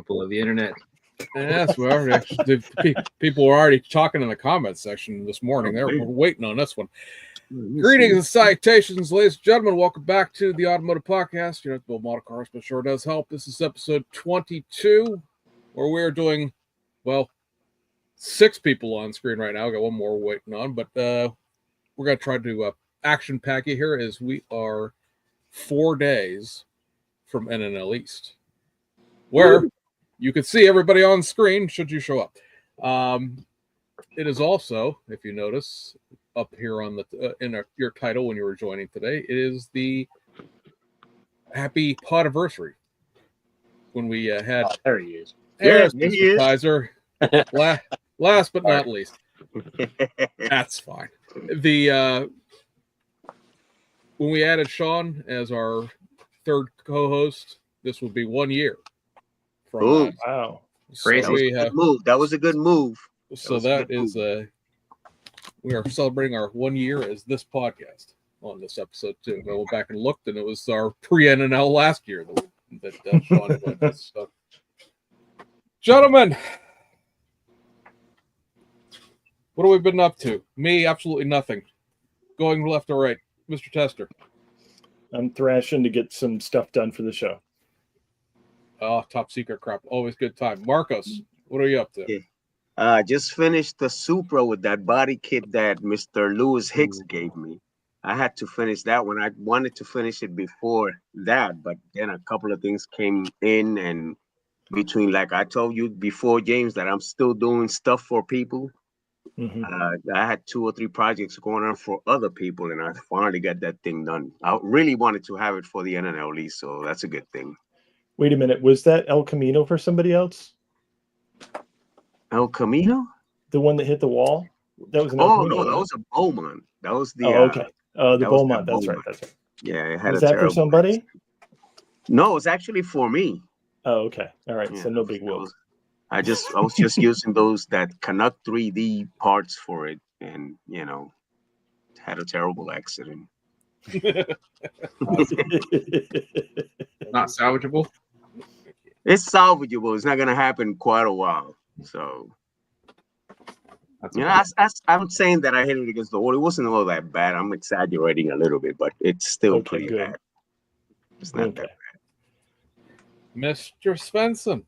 people of the internet. Yes, we already. People were already talking in the comments section this morning. They were waiting on this one. Greetings and salutations, ladies and gentlemen. Welcome back to the Automotive Podcast. You know, build model cars, but sure does help. This is episode 22, where we're doing, well, 6 people on screen right now. I got one more waiting on, but we're going to try to action pack you here as we are 4 days from NNL East, where you can see everybody on screen should you show up. It is also, if you notice, up here on the your title when you were joining today, it is the happy Podiversary. When we had there he is. There's Mr. Kaiser. Last but not least. That's fine. The when we added Sean as our third co-host, this will be 1 year. Wow. Crazy. That was a good move. So that is we are celebrating our 1 year as this podcast on this episode too. I went back and looked, and it was our pre-NNL last year that Sean went this stuff. Gentlemen, what have we been up to? Me, absolutely nothing. Going left or right, Mr. Tester. I'm thrashing to get some stuff done for the show. Oh, top secret crap. Always good time. Marcos, what are you up to? Just finished the Supra with that body kit that Mr. Lewis Hicks gave me. I had to finish that one. I wanted to finish it before that, but then a couple of things came in, and between, like I told you before, James, that I'm still doing stuff for people. Mm-hmm. I had 2 or 3 projects going on for other people, and I finally got that thing done. I really wanted to have it for the NNL East, so that's a good thing. Wait a minute. Was that El Camino for somebody else? El Camino? The one that hit the wall? That was an no, that was a Beaumont. That was the okay. The Beaumont. That's right. Yeah, it had was that for somebody? Accident. No, it's actually for me. Oh, okay. All right. Yeah, so no big wheels. I was just using that Canuck 3D parts for it, and had a terrible accident. Not salvageable? It's salvageable. It's not gonna happen quite a while. So I'm saying that I hit it against the wall. It wasn't all that bad. I'm exaggerating a little bit, but it's still pretty bad. It's not that bad. Mr. Svensson.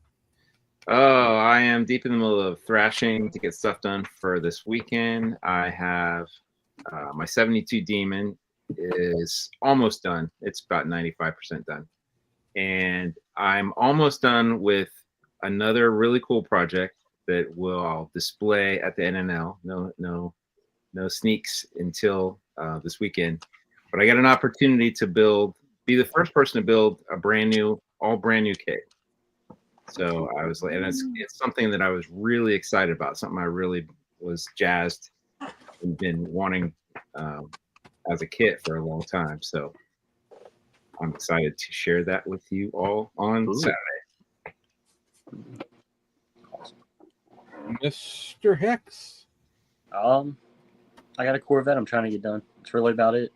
Oh, I am deep in the middle of thrashing to get stuff done for this weekend. I have my 72 Demon is almost done. It's about 95% done. And I'm almost done with another really cool project that I'll display at the NNL. No sneaks until this weekend. But I got an opportunity to be the first person to build all brand new kit. So I was like, and it's something that I was really excited about, something I really was jazzed and been wanting as a kit for a long time. So I'm excited to share that with you all on Saturday. Mr. Hicks. I got a Corvette I'm trying to get done. That's really about it.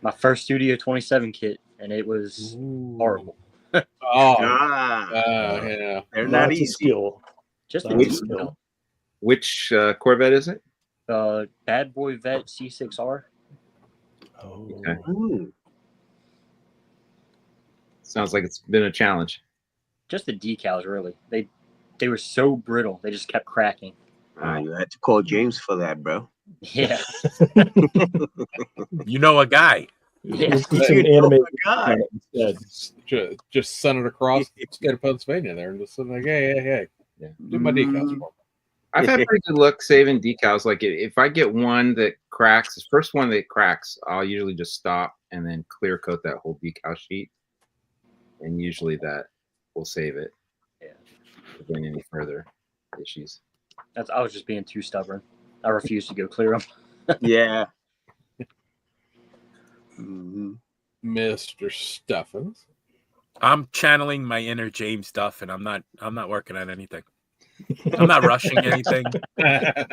My first Studio 27 kit, and it was horrible. Yeah. They're not easy. Skill. Just a skill. Which Corvette is it? Bad Boy Vet C6R. Oh. Okay. Sounds like it's been a challenge. Just the decals, really. They were so brittle. They just kept cracking. You had to call James for that, bro. Yeah. You know a guy. Yeah. Just send it across the state of Pennsylvania there and just send like, hey. Yeah. Do my decals for me. I've had pretty good luck saving decals. Like if I get one that cracks, the first one that cracks, I'll usually just stop and then clear coat that whole decal sheet. And usually that will save it. Yeah. To bring any further issues. I was just being too stubborn. I refused to go clear them. Yeah. Mr. Steffens. I'm channeling my inner James stuff, and I'm not working on anything. I'm not rushing anything. I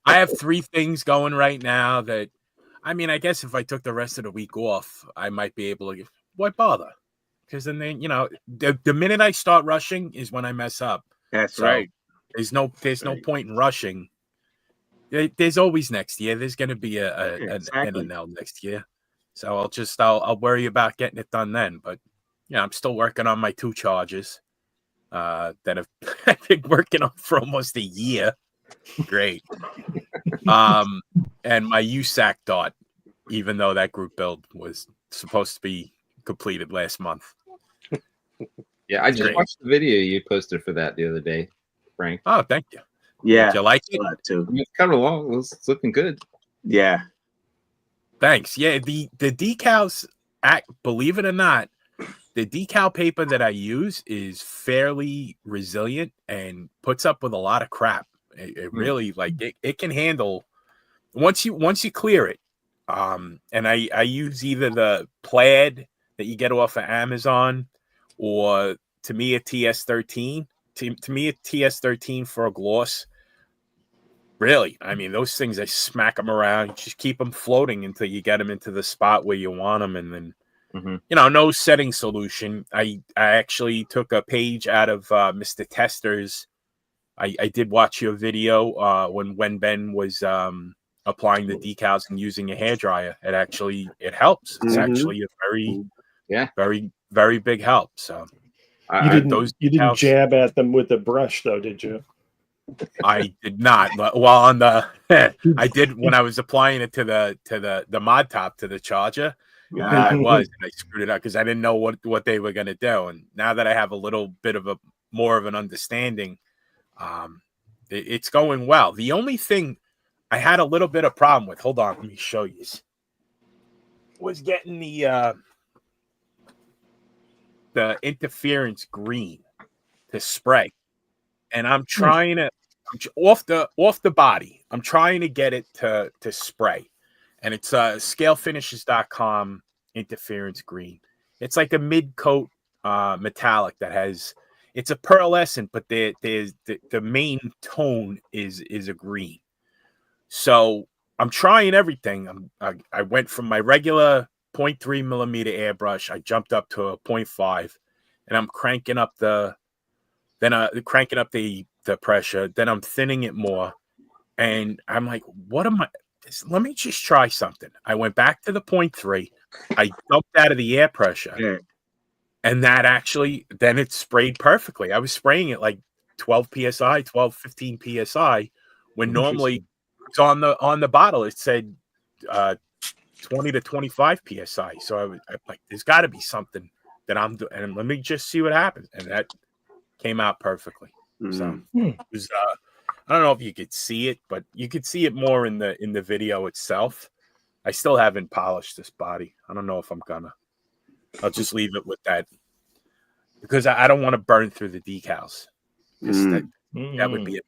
have 3 things going right now that, I mean, I guess if I took the rest of the week off, I might be able to bother? Because then the minute I start rushing is when I mess up. That's So right. there's no point in rushing. There's always next year. There's going to be an NNL next year. So I'll worry about getting it done then. But I'm still working on my 2 charges that I've been working on for almost a year. Great. And my USAC dot, even though that group build was supposed to be completed last month. Yeah, I just watched the video you posted for that the other day, Frank. Oh, thank you. Yeah. Did you like it? Too. It's coming along. It's looking good. Yeah. Thanks. Yeah, the decals, believe it or not, the decal paper that I use is fairly resilient and puts up with a lot of crap. It really it can handle once you clear it. And I use either the plaid that you get off of Amazon or to me a TS13. To me a TS13 for a gloss. Really, I mean, those things, I smack them around, just keep them floating until you get them into the spot where you want them. And then, no setting solution. I actually took a page out of Mr. Tester's. I did watch your video when Ben was applying the decals and using a hairdryer. It helps. It's actually a very, very big help. So you didn't jab at them with a brush, though, did you? I did not. Well, I did when I was applying it to the mod top to the charger. I screwed it up because I didn't know what they were going to do. And now that I have a little bit of more of an understanding, it's going well. The only thing I had a little bit of problem with, hold on, let me show you, was getting the interference green to spray. And I'm trying to off the body. I'm trying to get it to spray, and it's scalefinishes.com interference green. It's like a mid coat metallic that has. It's a pearlescent, but there's the main tone is a green. So I'm trying everything. I went from my regular 0.3 millimeter airbrush. I jumped up to a 0.5, and I'm cranking up the pressure, then I'm thinning it more. And I'm like, what am I? Let me just try something. I went back to the 0.3. I dumped out of the air pressure. And that then it sprayed perfectly. I was spraying it like 12 PSI, 12, 15 PSI, when normally it's on the bottle, it said 20 to 25 PSI. So I'm like, there's got to be something that I'm doing. And let me just see what happens. And that came out perfectly. So it was, I don't know if you could see it, but you could see it more in the video itself. I still haven't polished this body. I don't know if I'm gonna. I'll just leave it with that because I don't want to burn through the decals. That would be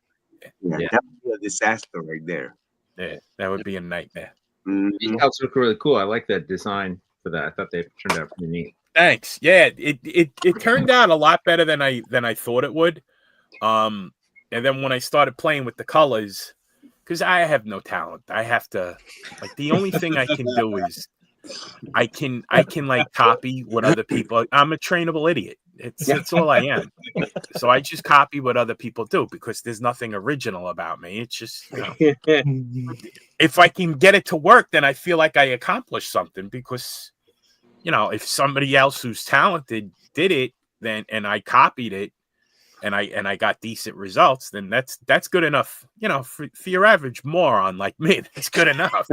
that would be a disaster right there. Yeah, that would be a nightmare. Decals look really cool. I like that design for that. I thought they turned out pretty neat. Thanks. Yeah, it turned out a lot better than I thought it would. And then when I started playing with the colors, because I have no talent, I have to the only thing I can do is I can like copy what other people. I'm a trainable idiot. It's all I am. So I just copy what other people do because there's nothing original about me. It's just if I can get it to work, then I feel like I accomplished something because. If somebody else who's talented did it, then and I copied it, and I got decent results, then that's good enough. For your average moron like me, that's good enough.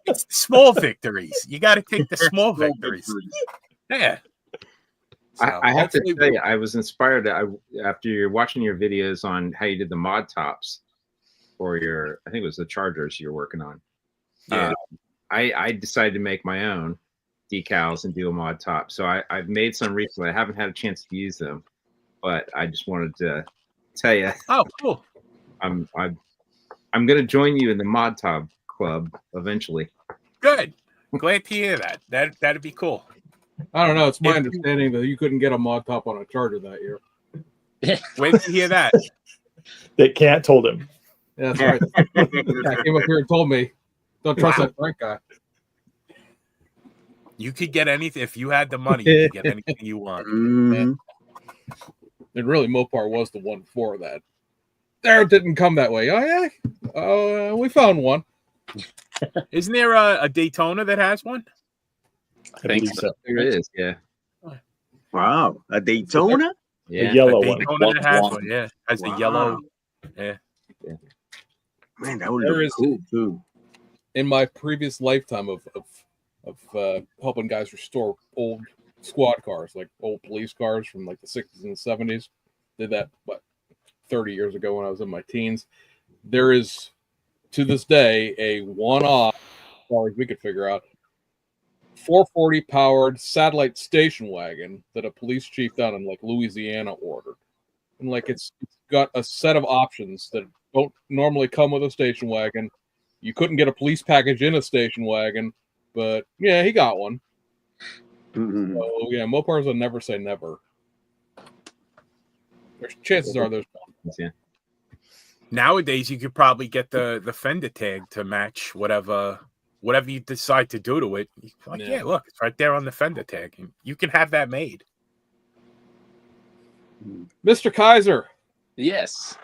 It's small victories. You got to take the small victories. Yeah. So I have to tell you, I was inspired. After you're watching your videos on how you did the mod tops for I think it was the chargers you're working on. Yeah. I decided to make my own decals and do a mod top. So I've made some recently. I haven't had a chance to use them, but I just wanted to tell you. Oh, cool. I'm going to join you in the mod top club eventually. Good. Glad to hear that. That'd be cool. I don't know. It's my understanding that you couldn't get a mod top on a charger that year. Wait to hear that. That Cat told him. Yeah, that's right. Cat came up here and told me, "Don't trust that Frank guy." You could get anything if you had the money. You could get anything you want. Mhm. And really, Mopar was the one for that. There, it didn't come that way. Oh yeah, we found one. Isn't there a Daytona that has one? I believe so. There it is. Yeah. Wow, a Daytona? Yeah. A yellow A one. Daytona that has One. one. Yeah, has the Wow. yellow. Yeah. Man, that would There look is- cool too. In my previous lifetime of helping guys restore old squad cars, like old police cars from like the 60s and 70s, did that 30 years ago when I was in my teens. There is, to this day, a one-off, as far as we could figure out, 440 powered satellite station wagon that a police chief down in like Louisiana ordered. And like it's got a set of options that don't normally come with a station wagon. You couldn't get a police package in a station wagon, but yeah, he got one. Mhm. So yeah, Mopars will never say never. There's chances are there's Yeah. Nowadays, you could probably get the fender tag to match whatever you decide to do to it. Like, Yeah. yeah, look, it's right there on the fender tag. And you can have that made. Mr. Kaiser. Yes.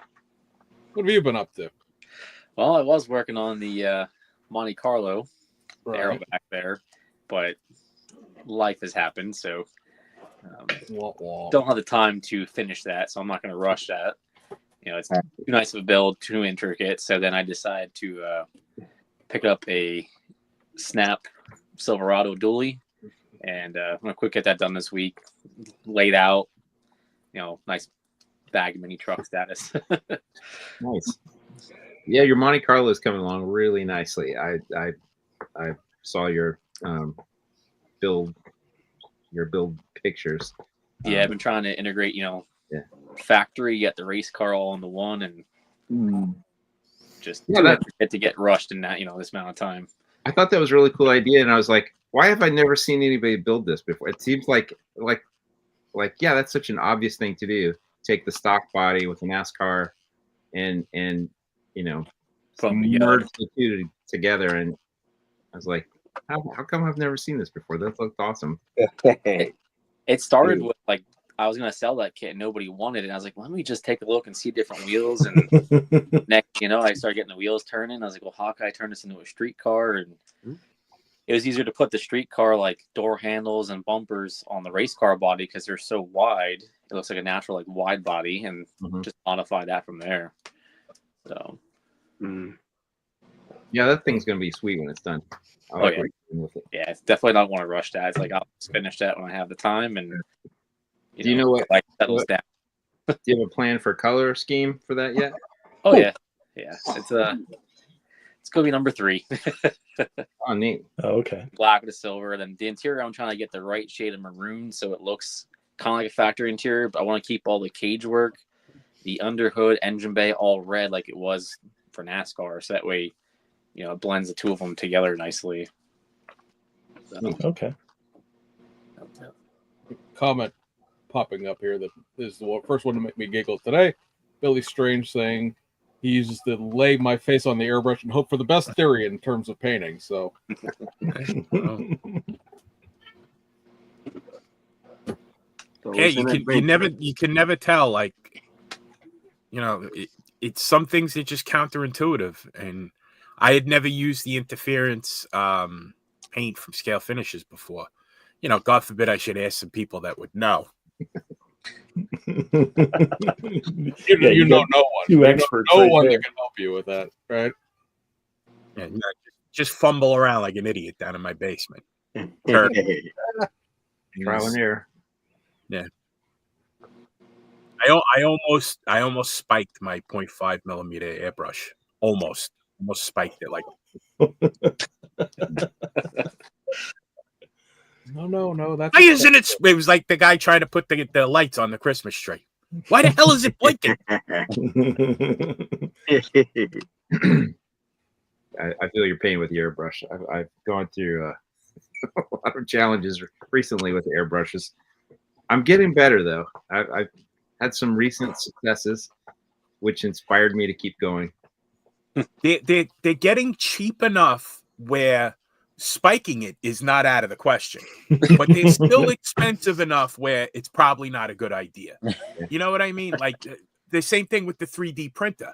What have you been up to? Well, I was working on the Monte Carlo arrow Right. back there, but life has happened, so Wah, wah. don't have the time to finish that, so I'm not going to rush that. You know, it's too nice of a build, too intricate. So then I decided to pick up a Snap Silverado dually, and I'm going to quick get that done this week. Laid out, you know, nice bag mini truck status. Nice. Yeah, your Monte Carlo is coming along really nicely. I saw your build pictures. Yeah, I've been trying to integrate, you know, Yeah. factory, you got the race car all into one, and just Yeah, too intricate to get rushed in that, you know, this amount of time. I thought that was a really cool idea, and I was like, why have I never seen anybody build this before? It seems like yeah, that's such an obvious thing to do. Take the stock body with a NASCAR and you know, Put 'em together. merge the two together, and I was like, how come I've never seen this before? That looked awesome. It started with like I was gonna sell that kit and nobody wanted it. And I was like, let me just take a look and see different wheels. And next, you know, I started getting the wheels turning. I was like, well, Hawkeye turned this into a street car, and it was easier to put the street car like door handles and bumpers on the race car body because they're so wide. It looks like a natural like wide body, and just modify that from there. So Yeah, that thing's gonna be sweet when it's done. I like yeah. what you're doing with it. yeah, it's definitely not want to rush that. It's like I'll just finish that when I have the time, and Do you know what- like settles down. Do you have a plan for color scheme for that yet? Oh yeah, it's gonna be number 3. Oh, neat. Oh, okay. Black with silver. Then the interior, I'm trying to get the right shade of maroon so it looks kind of like a factory interior, but I want to keep all the cage work, the underhood, engine bay all red like it was for NASCAR, so that way, you know, it blends the two of them together nicely. So, Okay. Comment popping up here that is the first one to make me giggle today. Billy Strange saying he uses to lay my face on the airbrush and hope for the best theory in terms of painting. So Yeah, you can never tell. Like, you know, it's some things are just counterintuitive, and I had never used the interference paint from Scale Finishes before. You know, God forbid I should ask some people that would know. you know no one. Two You know experts no right one there. that can help you with that, right? Yeah, you know, just fumble around like an idiot down in my basement. Trial and error. I almost spiked my 0.5 millimeter airbrush. Almost spiked it. Like, No. That's why isn't it? It was like the guy trying to put the lights on the Christmas tree. Why the hell is it blinking? I feel your pain with the airbrush. I've gone through a lot of challenges recently with the airbrushes. I'm getting better though. I've had some recent successes, which inspired me to keep going. They're getting cheap enough where spiking it is not out of the question, but they're still expensive enough where it's probably not a good idea. You know what I mean? Like the same thing with the 3D printer.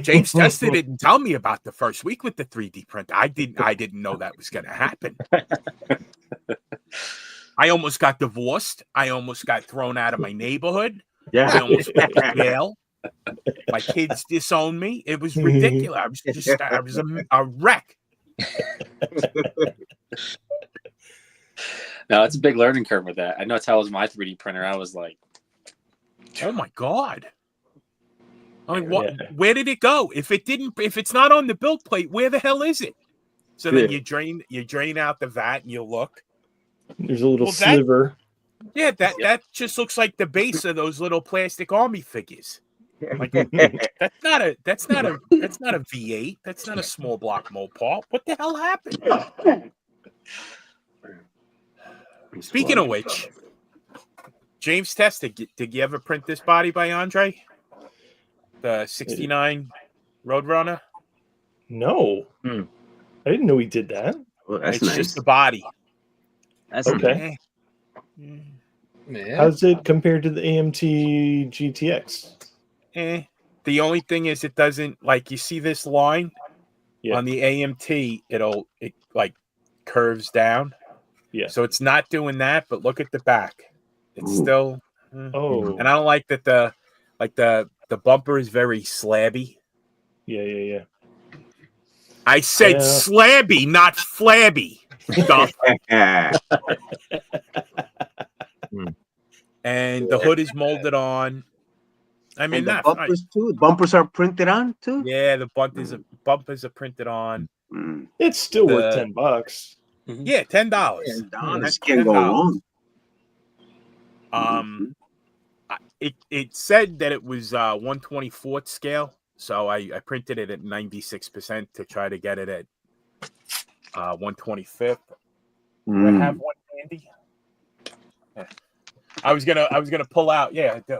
James Tester didn't tell me about the first week with the 3D printer. I didn't know that was going to happen. I almost got divorced. I almost got thrown out of my neighborhood. Yeah. I almost went to jail. My kids disowned me. It was ridiculous. I was a wreck. No, it's a big learning curve with that. I know it's how was my 3D printer. I was like, oh my God. I mean, where did it go? If it's not on the build plate, where the hell is it? So then you drain out the vat and you look. There's a little sliver. That just looks like the base of those little plastic army figures. Like, that's not a V8. That's not a small block Mopar. What the hell happened? Speaking of which, James Tester, did you ever print this body by Andre? The 69 Roadrunner? No. I didn't know he did that. Well, that's It's nice. just the body. That's okay. Man. How's it compared to the AMT GTX? The only thing is it doesn't, like, you see this line on the AMT, it like curves down. Yeah. So it's not doing that, but look at the back. It's still Oh. And I don't like that the bumper is very slabby. Yeah. I said slabby, not flabby. Stuff. And the hood is molded on. I mean, and the bumpers too. Bumpers are printed on too. Yeah, the bumpers are printed on. It's still worth $10. Yeah, $10. $10 can't go wrong. It said that it was 1/24th scale, so I printed it at 96% to try to get it at 1/25th. Do I have one handy? Yeah. I was gonna pull out. Yeah, I do.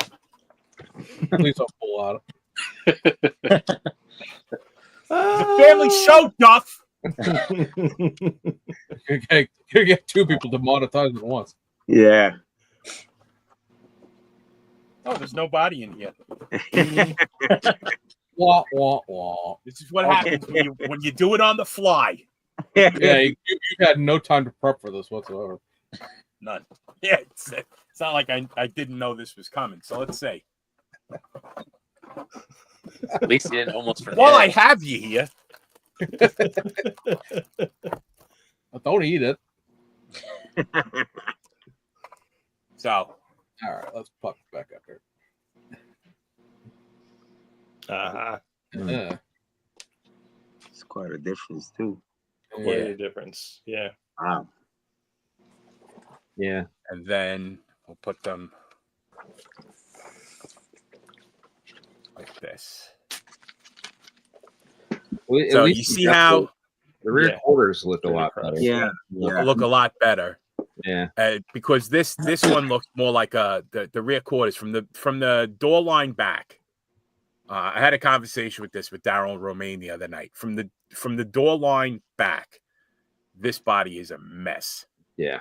Please don't pull out. It's a family show, Duff. You get two people demonetized at once. Yeah. Oh, there's no body in here. Wah, wah, wah. This is what happens when you do it on the fly. Yeah, you had no time to prep for this whatsoever. None. Yeah, it's not like I didn't know this was coming. So let's see. at least you didn't almost forget. While I have you here, Don't eat it. so All right, let's pop it back up here. Yeah. It's quite a difference too. Quite a difference. Yeah. Wow. Yeah. and then we'll put them like this. Well, at So least you see how the rear quarters look a lot better. Yeah. look a lot better. Yeah. Because this one looks more like the rear quarters from the door line back. I had a conversation with Daryl and Romaine the other night. From the door line back, this body is a mess. Yeah.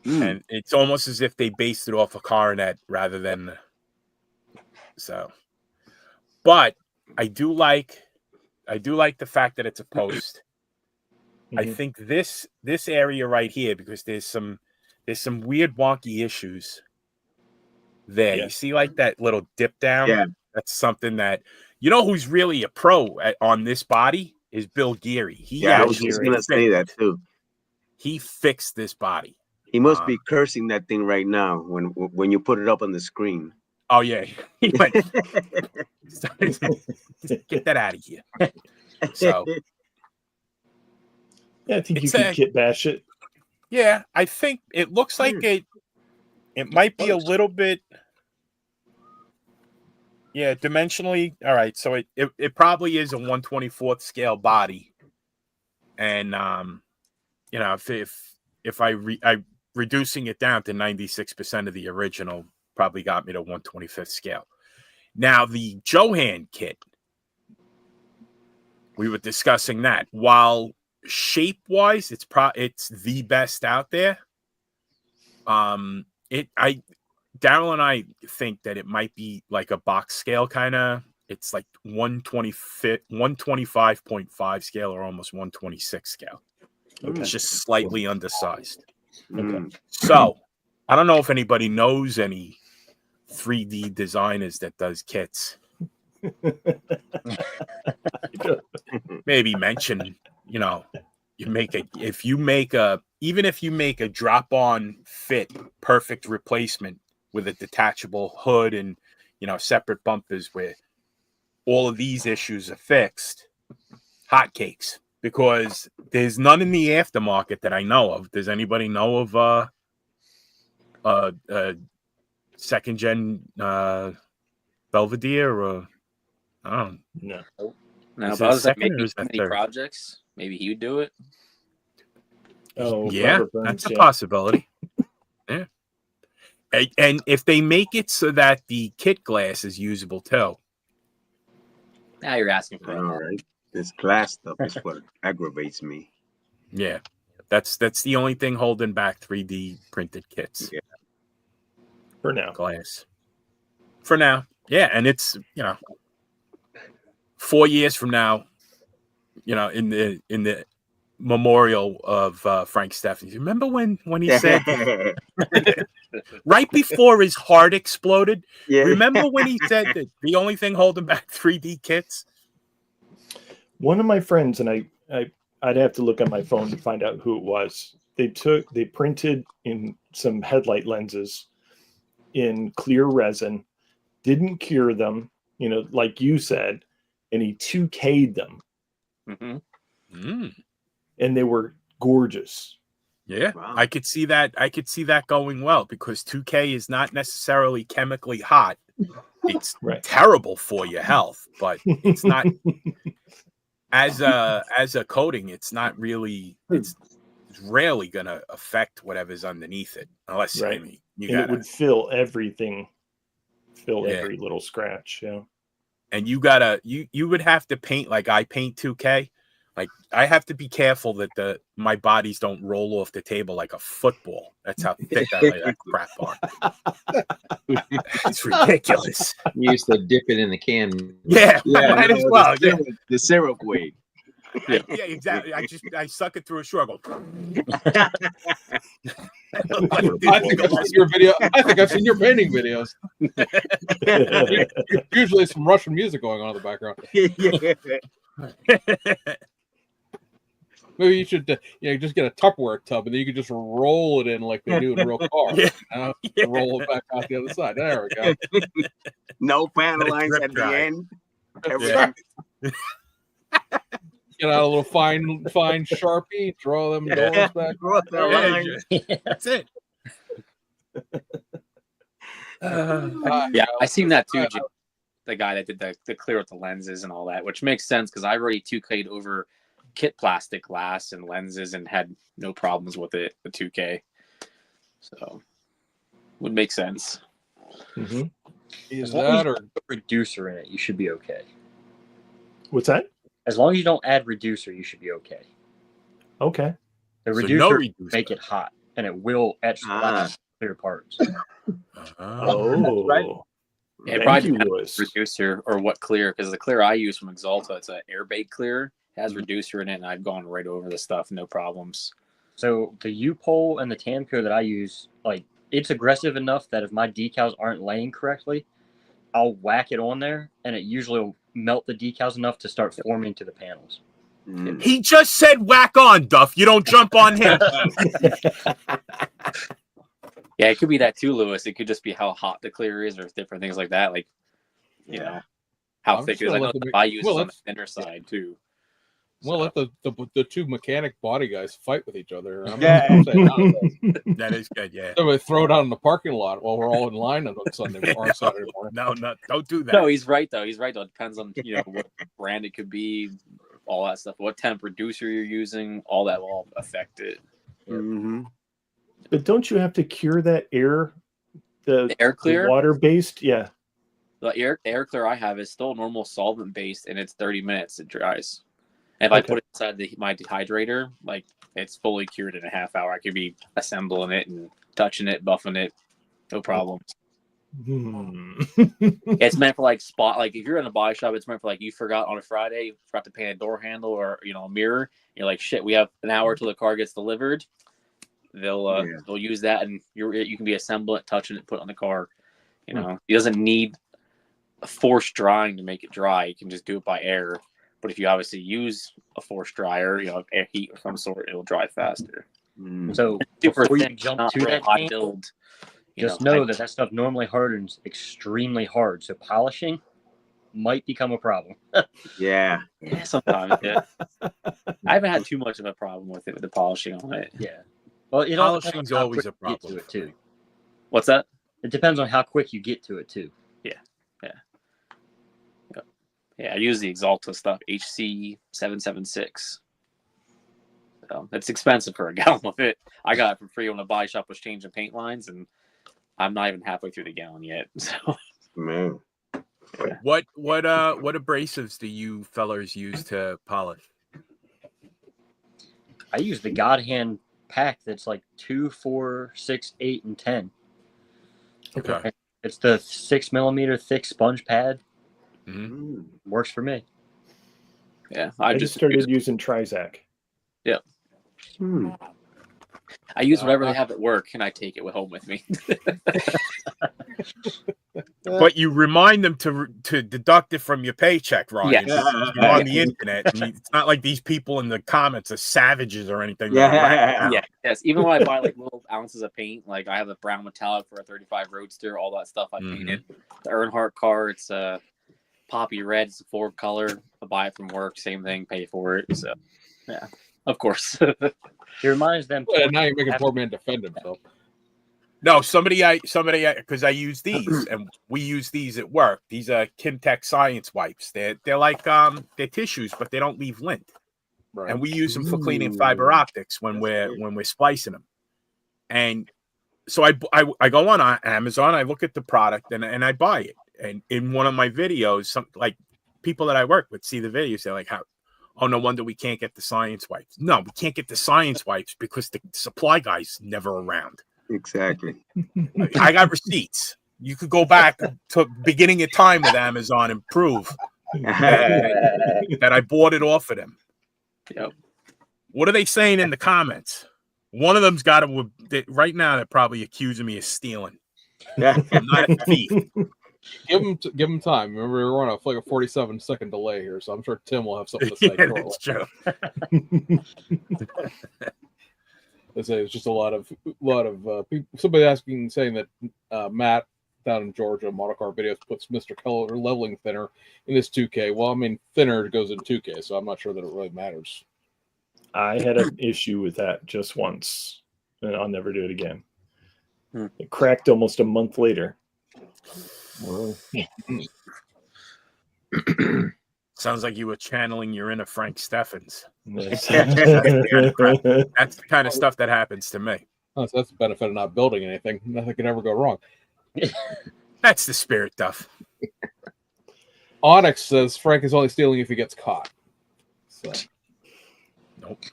And it's almost as if they based it off a coronet rather than so. But I do like the fact that it's a post. I think this area right here, because there's some weird wonky issues there. You see like that little dip down? Yeah. That's something that, who's really a pro on this body is Bill Geary. I was just gonna say that too. He fixed this body. He must be cursing that thing right now when you put it up on the screen. Oh yeah, he went, get that out of here. So yeah, I think you could kit bash it. Yeah, I think it looks like it might be a little bit. Yeah, dimensionally, all right. So it probably is a 1/24th scale body, and if I reducing it down to 96% of the original probably got me to 1/25th scale. Now the Johan kit we were discussing that. While shape wise, it's the best out there. Daryl and I think that it might be like a box scale kind of. It's like 125.5 scale or almost 126 scale. Okay. It's just slightly undersized. Mm. So I don't know if anybody knows any 3D designers that does kits. Maybe mention, even if you make a drop-on fit perfect replacement with a detachable hood and separate bumpers where all of these issues are fixed, hotcakes, because there's none in the aftermarket that I know of. Does anybody know of second gen Belvedere or I don't know. No. No, Is but it I was like, second or maybe is that many third? projects. Maybe he would do it. Oh, Yeah, rubber burns, that's a yeah. possibility. Yeah. And if they make it so that the kit glass is usable too. Now you're asking for a All lot. right. This glass stuff is what aggravates me. Yeah. That's the only thing holding back 3D printed kits. Yeah. For now. Glass. For now. Yeah, and it's 4 years from now, in the memorial of Frank Steffens. Remember when he said right before his heart exploded? Yeah. Remember when he said that the only thing holding back 3D kits? One of my friends, and I'd have to look on my phone to find out who it was. They printed in some headlight lenses in clear resin, didn't cure them, like you said, and he 2K'd them. Mm-hmm. Mm. And they were gorgeous. Yeah, Wow. I could see that. I could see that going well because 2K is not necessarily chemically hot. It's Right. terrible for your health, but it's not as a coating. It's not really. It's rarely going to affect whatever's underneath it, unless Right. it would fill everything, Yeah. every little scratch. Yeah. And you would have to paint like I paint 2K. Like I have to be careful that my bodies don't roll off the table like a football. That's how thick I lay that crap on. It's ridiculous. You used to dip it in the can. Yeah, might as well. Yeah. The syrup way. Yeah, exactly. I suck it through a straw. I go. I think I've seen your video. I think I've seen your painting videos. Usually some Russian music going on in the background. Maybe you should, just get a Tupperware tub and then you could just roll it in like they do in real cars. Roll it back out the other side. There we go. No panel lines Drip at the dry. end. Everything. Get out a little fine Sharpie, draw them doors back. Draw the line. That's it. Yeah, I seen that too. Jim. The guy that did the clear with the lenses and all that, which makes sense because I've already 2K'd over kit plastic glass and lenses and had no problems with it, the 2K. So would make sense. Mm-hmm. Is As long as that you or don't put reducer in it, you should be okay. What's that? As long as you don't add reducer, you should be okay. Okay. The So reducer no will reducer. make it hot, and it will etch glass clear parts. Oh. Right. Yeah, Thank probably you, depends on Lewis. the reducer or what clear, because the clear I use from Exalta, it's an airbait clear, it has Mm-hmm. reducer in it, and I've gone right over the stuff, no problems. So the U-pole and the Tamco that I use, like, it's aggressive enough that if my decals aren't laying correctly, I'll whack it on there, and it usually will melt the decals enough to start forming to the panels. Mm. He just said whack on, Duff. You don't jump on him. Yeah, it could be that too, Lewis. It could just be how hot the clear is or different things like that. Like, how I'm thick just it is. gonna I know let the them- I use well, on the let's- thinner side too. Well, let the two mechanic body guys fight with each other. I'm Yeah. not saying that. That is good. Yeah. Somebody throw it out in the parking lot while we're all in line on Sunday or Saturday morning. No, don't do that. No, he's right though. He's right though. It depends on what brand it could be, all that stuff. What temp reducer you're using, all that will all affect it. Mm-hmm. But don't you have to cure that air? The air clear, water based? Yeah. the air clear I have is still normal solvent based, and it's 30 minutes it dries. And if I put it inside my dehydrator, like it's fully cured in a half hour. I could be assembling it and touching it, buffing it, no problem. It's meant for like like if you're in a body shop, it's meant for like you forgot on a Friday, you forgot to paint a door handle or a mirror. You're like, shit, we have an hour till the car gets delivered. They'll use that, and you can be assembling it, touching it, put it on the car. It doesn't need a forced drying to make it dry. You can just do it by air. But if you obviously use a forced dryer, air heat of some sort, it'll dry faster. So before you jump to that high build, just know that stuff normally hardens extremely hard. So polishing might become a problem. Yeah, sometimes. Yeah. I haven't had too much of a problem with the polishing on it. Yeah. Well, polishing's always a problem to it too. What's that? It depends on how quick you get to it too. Yeah, I use the Axalta stuff, HC776. So it's expensive for a gallon of it. I got it for free when the body shop was changing paint lines, and I'm not even halfway through the gallon yet. So, man, what abrasives do you fellers use to polish? I use the God Hand pack that's like 2, 4, 6, 8, and 10. Okay. It's the 6 millimeter thick sponge pad. Mm-hmm. Works for me. Yeah, I just started using Trizac. Yeah. I use whatever they have at work, and I take it home with me. But you remind them to deduct it from your paycheck, Ryan. Yes. You're on the internet. It's not like these people in the comments are savages or anything. Yes. Even when I buy like little ounces of paint, like I have a brown metallic for a 35 Roadster, all that stuff I painted. The Earnhardt car, it's a poppy red, it's a Ford color. I buy it from work, same thing, pay for it. So, yeah, of course. It reminds them. Now you're making poor man defend himself. No, somebody, because I use these, and we use these at work. These are Kimtech Science wipes. They're like they're tissues, but they don't leave lint. Right. And we use them for cleaning fiber optics when we're splicing them. And so I go on Amazon, I look at the product, and I buy it. And in one of my videos, some like people that I work with see the videos, they're like, oh, no wonder we can't get the science wipes. No, we can't get the science wipes because the supply guy's never around. Exactly. I got receipts. You could go back to beginning of time with Amazon and prove that I bought it off of them. Yep. What are they saying in the comments? One of them's got to, right now, they're probably accusing me of stealing. I'm not a thief. Give him time. Remember, we're on a 47-second delay here, so I'm sure Tim will have something to say. Yeah, that's true. It's just a lot of people. Somebody saying that Matt down in Georgia, Model Car Videos, puts Mr. Color leveling thinner in his 2K. Well, I mean, thinner goes in 2K, so I'm not sure that it really matters. I had an issue with that just once, and I'll never do it again. It cracked almost a month later. Sounds like you were channeling your inner Frank Steffens. Yes. That's the kind of stuff that happens to me. Oh, so that's the benefit of not building anything. Nothing can ever go wrong. That's the spirit, Duff. Onyx says Frank is only stealing if he gets caught. So. Nope.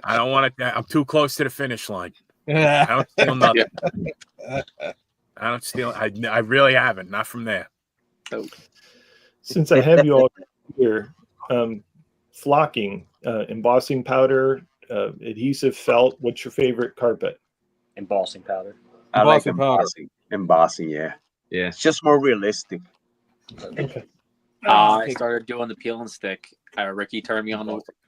I don't want to. I'm too close to the finish line. I don't steal nothing. I don't steal. I really haven't. Not from there. Since I have you all here, flocking, embossing powder, adhesive felt. What's your favorite carpet? Embossing powder. I like embossing. Embossing, yeah. It's just more realistic. Okay. I started doing the peel and stick. Ricky turned me on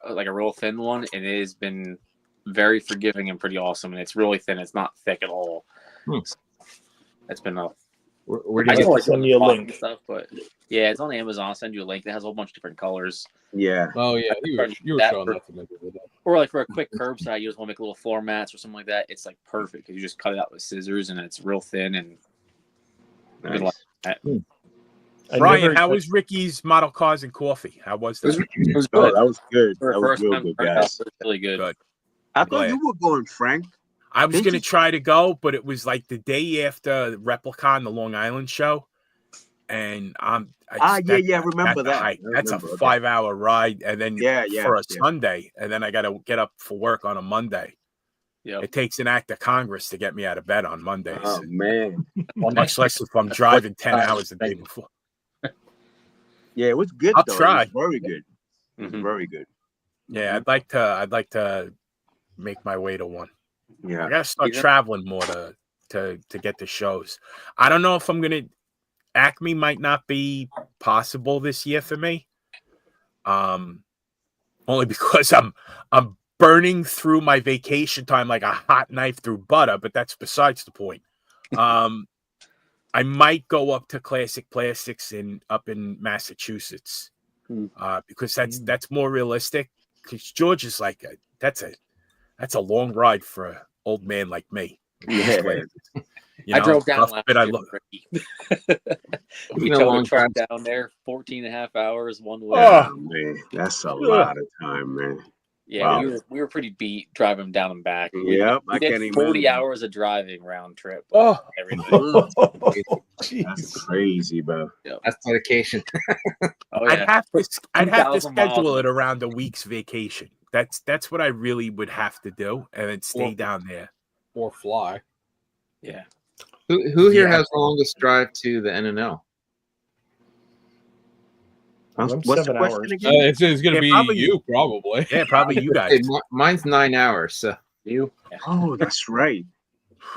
like a real thin one, and it has been very forgiving and pretty awesome. And it's really thin; it's not thick at all. So it's been a. Where do you send me a link? Stuff, but yeah, it's on Amazon. I'll send you a link. It has a whole bunch of different colors. Yeah. Oh yeah, you were showing that to me. Or like for a quick curbside, you just want to make little floor mats or something like that. It's like perfect because you just cut it out with scissors and it's real thin and. Nice. Like that. Brian, how was Ricky's Model Cars and Coffee? How was that? It was good. That was good. For that first was real time, good, guys. it was really good. I thought you were going, Frank. I was going to try to go, but it was like the day after Replicon, the Long Island show. and I remember that. That's a 5-hour ride, and then for a Sunday, and then I got to get up for work on a Monday. Yeah, it takes an act of Congress to get me out of bed on Mondays. Oh man, much less if I'm driving 10 hours the day before. Yeah, it was good. I'll though. try. It was very good. It was very good. Yeah, I'd like to make my way to one. Yeah, I gotta start traveling more to get the shows. I don't know if I'm gonna. Acme might not be possible this year for me. Only because I'm burning through my vacation time like a hot knife through butter, but that's besides the point. I might go up to Classic Plastics up in Massachusetts because that's more realistic. Because George is like that's a long ride for an old man like me. Yeah. I drove down last year. We towed a truck down there, 14 and a half hours one way. Oh man, that's a lot of time, man. Yeah, wow. we were pretty beat driving down and back. Yep, we did 40 hours of driving round trip. Everything. That's crazy, bro. Yep. That's dedication. I'd have to schedule it around a week's vacation. That's what I really would have to do, and then stay down there or fly. Yeah. Who here has the longest drive to the NNL? What's 7 hours. It's going to be you, probably. Yeah, probably you guys. Mine's 9 hours. So you. Yeah. Oh, that's right.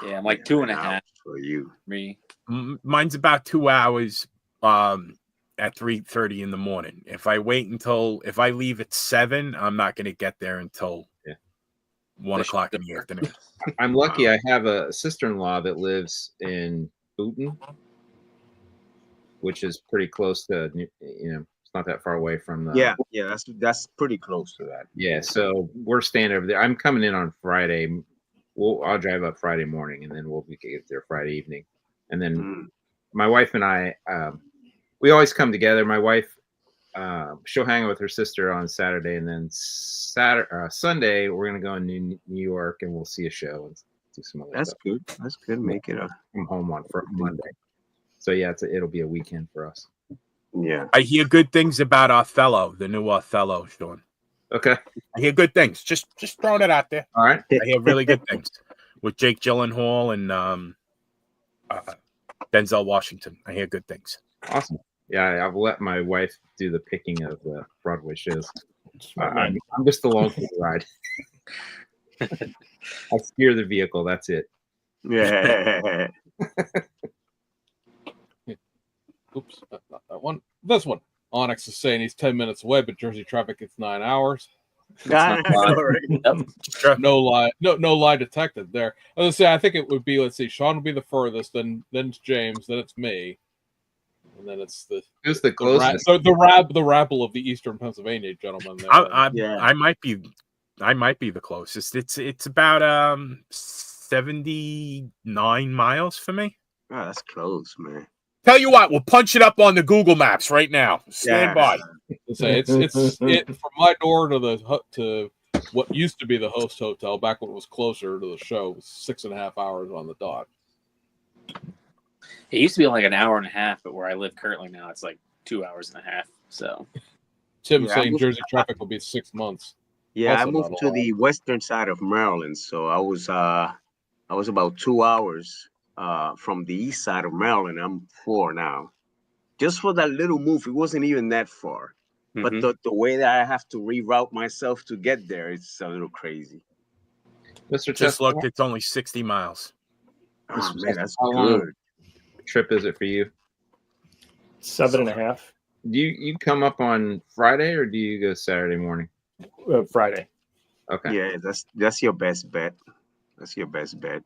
Yeah, I'm like 2.5 for you. Me. Mine's about 2 hours. At 3:30 in the morning. If I leave at 7, I'm not going to get there until 1 o'clock in the afternoon. I'm lucky. I have a sister-in-law that lives in Booton, which is pretty close to, it's not that far away from the. Yeah, that's pretty close to that. Yeah, so we're staying over there. I'm coming in on Friday. I'll drive up Friday morning, and then we'll get there Friday evening. And then my wife and I, we always come together. My wife, she'll hang out with her sister on Saturday, and then Sunday we're gonna go in New York, and we'll see a show and do some other stuff. Good. That's good. Make it I'm home on Monday, so yeah, it'll be a weekend for us. Yeah, I hear good things about Othello, the new Othello, Sean. Okay, I hear good things. Just throwing it out there. All right, I hear really good things with Jake Gyllenhaal and Denzel Washington. I hear good things. Awesome. Yeah, I've let my wife do the picking of the Broadway shows. I'm just along for the ride. I steer the vehicle. That's it. Yeah. Oops, not that one. This one. Onyx is saying he's 10 minutes away, but Jersey traffic gets 9 hours. No lie. No lie detected there. I was gonna say, I think it would be, let's see, Sean would be the furthest, then it's James, then it's me. And then it's who's the closest? The rabble of the Eastern Pennsylvania gentlemen. There. I might be the closest. It's about 79 miles for me. Oh, that's close, man. Tell you what, we'll punch it up on the Google Maps right now. Stand by. It's from my door to what used to be the host hotel back when it was closer to the show. It was 6.5 hours on the dot. It used to be like an hour and a half, but where I live currently now, it's like 2 hours and a half. So, Tim saying Jersey traffic will be 6 months. Yeah, also I moved to the western side of Maryland, so I was about 2 hours from the east side of Maryland. I'm 4 now. Just for that little move, it wasn't even that far. But the way that I have to reroute myself to get there, it's a little crazy. Mr. Just looked, it's only 60 miles. Oh, man, that's good. Trip is it for you? 7.5. Do you come up on Friday or do you go Saturday morning? Friday. Okay. Yeah, that's your best bet. That's your best bet.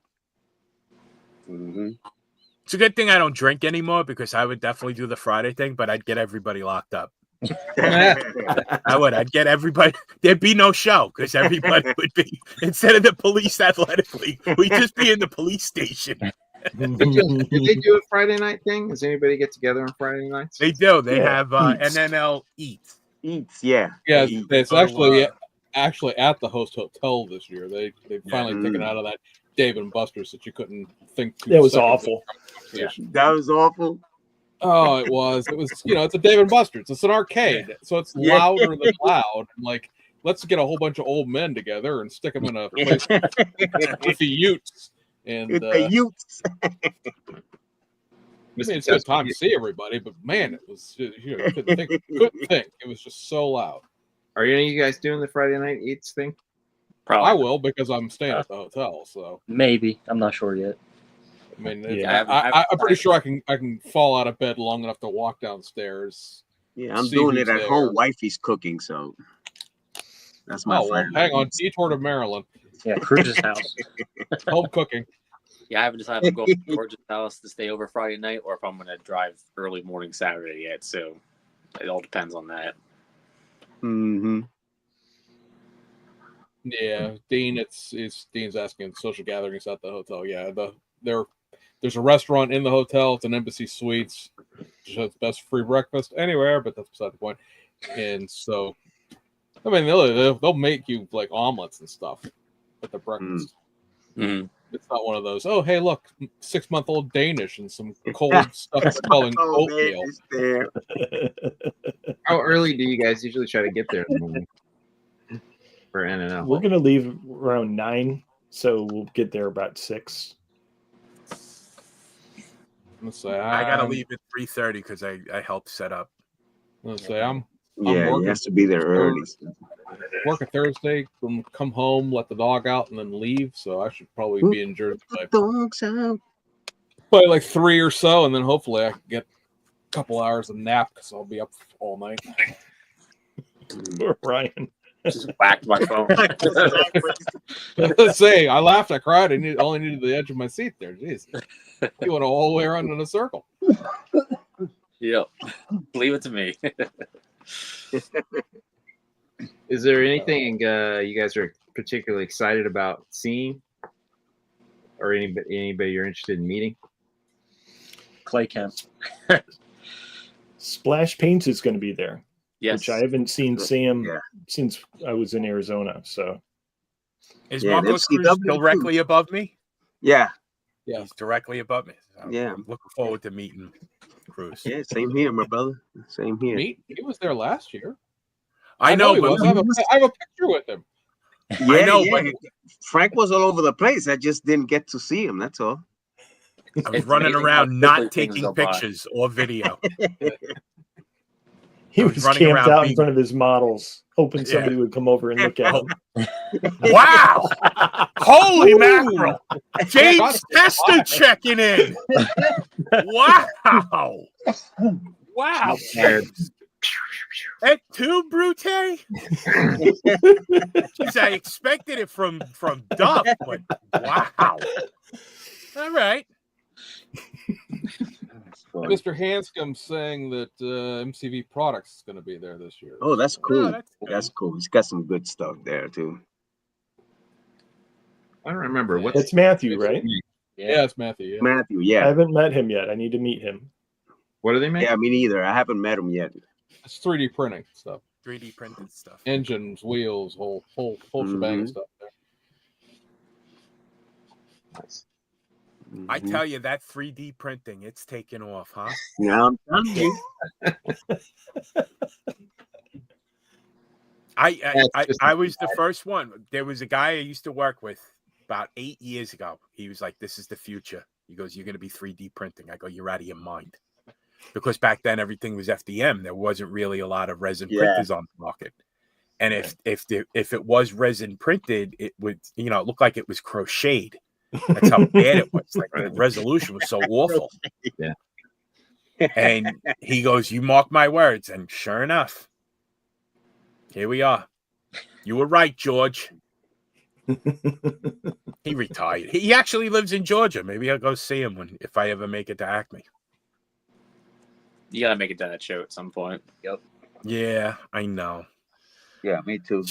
It's a good thing I don't drink anymore because I would definitely do the Friday thing, but I'd get everybody locked up. I would. I'd get everybody. There'd be no show because everybody would be, instead of the police athletically, we'd just be in the police station. Did they do a Friday night thing? Does anybody get together on Friday nights? They do. They have NNL East. Yeah. It's actually at the host hotel this year. They finally taken out of that Dave and Buster's that you couldn't think. That was awful. That was awful. Oh, it was. It's a Dave & Buster's. It's an arcade, so it's Yeah. louder than loud. Like, let's get a whole bunch of old men together and stick them in a place with the Utes. And With the youths. I mean, it's a good time to see everybody, but man, it was couldn't think. It was just so loud. Are any of you guys doing the Friday night eats thing? Probably. I will because I'm staying at the hotel. So Maybe. I'm not sure yet. I mean, Yeah. I'm pretty sure I can fall out of bed long enough to walk downstairs. Yeah, I'm See doing who's it at there. home. Wifey's cooking, so that's my Oh, well, Friday hang night on. eats. Detour to Maryland. Yeah, Cruz's house. Home cooking. Yeah, I haven't decided if I'm going to George's house to stay over Friday night or if I'm going to drive early morning Saturday yet. So it all depends on that. Mm-hmm. Yeah, Dean. It's Dean's asking social gatherings at the hotel. Yeah, there's a restaurant in the hotel. It's an Embassy Suites. It's best free breakfast anywhere, but that's beside the point. And so, I mean, they'll make you like omelets and stuff at the breakfast. Mm-hmm. It's not one of those. Oh, hey, look, 6-month-old Danish and some cold stuff calling oatmeal. There. How early do you guys usually try to get there in the morning for NNL? We're gonna leave around 9, so we'll get there about 6. Let's say I gotta leave at 3:30 because I helped set up. Let's say I'm Yeah, he working has to be there early. working Thursday, come home, let the dog out, and then leave. So I should probably be in Jersey Dogs out. by like 3 or so, and then hopefully I can get a couple hours of nap because I'll be up all night. Ryan. Just whacked my phone. Let's say I laughed, I cried, I only needed the edge of my seat there. Jeez, you went all the way around in a circle. Yep. Leave it to me. Is there anything you guys are particularly excited about seeing, or anybody you're interested in meeting? Clay Camp. Splash Paints is going to be there, Yes. which I haven't seen Sam Yeah. since I was in Arizona. So Is Yeah, Marcos Cruz MCW directly above me? Yeah, Yeah, He's directly above me. So Yeah. I'm looking forward to meeting Cruz. yeah, same here, my brother. Same here. he was there last year. I know, he but was. I have a picture with him. Yeah, I know, yeah. but Frank was all over the place. I just didn't get to see him. That's all. I was It's running amazing around how not quickly things taking go by. pictures or video. he I was was running camped around out in being- front of his models, hoping somebody would come over and look at him. Wow! Holy mackerel! James Tester checking in. Wow! Wow! Et tu, Brute? Jeez, I expected it from Duff, but wow! All right. Mr. Hanscom saying that MCV Products is going to be there this year. Oh, that's cool. Oh, that's good. That's cool. He's got some good stuff there too. I don't remember what's That's Matthew, right? Yeah, it's Matthew. Yeah. Matthew, I yeah. haven't met him yet. I need to meet him. what do they make? Yeah, me neither. I haven't met him yet. It's 3D printing stuff, 3D printed stuff. engines, wheels, whole shebang of stuff there. Nice. I tell you, that 3D printing, it's taking off, huh? Now I'm telling you. I was the first one. There was a guy I used to work with about 8 years ago. He was like, "This is the future." He goes, "You're going to be 3D printing." I go, "You're out of your mind," because back then everything was FDM. There wasn't really a lot of resin printers on the market. And if it was resin printed, it would it looked like it was crocheted. That's how bad it was. Like the resolution was so awful. Yeah. And he goes, "You mark my words," and sure enough, here we are. You were right, George. He retired. He actually lives in Georgia. Maybe I'll go see him if I ever make it to Acme. You gotta make it to that show at some point. Yep. Yeah, I know. Yeah, me too.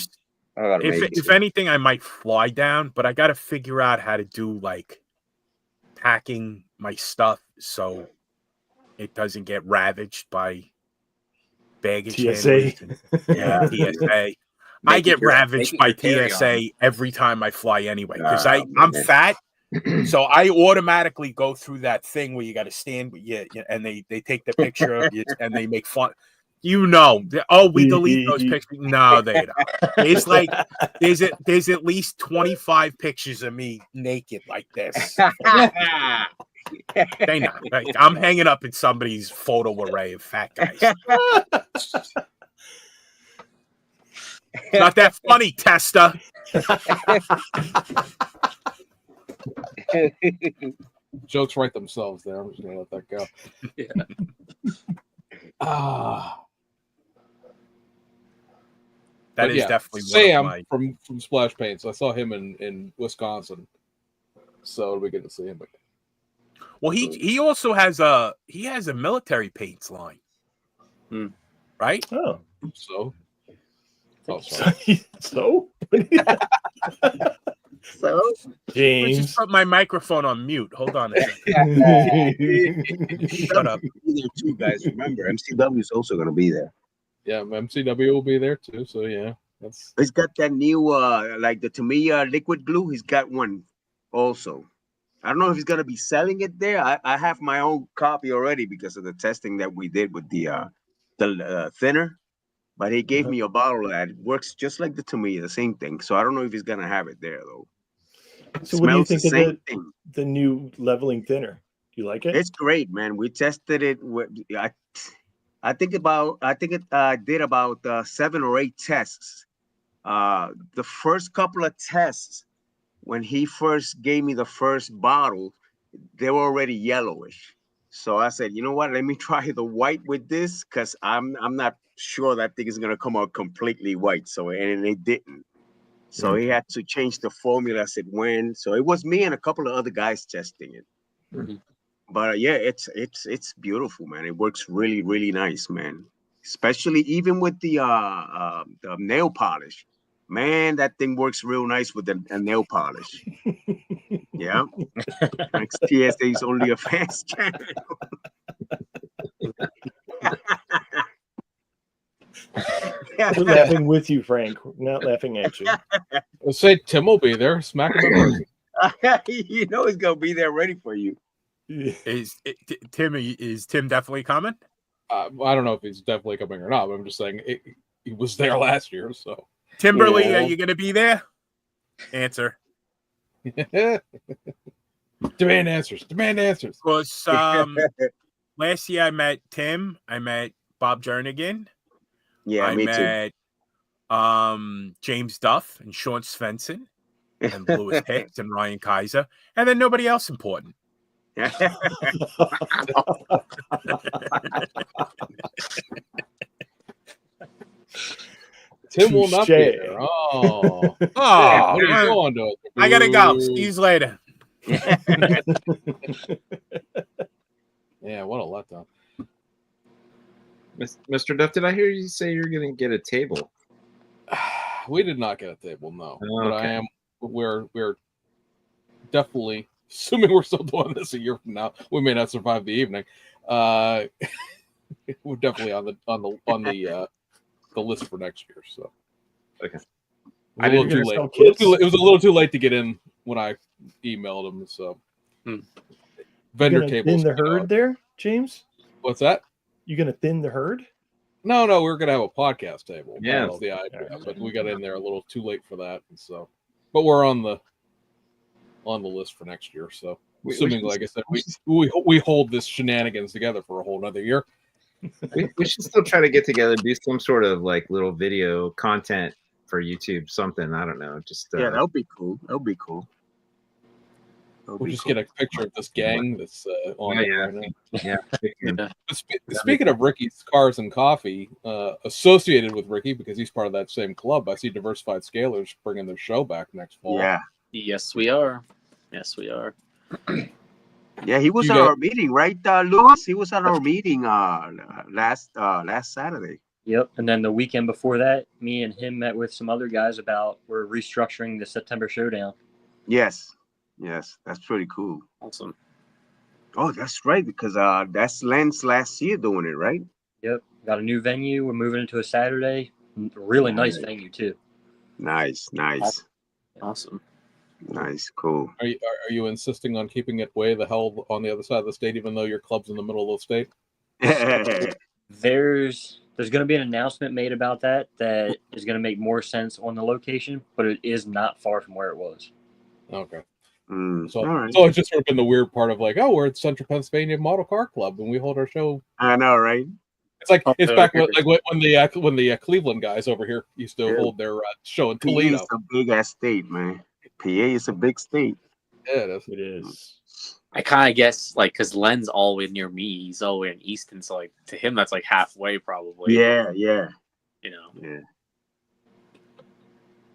I gotta make it. If anything, I might fly down, but I got to figure out how to do like packing my stuff so it doesn't get ravaged by baggage TSA. handlers and TSA. I get ravaged by TSA every time I fly anyway because I'm fat So I automatically go through that thing where you got to stand with you, and they take the picture of you and they make fun. We delete those pictures. No, they don't. It's like there's at least 25 pictures of me naked like this. They not. Like, I'm hanging up in somebody's photo array of fat guys. It's not that funny, Testa. Jokes write themselves there. I'm just gonna let that go. Yeah. That is definitely Sam one of my... from Splash Paints. I saw him in Wisconsin, so we get to see him again. Well, he also has a military paints line, right? Oh, so so James, Just put my microphone on mute. Hold on a second. Shut up. Be there too, guys. Remember, MCW is also going to be there. Yeah, MCW will be there too. So yeah, he's got that new like the Tamiya liquid glue. He's got one also. I don't know if he's gonna be selling it there. I have my own copy already because of the testing that we did with the thinner. But he gave me a bottle that works just like the Tamiya, the same thing. So I don't know if he's gonna have it there though. So what do you think of the new leveling thinner? Do you like it? It's great, man. We tested it. I think it did about 7 or 8 tests. The first couple of tests, when he first gave me the first bottle, they were already yellowish. So I said, you know what? Let me try the white with this because I'm not sure that thing is gonna come out completely white. And it didn't. So he had to change the formula as it went. So it was me and a couple of other guys testing it. Mm-hmm. But yeah, it's beautiful, man. It works really, really nice, man. Especially even with the nail polish. Man, that thing works real nice with the nail polish. Yeah. Like TSA is only a fast channel. We're laughing with you, Frank. We're not laughing at you. Let's say Tim will be there. Smack him in person. You know he's gonna be there ready for you. Is Tim definitely coming? I don't know if he's definitely coming or not, but I'm just saying he was there last year. So Timberly, are you going to be there? Answer. Demand answers. Demand answers. Because last year I met Tim. I met Bob Jernigan. Yeah, I me met James Duff and Sean Svensson and Lewis Hicks and Ryan Kaiser, and then nobody else important. Tim will not be there. Oh, what are you going to? I gotta go. See you later. Yeah, what a letdown. Mr. Duff, did I hear you say you're going to get a table? We did not get a table, no. Okay. But we're definitely, assuming we're still doing this a year from now, we may not survive the evening. We're definitely on the list for next year. So okay. It was a little too late to get in when I emailed him. So vendor tables. Thin the herd there, James? What's that? You gonna thin the herd? No, we're gonna have a podcast table. Yeah, that's the idea. But we got in there a little too late for that, and so. But we're on the list for next year. So assuming, like I said, we hold this shenanigans together for a whole another year. We should still try to get together, do some sort of like little video content for YouTube, something. I don't know. Just yeah, that would be cool. That would be cool. We'll just get a picture of this gang that's on right now. Yeah. Speaking of Ricky's Cars and Coffee, associated with Ricky because he's part of that same club, I see Diversified Scalers bringing their show back next fall. Yeah. Yes, we are. Yes, we are. Yeah, he was at our meeting, right, Lewis? He was at our meeting last Saturday. Yep. And then the weekend before that, me and him met with some other guys we're restructuring the September showdown. Yes, that's pretty cool. Awesome. Oh, that's right, because that's Len's last year doing it, right? Yep. Got a new venue. We're moving into a Saturday. Really nice venue too. Nice. Awesome. Nice, cool. Are you insisting on keeping it way the hell on the other side of the state, even though your club's in the middle of the state? There's going to be an announcement made about that is going to make more sense on the location, but it is not far from where it was. Okay. All right. So it's just sort of been the weird part of like, oh, we're at Central Pennsylvania Model Car Club and we hold our show. I know, right? It's like it's back when the Cleveland guys over here used to hold their show in Toledo. PA is a big ass state, man. PA is a big state. Yeah, it is. It is. I kind of guess like because Len's all the way near me, he's all the way in Easton, so like to him that's like halfway probably. Yeah. You know. Yeah.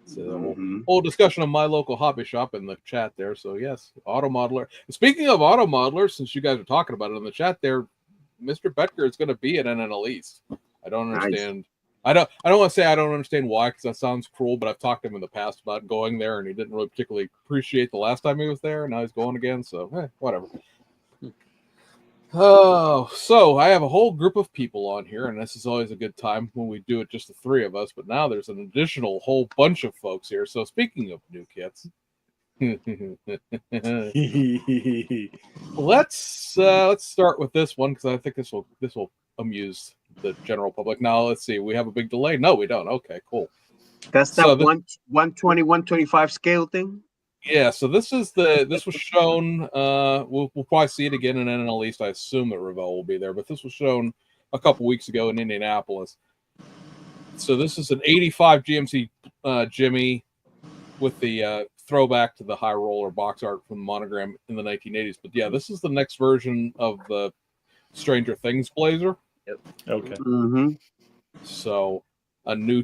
So whole discussion of my local hobby shop in the chat there. So yes, Auto Modeler. Speaking of Auto Modeler, since you guys are talking about it in the chat there, Mr. Betker is going to be at NNL East. I don't understand. I don't want to say I don't understand why, because that sounds cruel, but I've talked to him in the past about going there, and he didn't really particularly appreciate the last time he was there, and now he's going again, so whatever. Oh, so I have a whole group of people on here, and this is always a good time when we do it just the three of us, but now there's an additional whole bunch of folks here. So speaking of new kits, let's start with this one, because I think this will amuse the general public. Now let's see, we have a big delay. No, we don't. Okay, cool. That's that 120, 125 scale thing. Yeah, so this was shown. We'll probably see it again in NNL East. I assume that Revell will be there, but this was shown a couple weeks ago in Indianapolis. So this is an '85 GMC Jimmy with the throwback to the high roller box art from the monogram in the 1980s. But yeah, this is the next version of the Stranger Things Blazer. Yep. Okay. Mm-hmm. So a new,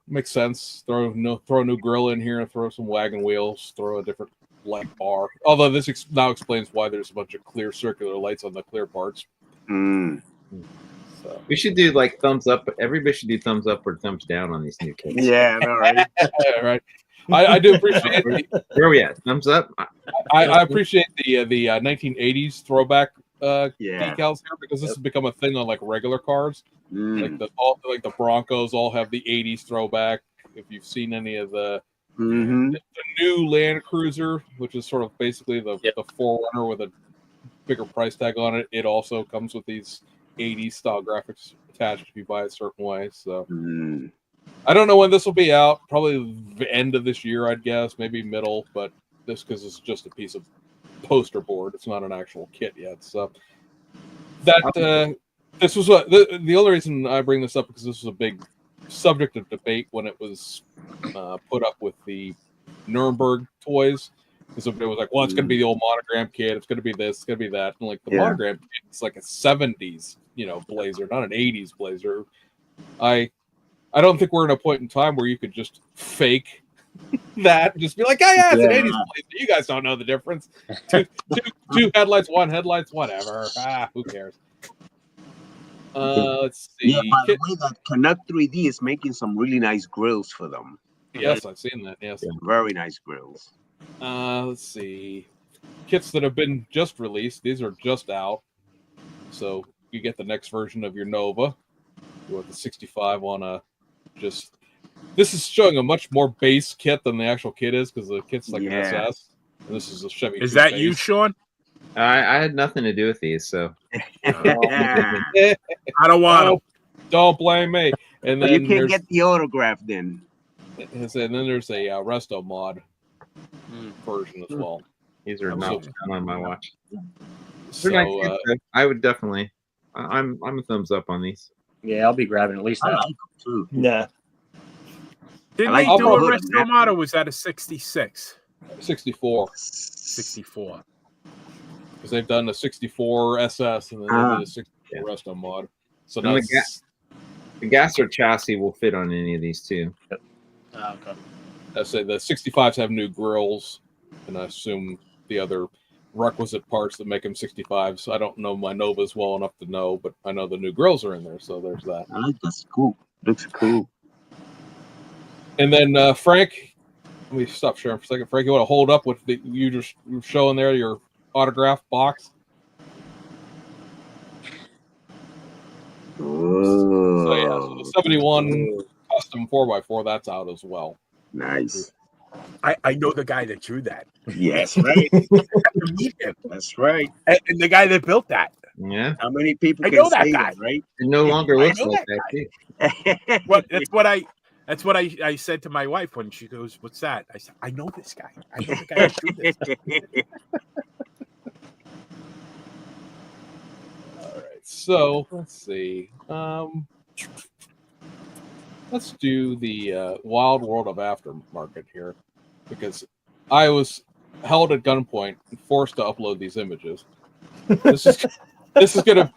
makes sense. Throw a new grill in here, throw some wagon wheels, throw a different light bar. Although this now explains why there's a bunch of clear circular lights on the clear parts. Mm. So We should do like thumbs up. Everybody should do thumbs up or thumbs down on these new kits. Yeah, I know, right? right. I do appreciate Where are we at? Thumbs up. I appreciate the 1980s throwback Yeah. decals here, because this has become a thing on like regular cars. Mm. Like the Broncos all have the 80s throwback. If you've seen any of the new Land Cruiser, which is sort of basically the Forerunner with a bigger price tag on it, it also comes with these 80s style graphics attached if you buy it a certain way. So I don't know when this will be out. Probably the end of this year, I'd guess, maybe middle, but this because it's just a piece of poster board. It's not an actual kit yet. So that this was the only reason I bring this up, because this was a big subject of debate when it was put up with the Nuremberg toys. Because everybody was like, well, it's going to be the old monogram kit. It's going to be this. It's going to be that. And like the monogram kit, it's like a 70s, Blazer, not an 80s Blazer. I don't think we're in a point in time where you could just fake that and just be like, oh, yeah, it's an 80s Blazer. You guys don't know the difference. Two headlights, one headlights, whatever. Who cares? Let's see. Yeah, by the way, that Canuck 3D is making some really nice grills for them. Yes, I've seen that. Yes, very nice grills. Let's see. Kits that have been just released. These are just out. So you get the next version of your Nova. You want the 65 on a just. This is showing a much more base kit than the actual kit is, because the kit's like an SS. And this is a Chevy. Is that you, Sean? I had nothing to do with these, so I don't want to. Don't blame me. And then you can't get the autograph then. And then there's a Resto mod version as well. These are not on my watch. So, I would definitely. I'm a thumbs up on these. Yeah, I'll be grabbing at least that. I like them too. Nah. Didn't like they do a the Resto mod, or was that a 66? 64. 64. Because they've done the 64 SS and then they did a 64 Resto mod. So now the gasser chassis will fit on any of these too. Okay. I say the 65s have new grills, and I assume the other requisite parts that make them 65s. I don't know my Novas well enough to know, but I know the new grills are in there, so there's that. I like this. Cool. Looks cool. And then Frank, let me stop sharing for a second. Frank, you want to hold up with you just showing there your autograph box? Oh, So yeah, so the 71 custom 4x4, that's out as well. Nice. I know the guy that drew that. Yes, right. I have to meet him. That's right. And the guy that built that. Yeah. How many people I can know that say guy. that, right? It no longer I looks know like that that. guy. What? That's what I said to my wife when she goes, "What's that?" I said, "I know this guy. I know the guy that drew this." All right. So let's see. Let's do the Wild World of Aftermarket here, because I was held at gunpoint and forced to upload these images. This is gonna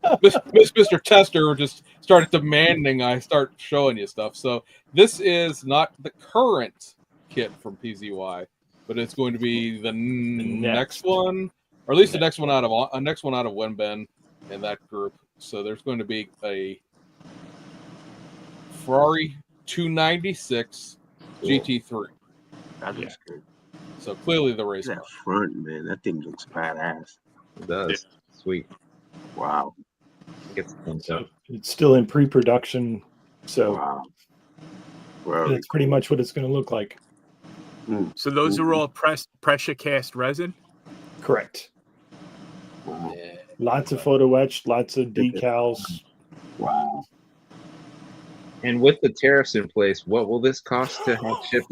Mr. Tester just started demanding I start showing you stuff. So this is not the current kit from PZY, but it's going to be the next one, or at least the next one out of Wenben in that group. So there's going to be a Ferrari 296 GT3. That looks good. So clearly the race That car. front, man, that thing looks badass. It does. Sweet. Wow. Gets the So it's still in pre-production, so Wow. Well, that's pretty much what it's going to look like. So those are all pressure cast resin. Correct. Wow. Lots of photo etched, lots of decals. Wow. And with the tariffs in place, what will this cost to have shipped?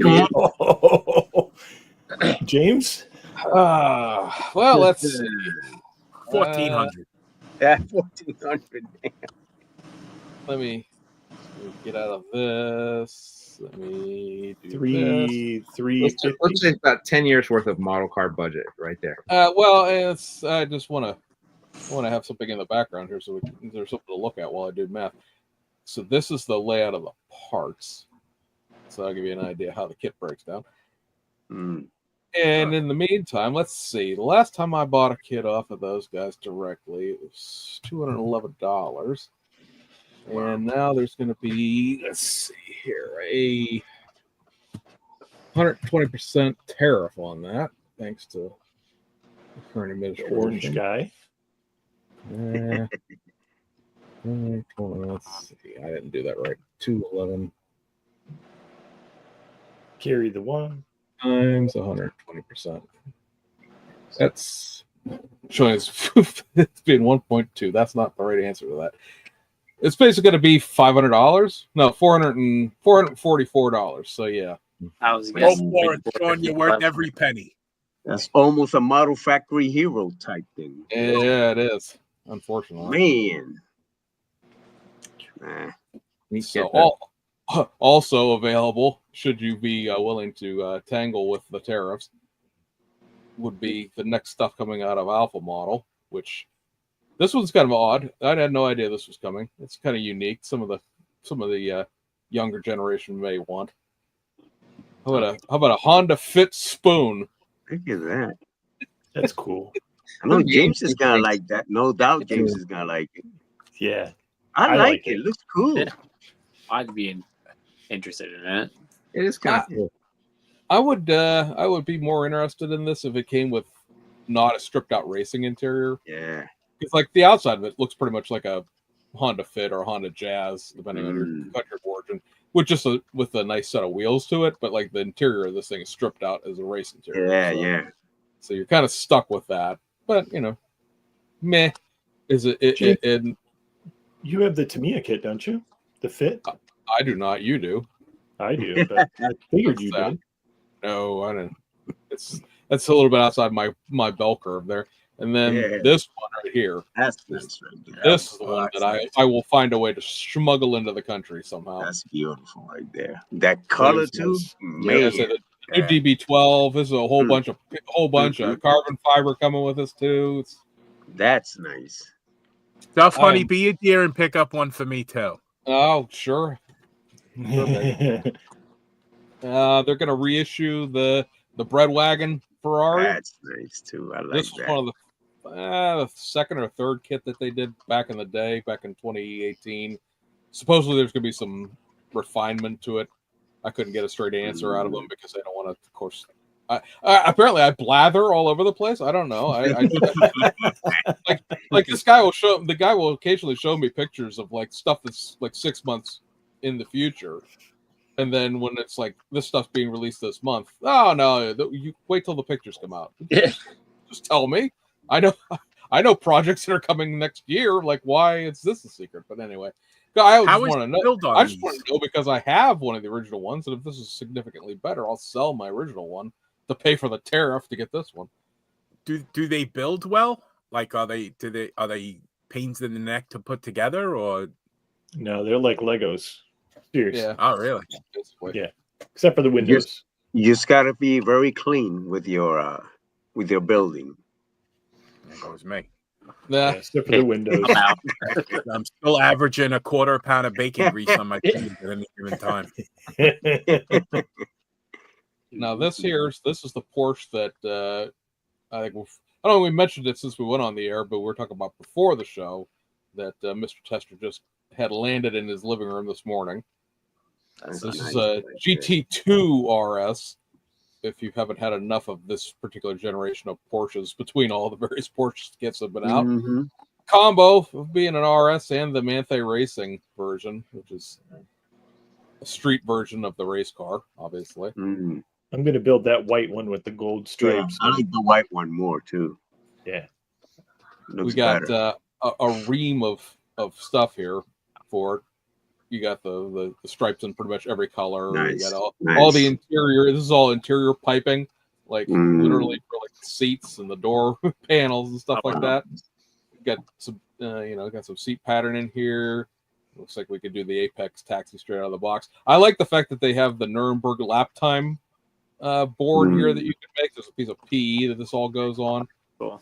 James? Well, let's see. 1,400. Yeah, 1,400. Let me get out of this. Let me do Three Let's say about 10 years worth of model car budget right there. Well, I just want to have something in the background here, so there's something to look at while I do math. So this is the layout of the parts. So I'll give you an idea how the kit breaks down. Mm. And in the meantime, let's see. The last time I bought a kit off of those guys directly, it was $211. And now there's going to be, let's see here, a 120% tariff on that, thanks to the current administration. Orange guy. Let's see. I didn't do that right. 211 Carry the one. times 120%. That's showing it's being 1.2. That's not the right answer to that. It's basically going to be $500. No, $444. So yeah. I was Go guessing. for it, Sean. You're worth every penny. That's almost a model factory hero type thing. Yeah, it is. Unfortunately. Man. Nah. So also available, should you be willing to tangle with the tariffs, would be the next stuff coming out of Alpha Model, which this one's kind of odd. I had no idea this was coming. It's kind of unique. Some of the younger generation may want. How about a Honda Fit spoon? Look at that. That's cool. I know James is gonna like that. No doubt James is gonna like it. Yeah. I like it. Looks cool. Yeah. I'd be interested in it. It is kind of cool. I would be more interested in this if it came with not a stripped out racing interior. Yeah. It's like the outside of it looks pretty much like a Honda Fit or a Honda Jazz, depending on your country of origin, with a nice set of wheels to it. But like the interior of this thing is stripped out as a race interior. Yeah, So you're kind of stuck with that. But meh. Is it? You have the Tamiya kit, don't you? The Fit? I do not. You do. I do, but I figured you did. No, I didn't. That's a little bit outside my bell curve there. And then this one right here. That's nice right there. This is the one that I will find a way to smuggle into the country somehow. That's beautiful right there. That color too, man. Yeah, the new DB12. This is a whole bunch of carbon fiber coming with this too. That's nice. Stuff, honey, be a dear and pick up one for me too. Oh, sure. They're going to reissue the bread wagon Ferrari. That's nice too. I like this that. was one of the second or third kit that they did back in the day, back in 2018. Supposedly there's going to be some refinement to it. I couldn't get a straight answer out of them because they don't want to, of course. Apparently I blather all over the place. I don't know. Like this guy will occasionally show me pictures of like stuff that's like 6 months in the future. And then when it's like this stuff's being released this month, oh no, you wait till the pictures come out. Yeah. Just tell me. I know projects that are coming next year. Like, why is this a secret? But anyway, I just want to know. I just want to know because I have one of the original ones, and if this is significantly better, I'll sell my original one to pay for the tariff to get this one. Do they build well? Like, are they pains in the neck to put together, or No, they're like Legos. Seriously. Yeah. oh really? Yeah. Except for the windows. You just gotta be very clean with your building. There goes me. Nah. Yeah, except for the windows. I'm out. I'm still averaging a quarter pound of bacon grease on my cheese at any given time. Now this is the Porsche that I think I don't know. We mentioned it since we went on the air, but we're talking about before the show that Mr. Tester just had landed in his living room this morning. That's This nice is a GT2 RS. If you haven't had enough of this particular generation of Porsches, between all the various Porsche kits that have been out, combo of being an RS and the Manthe Racing version, which is a street version of the race car, obviously. Mm. I'm going to build that white one with the gold stripes. Yeah, I like the white one more too. Yeah. Looks We got better. a ream of stuff here for it. You got the stripes in pretty much every color. Nice. You got Nice. all the interior. This is all interior piping, like Mm. literally for like the seats and the door panels and stuff like that. Got some, got some seat pattern in here. Looks like we could do the Apex taxi straight out of the box. I like the fact that they have the Nuremberg lap time board here that you can make. There's a piece of PE that this all goes on. Cool.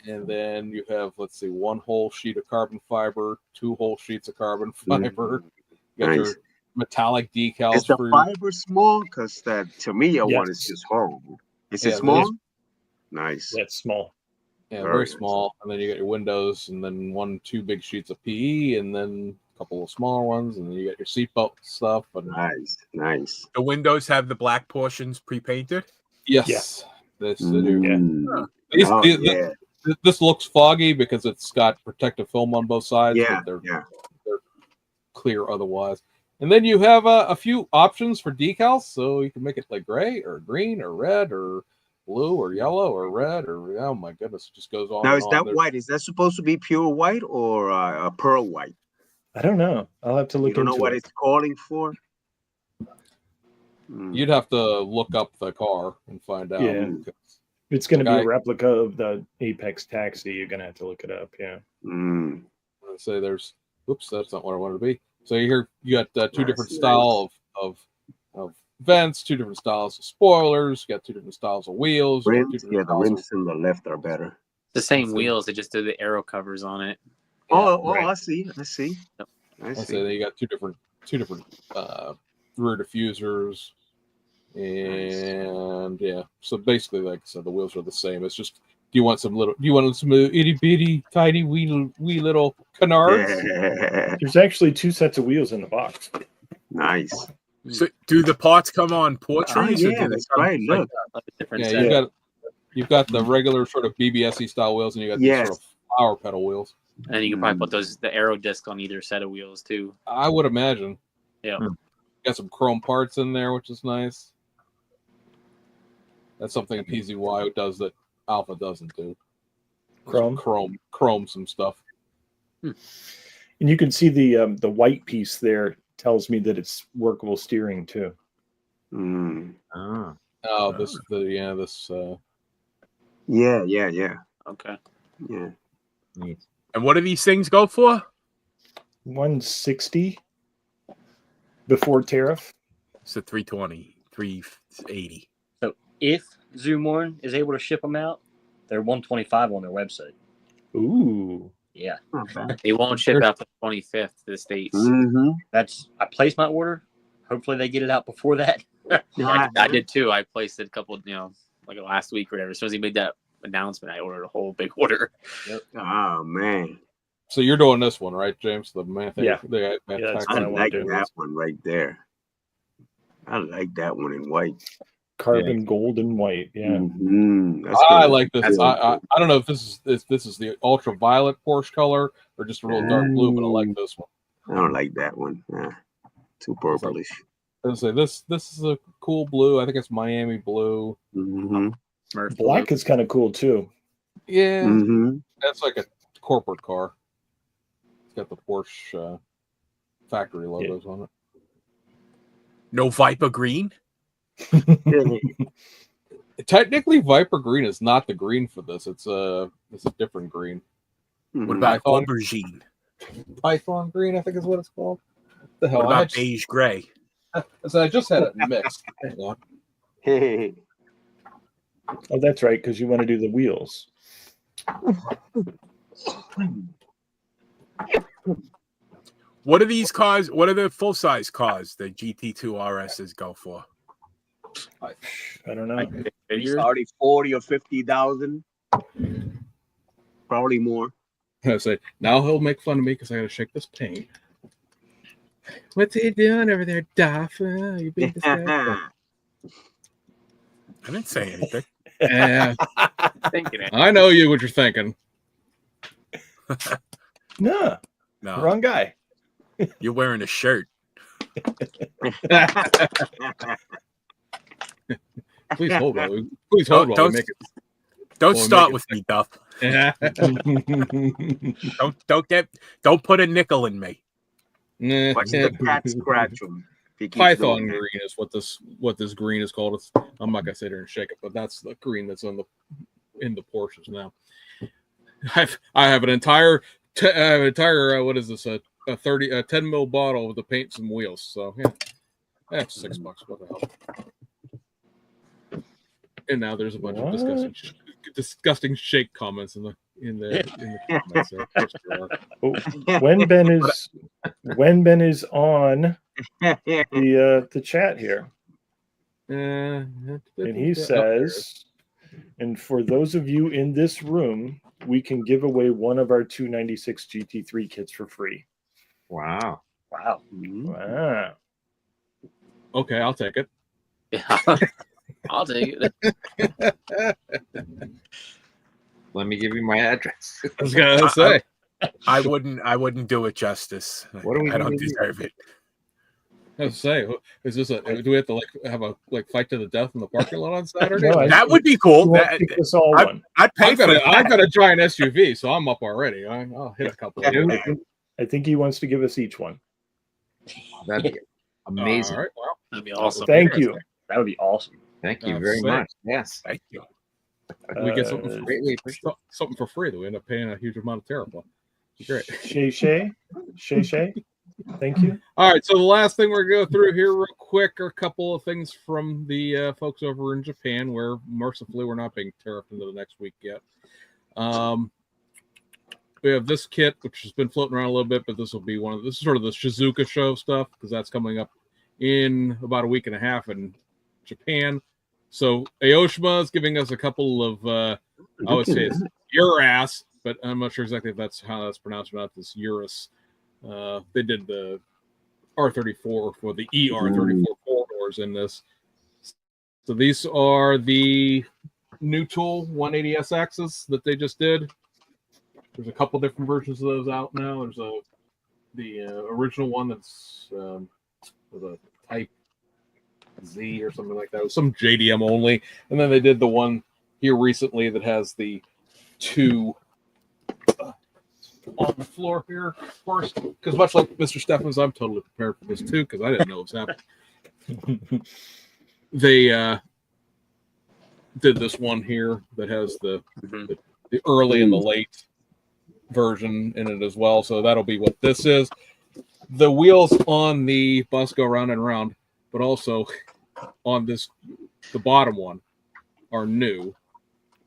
And then you have, let's see, one whole sheet of carbon fiber, two whole sheets of carbon fiber. You got your metallic decals. Is the fiber small? Because that to me, your one is Yes. just horrible. Is Yeah, it small? this- Nice. That's small. Yeah, Very very nice. small. And then you got your windows, and then two big sheets of PE, and then a couple of smaller ones, and then you got your seatbelt stuff. And Nice. Nice. The windows have the black portions pre-painted. yes, this they do. Mm. These- Oh, these- yeah. This looks foggy because it's got protective film on both sides. Yeah. But Yeah. they're clear otherwise. And then you have a few options for decals, so you can make it like gray or green or red or blue or yellow or red or oh my goodness, it just goes on. Now, and is on. that There's- white? Is that supposed to be pure white or a pearl white? I don't know. I'll have to You look don't know into what it. it's calling for? Mm. You'd have to look up the car and find out. Yeah. because- If it's going to be Guy- a replica of the Apex Taxi, you're going to have to look it up. Yeah. Mm. I say there's oops, that's not what I wanted to be. So you got two Nice, different nice. style of vents, two different styles of spoilers, you got two different styles of wheels. You got two Rims? different Yeah, the styles of- rims on the left are better. The same See. wheels, they just did the aero covers on it. right. I see. I see. Yep. I I say see. that you got two different rear diffusers, and yeah. So basically, like I said, the wheels are the same. It's just do you want some itty bitty tiny wee little canards? Yeah. There's actually two sets of wheels in the box. Nice. So, do the parts come on portraits? Oh, or yeah, do they that's come right. like Look. Different Yeah, set. you've got the regular sort of BBSE style wheels, and you got these Yes. sort of power pedal wheels. And then you can probably put the aero disc on either set of wheels too. I would imagine. Yeah. Got some chrome parts in there, which is nice. That's something PZY does that Alpha doesn't do. Chrome? Chrome some stuff. And you can see the white piece there tells me that it's workable steering too. Mm. Oh. Oh, Yeah. Okay. Yeah. Neat. And what do these things go for? 160 before tariff. It's a 320, 380. So if Zoomorn is able to ship them out, they're 125 on their website. Ooh. Yeah, Not bad. They won't ship out the 25th to the States. Mm-hmm. I placed my order. Hopefully they get it out before that. I did too. I placed it a couple, like last week or whatever. As soon as he made that announcement, I ordered a whole big order. Oh man. So you're doing this one, right, James? The man thing. Yeah. The Yeah, that's I what I want like to do. that one right there. I like that one in white. Carbon gold and white. Yeah. Mm-hmm. I like this. That's I don't know if this is the ultraviolet Porsche color or just a real dark blue, but I like this one. I don't like that one. Too purplish. I'll say this is a cool blue. I think it's Miami blue. Mm-hmm. Black is kind of cool too. Yeah, Mm-hmm. that's like a corporate car. It's got the Porsche factory logos on it. No Viper green. Technically, Viper green is not the green for this. It's a different green. What about Python? aubergine? Python green, I think is what it's called. What the hell? What about beige gray? So I just had it mixed. Hang on. Oh, that's right, because you want to do the wheels. What are these cars? What are the full size cars that GT2 RSs go for? I don't know. It's already 40 or 50,000. Probably more. I say now he'll make fun of me because I got to shake this paint. What's he doing over there, Duff? You being disgusting. I didn't say anything. Thinking it. I know you what you're thinking. No, No, wrong guy. you're wearing a shirt. Please hold on. Please hold on. Make it. Don't Well, start make with me, Duff. Don't put a nickel in me. Watch the cat scratch him. Python green is what this green is called. I'm not gonna sit here and shake it, but that's the green that's in the Porsches now. I have an entire what is this, a 10 mil bottle with the paints and wheels. So yeah, that's $6. What the hell? And now there's a bunch of disgusting shake comments in the comments. Oh, when Ben is on the chat here, and he says, and for those of you in this room, we can give away one of our 296 GT3 kits for free. Wow. Wow. Wow. Okay, I'll take it. I'll take it. Let me give you my address. I was gonna say. I wouldn't do it justice. What are we I don't gonna do? deserve it. I was say, is this do we have to have a fight to the death in the parking lot on Saturday? No, That would be cool. This all one. I'd pay for that. I've got a giant SUV, so I'm up already. I'll hit a couple of you. I think he wants to give us each one. That'd be amazing. All right, well, That'd be awesome. Thank you. That would be awesome. Thank you Oh, very sick. much. Yes. Thank you. we get something for Greatly appreciate something for free that we end up paying a huge amount of tariff on. Great. Shay. Thank you. All right, so the last thing we're going to go through here real quick are a couple of things from the folks over in Japan, where mercifully we're not being tariffed into the next week yet. We have this kit, which has been floating around a little bit, but this is sort of the Shizuoka show stuff, because that's coming up in about a week and a half in Japan. So Aoshima is giving us a couple of, I would say it's your ass, but I'm not sure exactly if that's how that's pronounced or not. This Urus. They did the R34 for the ER34 corridors in this. So these are the new tool 180SXs that they just did. There's a couple different versions of those out now. There's the original one that's with a Type Z or something like that. It was some JDM only. And then they did the one here recently that has the two on the floor here, of course, because much like Mr. Steffens, I'm totally prepared for this too, because I didn't know it was happening. They did this one here that has the early and the late version in it as well, so that'll be what this is. The wheels on the bus go round and round, but also on this, the bottom one, are new.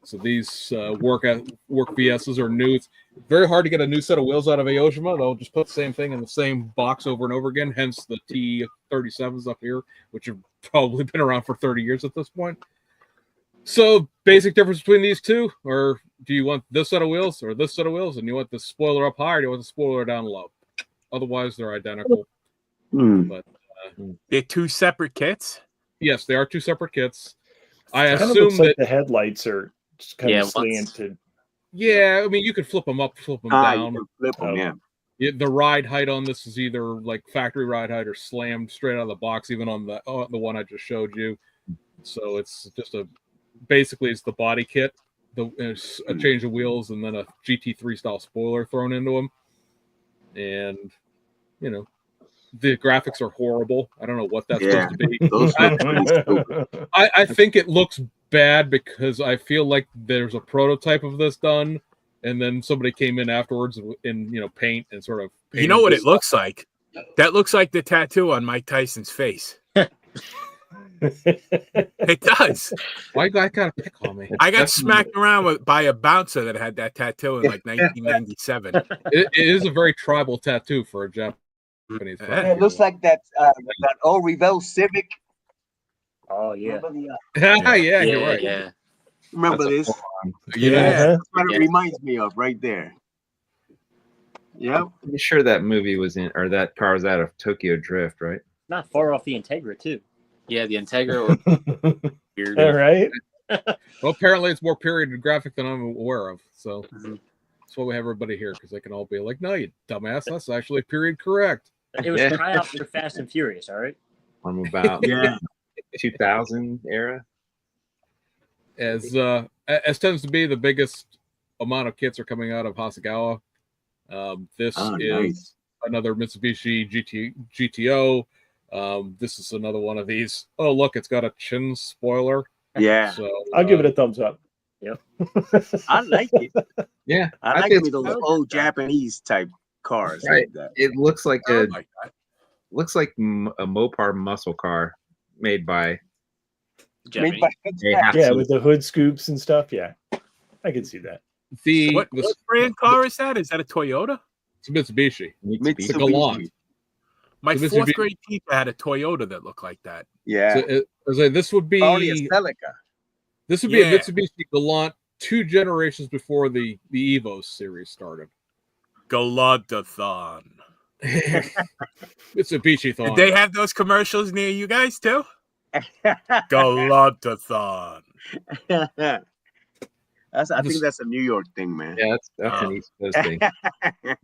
So these work VSs are new. It's very hard to get a new set of wheels out of Aoshima. They'll just put the same thing in the same box over and over again, hence the T37s up here, which have probably been around for 30 years at this point. So basic difference between these two, or do you want this set of wheels or this set of wheels, and you want the spoiler up high, or do you want the spoiler down low? Otherwise, they're identical. But they're two separate kits? Yes, they are two separate kits. I Kind of assume looks that like the headlights are just kind of slanted. Yeah, I mean, you could flip them up, flip them down. You can flip them, yeah. The ride height on this is either like factory ride height or slammed straight out of the box, even on the one I just showed you. So it's just basically it's the body kit, a change of wheels, and then a GT3 style spoiler thrown into them. And you know, the graphics are horrible. I don't know what that's supposed to be. Those look pretty stupid. I think it looks bad because I feel like there's a prototype of this done, and then somebody came in afterwards in paint and sort of. You know what it looks like? That looks like the tattoo on Mike Tyson's face. It does. Why you guys gotta pick on me? I got smacked around by a bouncer that had that tattoo in like 1997. It is a very tribal tattoo for a Japanese. Yeah, it looks like that old Revell Civic. Oh yeah. Yeah, you're right. Yeah. Remember That's this? Yeah. That's what it reminds me of right there. Yeah. I'm pretty sure that movie was in, or that car was out of Tokyo Drift, right? Not far off the Integra too. Yeah, the Integra. Weird. All right. Well, apparently it's more period graphic than I'm aware of. So that's why we have everybody here, because they can all be like, "No, you dumbass, that's actually period correct." It was tryouts for Fast and Furious. All right. From about 2000 era. As tends to be the biggest amount of kits are coming out of Hasegawa. This is nice. another Mitsubishi GTO. This is another one of these. Oh, look, it's got a chin spoiler. Yeah. So I'll give it a thumbs up. Yep. I like it. Yeah, I like think those old Japanese type cars. Right. Like that. it looks like I a like that. Mopar muscle car made by. Japanese. Yeah, with the hood scoops and stuff. Yeah, I can see that. What brand car is that? Is that a Toyota? It's a Mitsubishi. Mitsubishi. It's a Galant. My So this fourth would be- grade teacher had a Toyota that looked like that. Yeah. So this would be Probably a Celica. a Mitsubishi Galant 2 generations before the Evo series started. Galantathon. Mitsubishi thought. Did they have those commercials near you guys too? Galantathon. I think that's a New York thing, man. Yeah, that's an East Coast thing.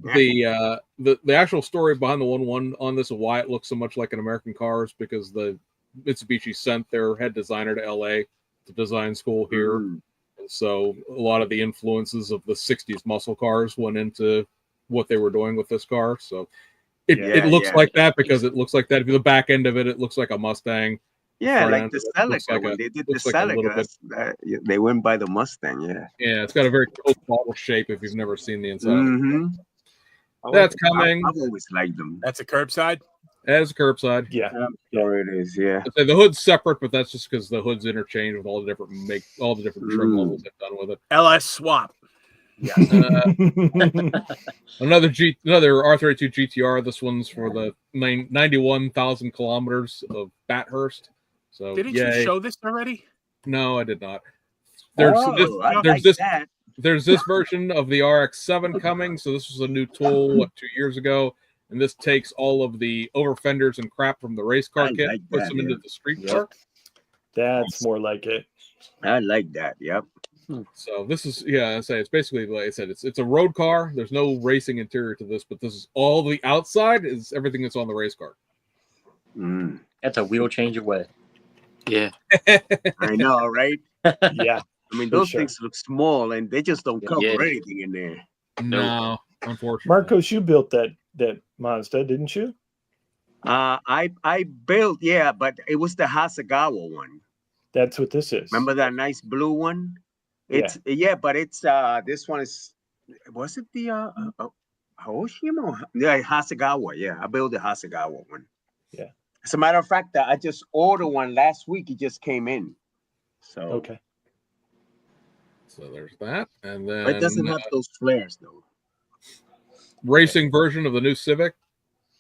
The actual story behind the 1.1 on this, why it looks so much like an American car, is because the Mitsubishi sent their head designer to LA to design school here. And so a lot of the influences of the 60s muscle cars went into what they were doing with this car. So it looks like that because it looks like that. If the back end of it, it looks like a Mustang. Yeah, Front like end the of it looks Celica. like When a- they did the looks like a little Celica, they went by the Mustang. Yeah. Yeah, it's got a very cool bottle shape if you've never seen the inside. Mm-hmm. That's coming. I've always liked them. That's a curbside. As curbside. Yeah, I'm sure it is. Yeah. I'd say the hood's separate, but that's just because the hood's interchanged with all the different trim levels they've done with it. LS swap. Another R32 GTR. This one's for the 91,000 kilometers of Bathurst. So Didn't you show this already? No, I did not. There's this version of the RX-7 coming. So this was a new tool 2 years ago, and this takes all of the over fenders and crap from the race car kit, puts them into the street car. That's more like it. I like that. Yep. So this is I say it's basically like I said, it's a road car. There's no racing interior to this, but this is all the outside is everything that's on the race car. That's a wheel change away. Yeah. I know, right? Yeah. I mean, For those sure. things look small and they just don't cover Yeah. anything in there. No, unfortunately. Marcos, you built that Mazda, didn't you? I built, but it was the Hasegawa one. That's what this is. Remember that nice blue one? It's but it's this one is, was it the Hiroshima? Yeah, Hasegawa. Yeah, I built the Hasegawa one. Yeah. As a matter of fact, I just ordered one last week. It just came in. So Okay. So there's that, and then but it doesn't have those flares though. racing version of the new Civic.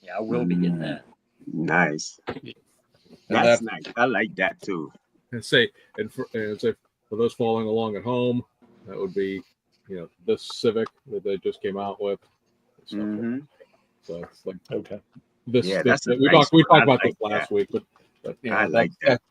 Yeah, I will be getting that. Nice. And That's nice. I like that too. And say for those following along at home, that would be this Civic that they just came out with. So it's like Okay. this. Yeah, this that's a we nice talked one. I about like this last that. week, but I like that.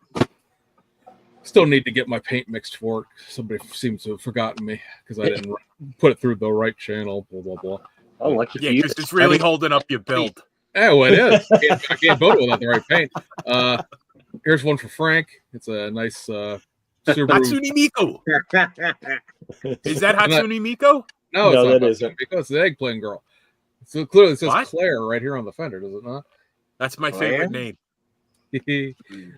Still need to get my paint mixed for it. Somebody seems to have forgotten me because I didn't put it through the right channel. Blah blah blah. Oh, lucky for Yeah, you. because it's really holding up your build. Oh, it is. I can't build it without the right paint. Here's one for Frank. It's a nice Subaru. Hatsune Miku. Is that Hatsune Miku? No, it's No, not that isn't. because it's the eggplant girl. So clearly it says What? Claire right here on the fender, does it not? That's my favorite name.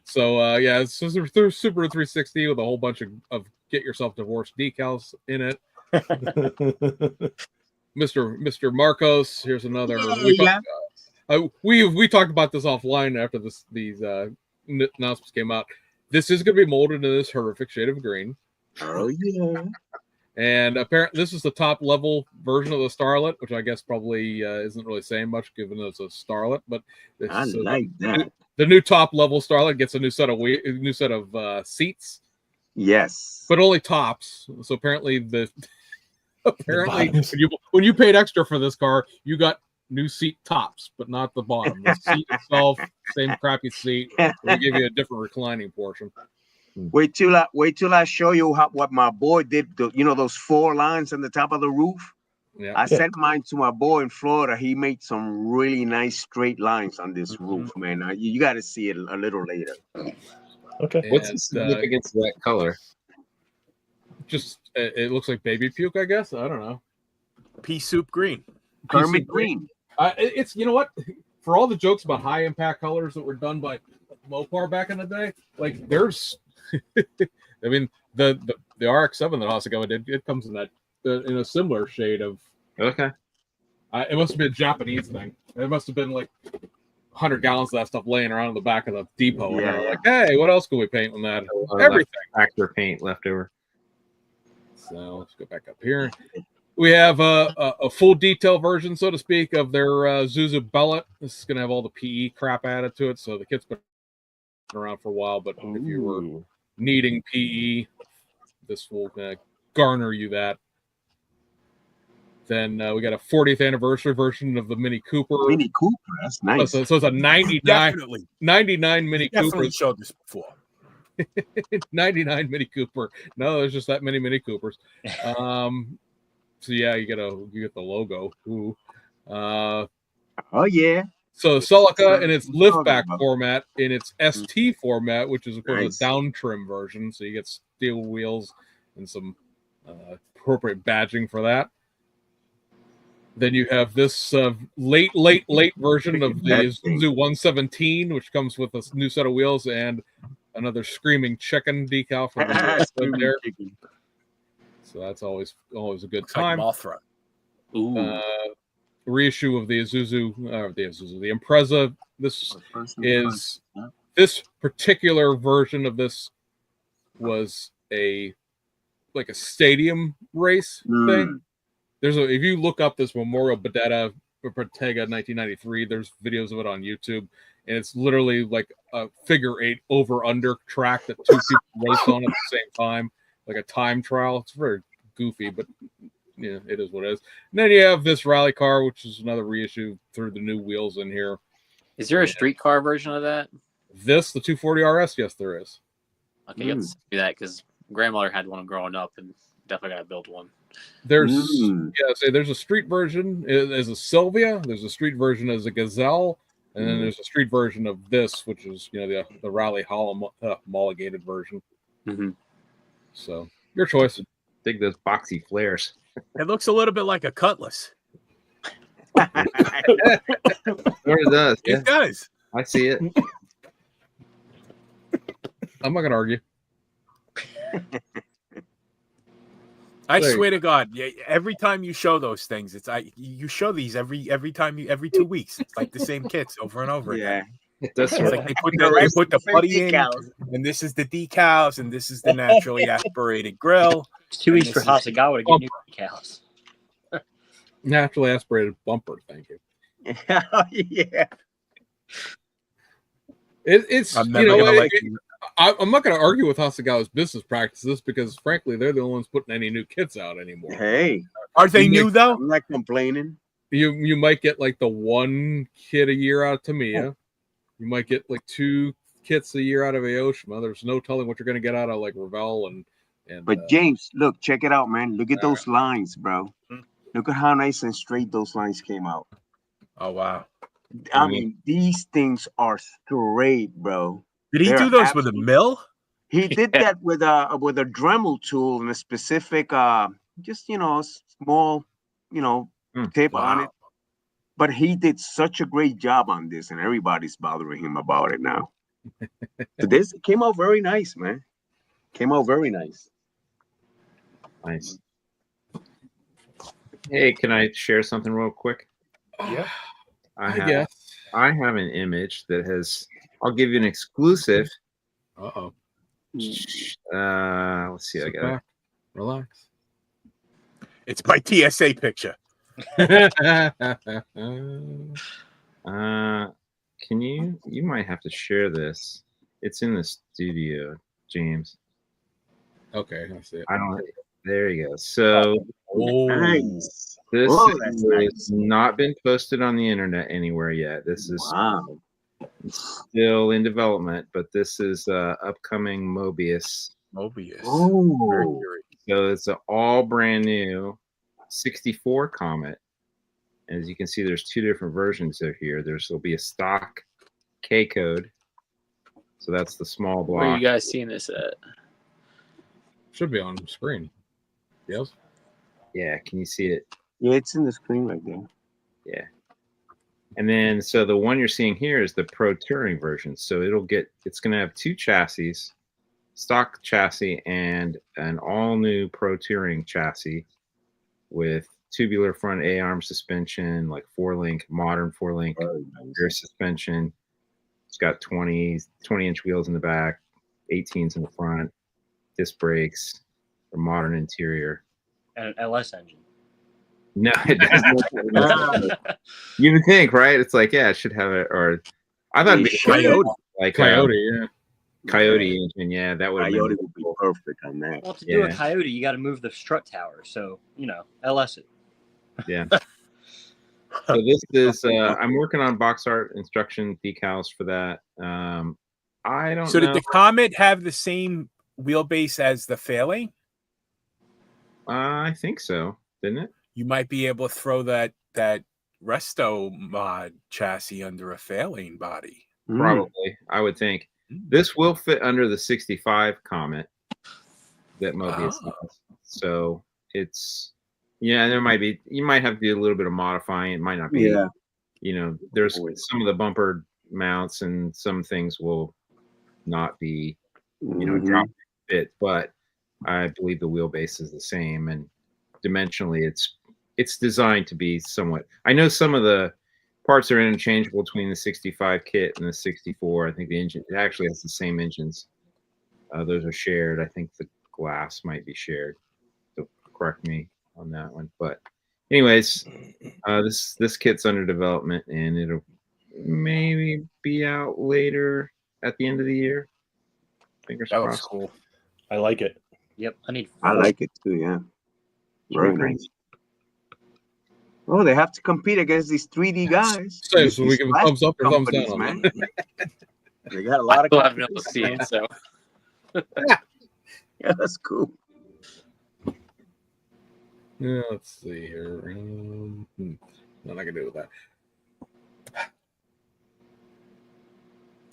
So yeah, it's a Subaru 360 with a whole bunch of get yourself divorced decals in it. Mr. Marcos, here's another. We talked about this offline after these announcements came out. This is going to be molded in this horrific shade of green. Oh yeah. And apparently, this is the top level version of the Starlet, which I guess probably isn't really saying much, given that it's a Starlet. But I like that. The new top level Starlet gets a new set of seats. Yes. But only tops. So apparently when you paid extra for this car, you got new seat tops, but not the bottom. The seat itself, same crappy seat. We give you a different reclining portion. Wait till I show you what my boy did. Those 4 lines on the top of the roof. Yeah. I sent mine to my boy in Florida. He made some really nice straight lines on this roof, man. You got to see it a little later. Okay. What's the significance of that color? Just it looks like baby puke, I guess. I don't know. Pea soup green. Kermit green. It's, you know what? For all the jokes about high impact colors that were done by Mopar back in the day, like there's, I mean the RX-7 that Hasegawa did, it comes in that in a similar shade of. Okay. It must have been a Japanese thing. It must have been like 100 gallons of that stuff laying around in the back of the depot. Yeah. And they're like, hey, what else can we paint on that? Everything. Actor paint left over. So let's go back up here. We have a full detail version, so to speak, of their Zuzu Bellet. This is going to have all the PE crap added to it. So the kit's been around for a while, but if you were needing PE, this will garner you that. Then we got a 40th anniversary version of the Mini Cooper. Mini Cooper, that's nice. So it's a 99 Mini Cooper. Definitely showed this before. 99 Mini Cooper. No, there's just that many Mini Coopers. So yeah, you get the logo. Ooh. Oh yeah. So Celica in its liftback format, in its ST format, which is of course a down trim version. So you get steel wheels and some appropriate badging for that. Then you have this late version of the Isuzu 117, which comes with a new set of wheels and another screaming chicken decal from the there. So that's always a good time. Like Mothra. Reissue of the the Impreza. This particular version of this was a stadium race thing. If you look up this Memorial Bottega 1993, there's videos of it on YouTube, and it's literally like a figure 8 over/under track that 2 people race on at the same time, like a time trial. It's very goofy, but yeah, it is what it is. And then you have this rally car, which is another reissue through the new wheels in here. Is there a street car version of that? The 240 RS, yes, there is. Okay, you have to do that because grandmother had one growing up, and definitely got to build one. There's there's a street version as a Sylvia. There's a street version as a Gazelle, and then there's a street version of this, which is the rally homologated version. So your choice. Dig those boxy flares. It looks a little bit like a Cutlass. It does. Yeah. It does. I see it. I'm not gonna argue. I swear to God, every time you show those things, you show these every 2 weeks. It's like the same kits over and over again. That's it's like they put the putty in, and this is the decals, and this is the naturally aspirated grill. It's 2 weeks for Hasegawa to get new decals. Naturally aspirated bumper, thank you. Yeah. It's I'm not going to argue with Hasegawa's business practices because, frankly, they're the only ones putting any new kits out anymore. Hey, are they new though? I'm not complaining. You might get like the 1 kit a year out of Tamiya. You might get like 2 kits a year out of Aoshima. There's no telling what you're going to get out of like Revell and. But James, look, check it out, man. Look at those lines, bro. Look at how nice and straight those lines came out. Oh wow! I mean, these things are straight, bro. Did he They're do those with a absolutely- mill? He did that with a Dremel tool and a specific just small tip on it. But he did such a great job on this, and everybody's bothering him about it now. So this came out very nice, man. Came out very nice. Nice. Hey, can I share something real quick? Yeah. I guess. have an image that has. I'll give you an exclusive. Uh-oh. Let's see. I Sit got it. back. Relax. It's my TSA picture. Can you? You might have to share this. It's in the studio, James. Okay, I see it. I don't. There you go. So Nice. this Oh, that's has nice. not been posted on the internet anywhere yet. This is Wow. still in development, but this is upcoming Mobius. Mobius. Oh. Mercury. So it's an all brand new 64 Comet. As you can see, there's two different versions of here. There'll be a stock K code. So that's the small block. Where are you guys seeing this at? Should be on screen. Yes. Yeah, can you see it? Yeah, it's in the screen right there. Yeah. And then, so the one you're seeing here is the Pro Touring version. So it's going to have two chassis, stock chassis and an all new Pro Touring chassis with tubular front A-arm suspension, like modern 4-link rear suspension. It's got 20-inch wheels in the back, 18s in the front, disc brakes, a modern interior. And an LS engine. No, it doesn't. You would think, right? It's like, yeah, it should have it. Or I thought it'd be Coyote. like Coyote, yeah. Coyote engine. Yeah, that would have Coyote been would be perfect on that. Well, to do a Yeah. Coyote, you got to move the strut tower. So, LS it. Yeah. So this is I'm working on box art instruction decals for that. I don't So know. did the Comet have the same wheelbase as the Fairlane? I think so, didn't it? You might be able to throw that Resto mod chassis under a Fairlane body. Probably, I would think. This will fit under the 65 Comet that Mobius has. So it's you might have to do a little bit of modifying. It might not be. Yeah. There's some of the bumper mounts and some things will not be, drop fit, but I believe the wheelbase is the same, and dimensionally it's designed to be somewhat. I know some of the parts are interchangeable between the 65 kit and the 64. I think the engine, it actually has the same engines. Those are shared. I think the glass might be shared. So correct me on that one. But anyways, this kit's under development, and it'll maybe be out later at the end of the year. Fingers That was crossed. cool. I like it. Yep. I like it too, yeah. Very nice. Oh, they have to compete against these 3D guys. So we These give a thumbs up or thumbs down companies, on man. that. They got a lot of I haven't been able to see it, so Yeah, that's cool. Yeah, let's see here. Nothing I can do with that.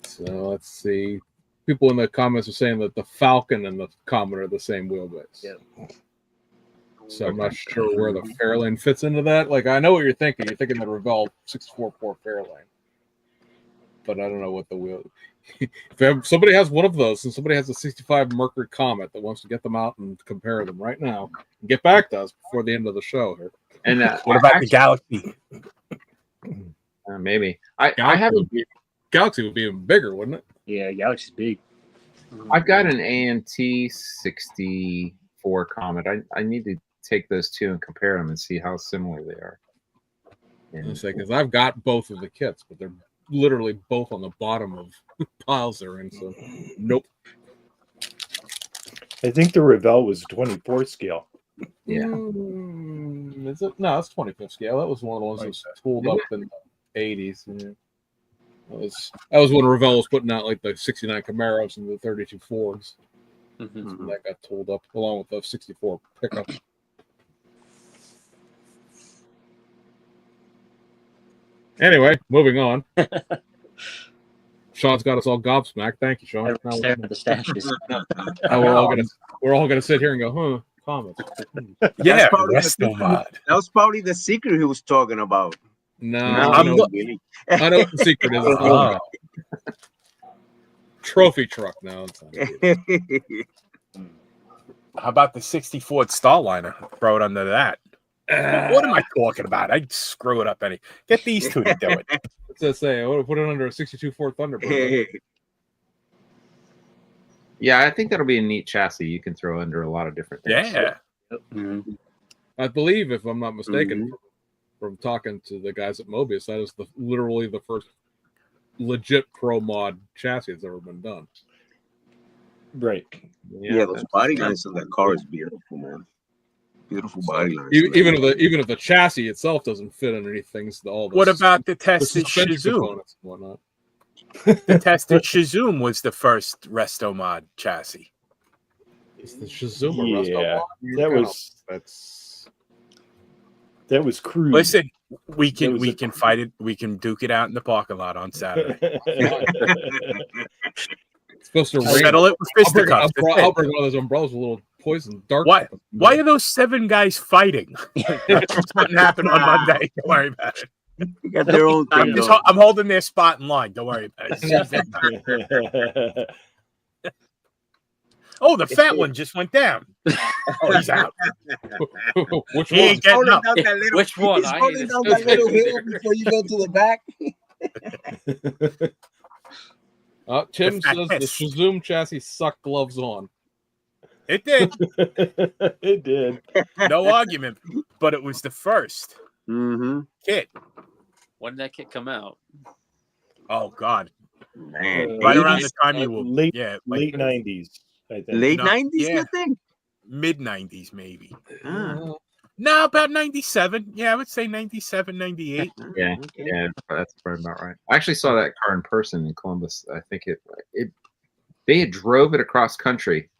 So let's see. People in the comments are saying that the Falcon and the Comet are the same wheelbase. Yep. So I'm not sure where the Fairlane fits into that. Like, I know what you're thinking. You're thinking the Revell 644 Fairlane. But I don't know what the wheel. If somebody has one of those and somebody has a 65 Mercury Comet that wants to get them out and compare them right now, get back to us before the end of the show here. And What about the Galaxy? maybe I haven't. Galaxy would be even bigger, wouldn't it? Yeah, Galaxy's big. I've got an AMT 64 Comet. I need to take those two and compare them and see how similar they are. And Because I've got both of the kits, but they're literally both on the bottom of piles they're in. So, I think the Revell was 24 scale. yeah, Is it? No, it's 25th scale. That was one of the ones that was tooled up in the 80s. Yeah. That was when Revell was putting out like the 69 Camaros and the 32 Fords. Mhm. That got tooled up along with the 64 pickup. Anyway, moving on. Sean's got us all gobsmacked. Thank you, Sean. Everyone's staring at the stashes. Now we're all gonna sit here and go, huh? Comments. Yeah, That's probably resto mod. That was probably the secret he was talking about. No, I'm I look- know what the secret is. It's Oh. trophy truck now. It's not good. How about the 60 Ford Starliner? Throw it under that. What am I talking about? I'd screw it up any. Get these two to do it. What's that say? I would have put it under a 62 Ford Thunderbird. Yeah, I think that'll be a neat chassis you can throw under a lot of different things. Yeah. I believe, if I'm not mistaken, from talking to the guys at Mobius, that is literally the first legit pro mod chassis that's ever been done. Right. Yeah, those body lines on that car is beautiful, man. Beautiful body lines. Even if the chassis itself doesn't fit underneath things, all the What about the tested suspension Shizoom? components and whatnot? The tested Shizoom was the first resto mod chassis. It's the Shizuma Yeah, that was crude. Listen, we can was we a- can fight it. We can duke it out in the parking lot on Saturday. It's supposed to rain. Settle it with fisticuffs. I'll bring one of those umbrellas with a little poison dart. Why? Why are those 7 guys fighting? Something happened on Monday. Don't worry about it. They got their own thing. I'm holding their spot in line. Don't worry about it. Oh, the fat one just went down. Oh, he's out. Which He ain't getting up. Which one? He's I holding need down to- that little hill before you go to the back. Tim The fat says the piss. Shizoom chassis sucked gloves on. It did. It did. No argument. But it was the first kit. When did that kit come out? Oh, God. Man, Right around the time you were. late Yeah. late 90s, I think. late No, 90s, yeah. you think? Mid 90s, maybe. Ah, No, about 97. Yeah, I would say 97, 98. Yeah, okay. yeah, that's probably about right. I actually saw that car in person in Columbus. I think they had drove it across country,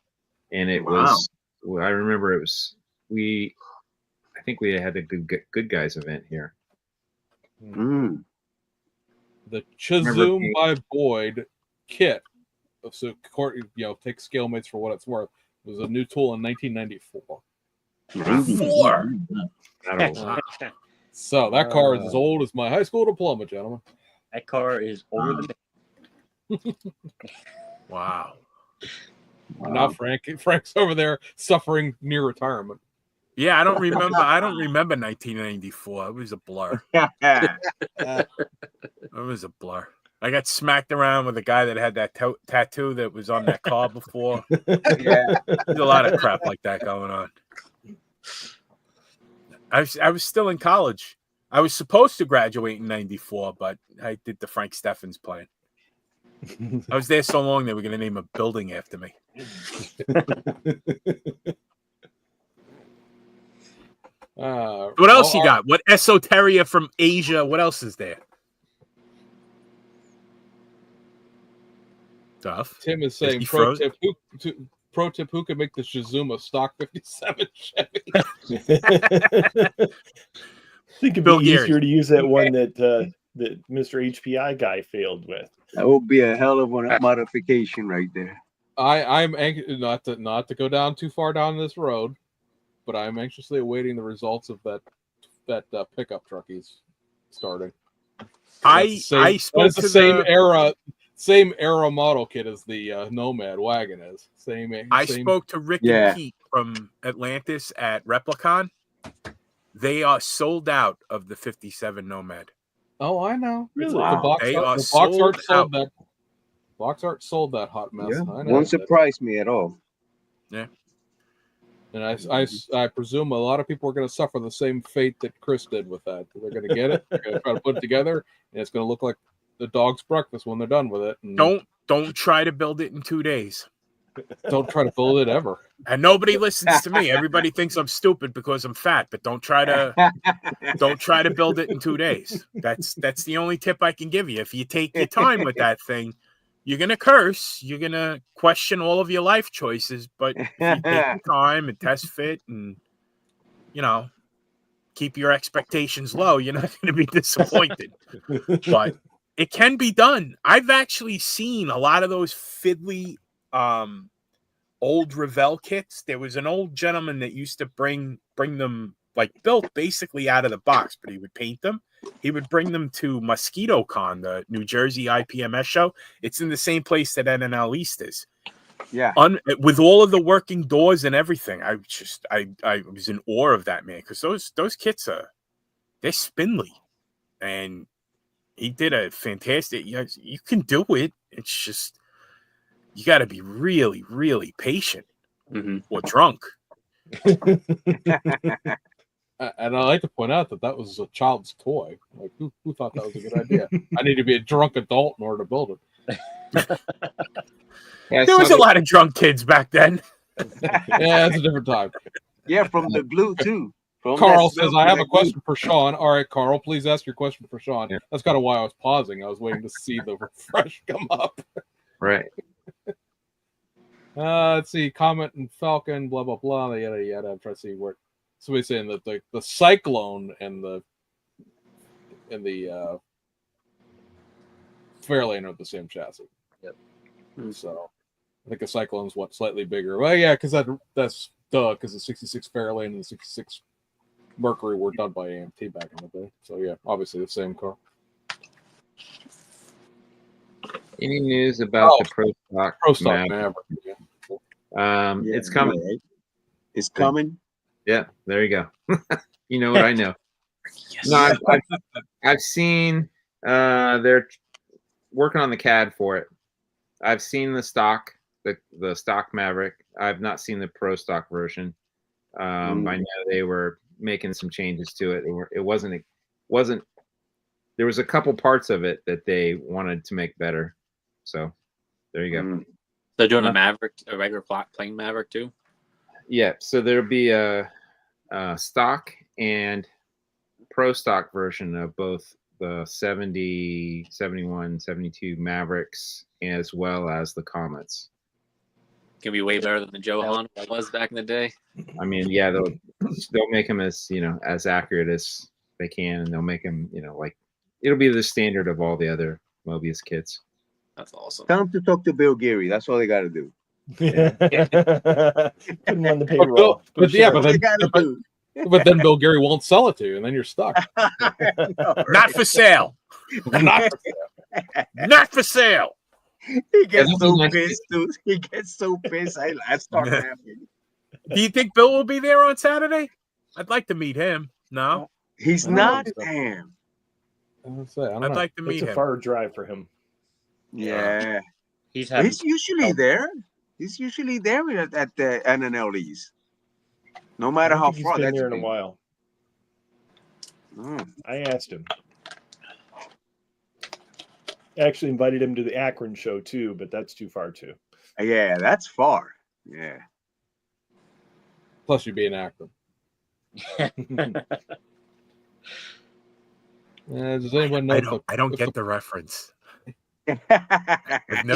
and it was. Well, I remember it was I think we had a good guys event here. Mm. The Chizoom by Boyd kit, so take scale mates for what it's worth, was a new tool in 1994. 4. That old. So that car is as old as my high school diploma, gentlemen. That car is older than me. Wow. Now Frank's over there suffering near retirement. Yeah, I don't remember 1994. It was a blur. It was a blur. I got smacked around with a guy that had that tattoo that was on that car before. Yeah. There's a lot of crap like that going on. I was still in college. I was supposed to graduate in 94, but I did the Frank Steffens plan. I was there so long they were going to name a building after me. What else you got? What esoteria from Asia? What else is there? Stuff. Tim is saying he pro froze? tip: who can make the Shizuma stock 57 Chevy? I think it'd Bill be Geary. easier to use that one that Mr. HPI guy failed with. That would be a hell of a modification right there. I'm anxious not to go down too far down this road, but I'm anxiously awaiting the results of that pickup truck he's starting. I spoke It's to the same era model kit as the Nomad wagon is. I spoke to Rick and Pete from Atlantis at Replicon. They are sold out of the 57 Nomad. Oh, I know. Really? Wow. They are Box sold art out. sold that. Box art sold that hot mess. Yeah. I know Won't that. surprise me at all. And I presume a lot of people are going to suffer the same fate that Chris did with that. They're going to get it, they're going to try to put it together, and it's going to look like the dog's breakfast when they're done with it. And Don't try to build it in 2 days. don't try to build it ever. And nobody listens to me. Everybody thinks I'm stupid because I'm fat, but don't try to build it in 2 days. That's the only tip I can give you. If you take your time with that thing, you're gonna curse, you're gonna question all of your life choices. But if you take your time and test fit and keep your expectations low. You're not going to be disappointed. But it can be done. I've actually seen a lot of those fiddly old Revell kits. There was an old gentleman that used to bring them like built basically out of the box, but he would paint them. He would bring them to Mosquito Con, the New Jersey IPMS show. It's in the same place that NNL East is. Yeah. With all of the working doors and everything, I was in awe of that man, because those kits they're spindly, and he did a fantastic. You can do it. It's just you got to be really, really patient or drunk. And I like to point out that was a child's toy. Like, who thought that was a good idea? I need to be a drunk adult in order to build it. There was a lot of drunk kids back then. Yeah, it's a different time. Yeah, from the glue too. Carl says, I have a question for Sean. All right, Carl, please ask your question for Sean. Yeah. That's kind of why I was pausing. I was waiting to see the refresh come up. Right. Let's see. Comment and Falcon, blah, blah, blah, yada, yada. I'm trying to see where somebody's saying that the Cyclone and the Fairlane are the same chassis. Yep. So I think the Cyclone's slightly bigger. Well, yeah, because that's because the 66 Fairlane and the 66 Mercury were done by AMT back in the day. So yeah, obviously the same car. Any news about the Pro Stock Maverick? Yeah. It's coming. Right. It's coming. Yeah, there you go. You know what I know. Yes. No, I've seen they're working on the CAD for it. I've seen the stock Maverick. I've not seen the Pro Stock version. I know they were making some changes to it. It wasn't. There was a couple parts of it that they wanted to make better. So there you go. They're doing a Maverick, a regular plain Maverick too. Yeah. So there'll be a stock and Pro Stock version of both the 70, 71, 72 Mavericks, as well as the Comets. Can be way better than the Johan that was back in the day. I mean, yeah, they'll make them as as accurate as they can, and they'll make them like it'll be the standard of all the other Mobius kits. That's awesome. Tell them to talk to Bill Geary. That's all they got to do. Put them on the payroll. But then Bill Geary won't sell it to you, and then you're stuck. Not for sale. Not for sale. Not for sale. He gets so pissed, dude. He gets so pissed. I start laughing. Do you think Bill will be there on Saturday? I'd like to meet him. No, he's not. Damn. I'd like to meet him. It's a far drive for him. Yeah. He's usually there. He's usually there at the NNL East. No matter how far. He's been there in a while. I asked him. I actually invited him to the Akron show too, but that's too far too. Yeah, that's far. Yeah. Plus, you'd be in Akron. Does anyone know? I don't get the reference. Well,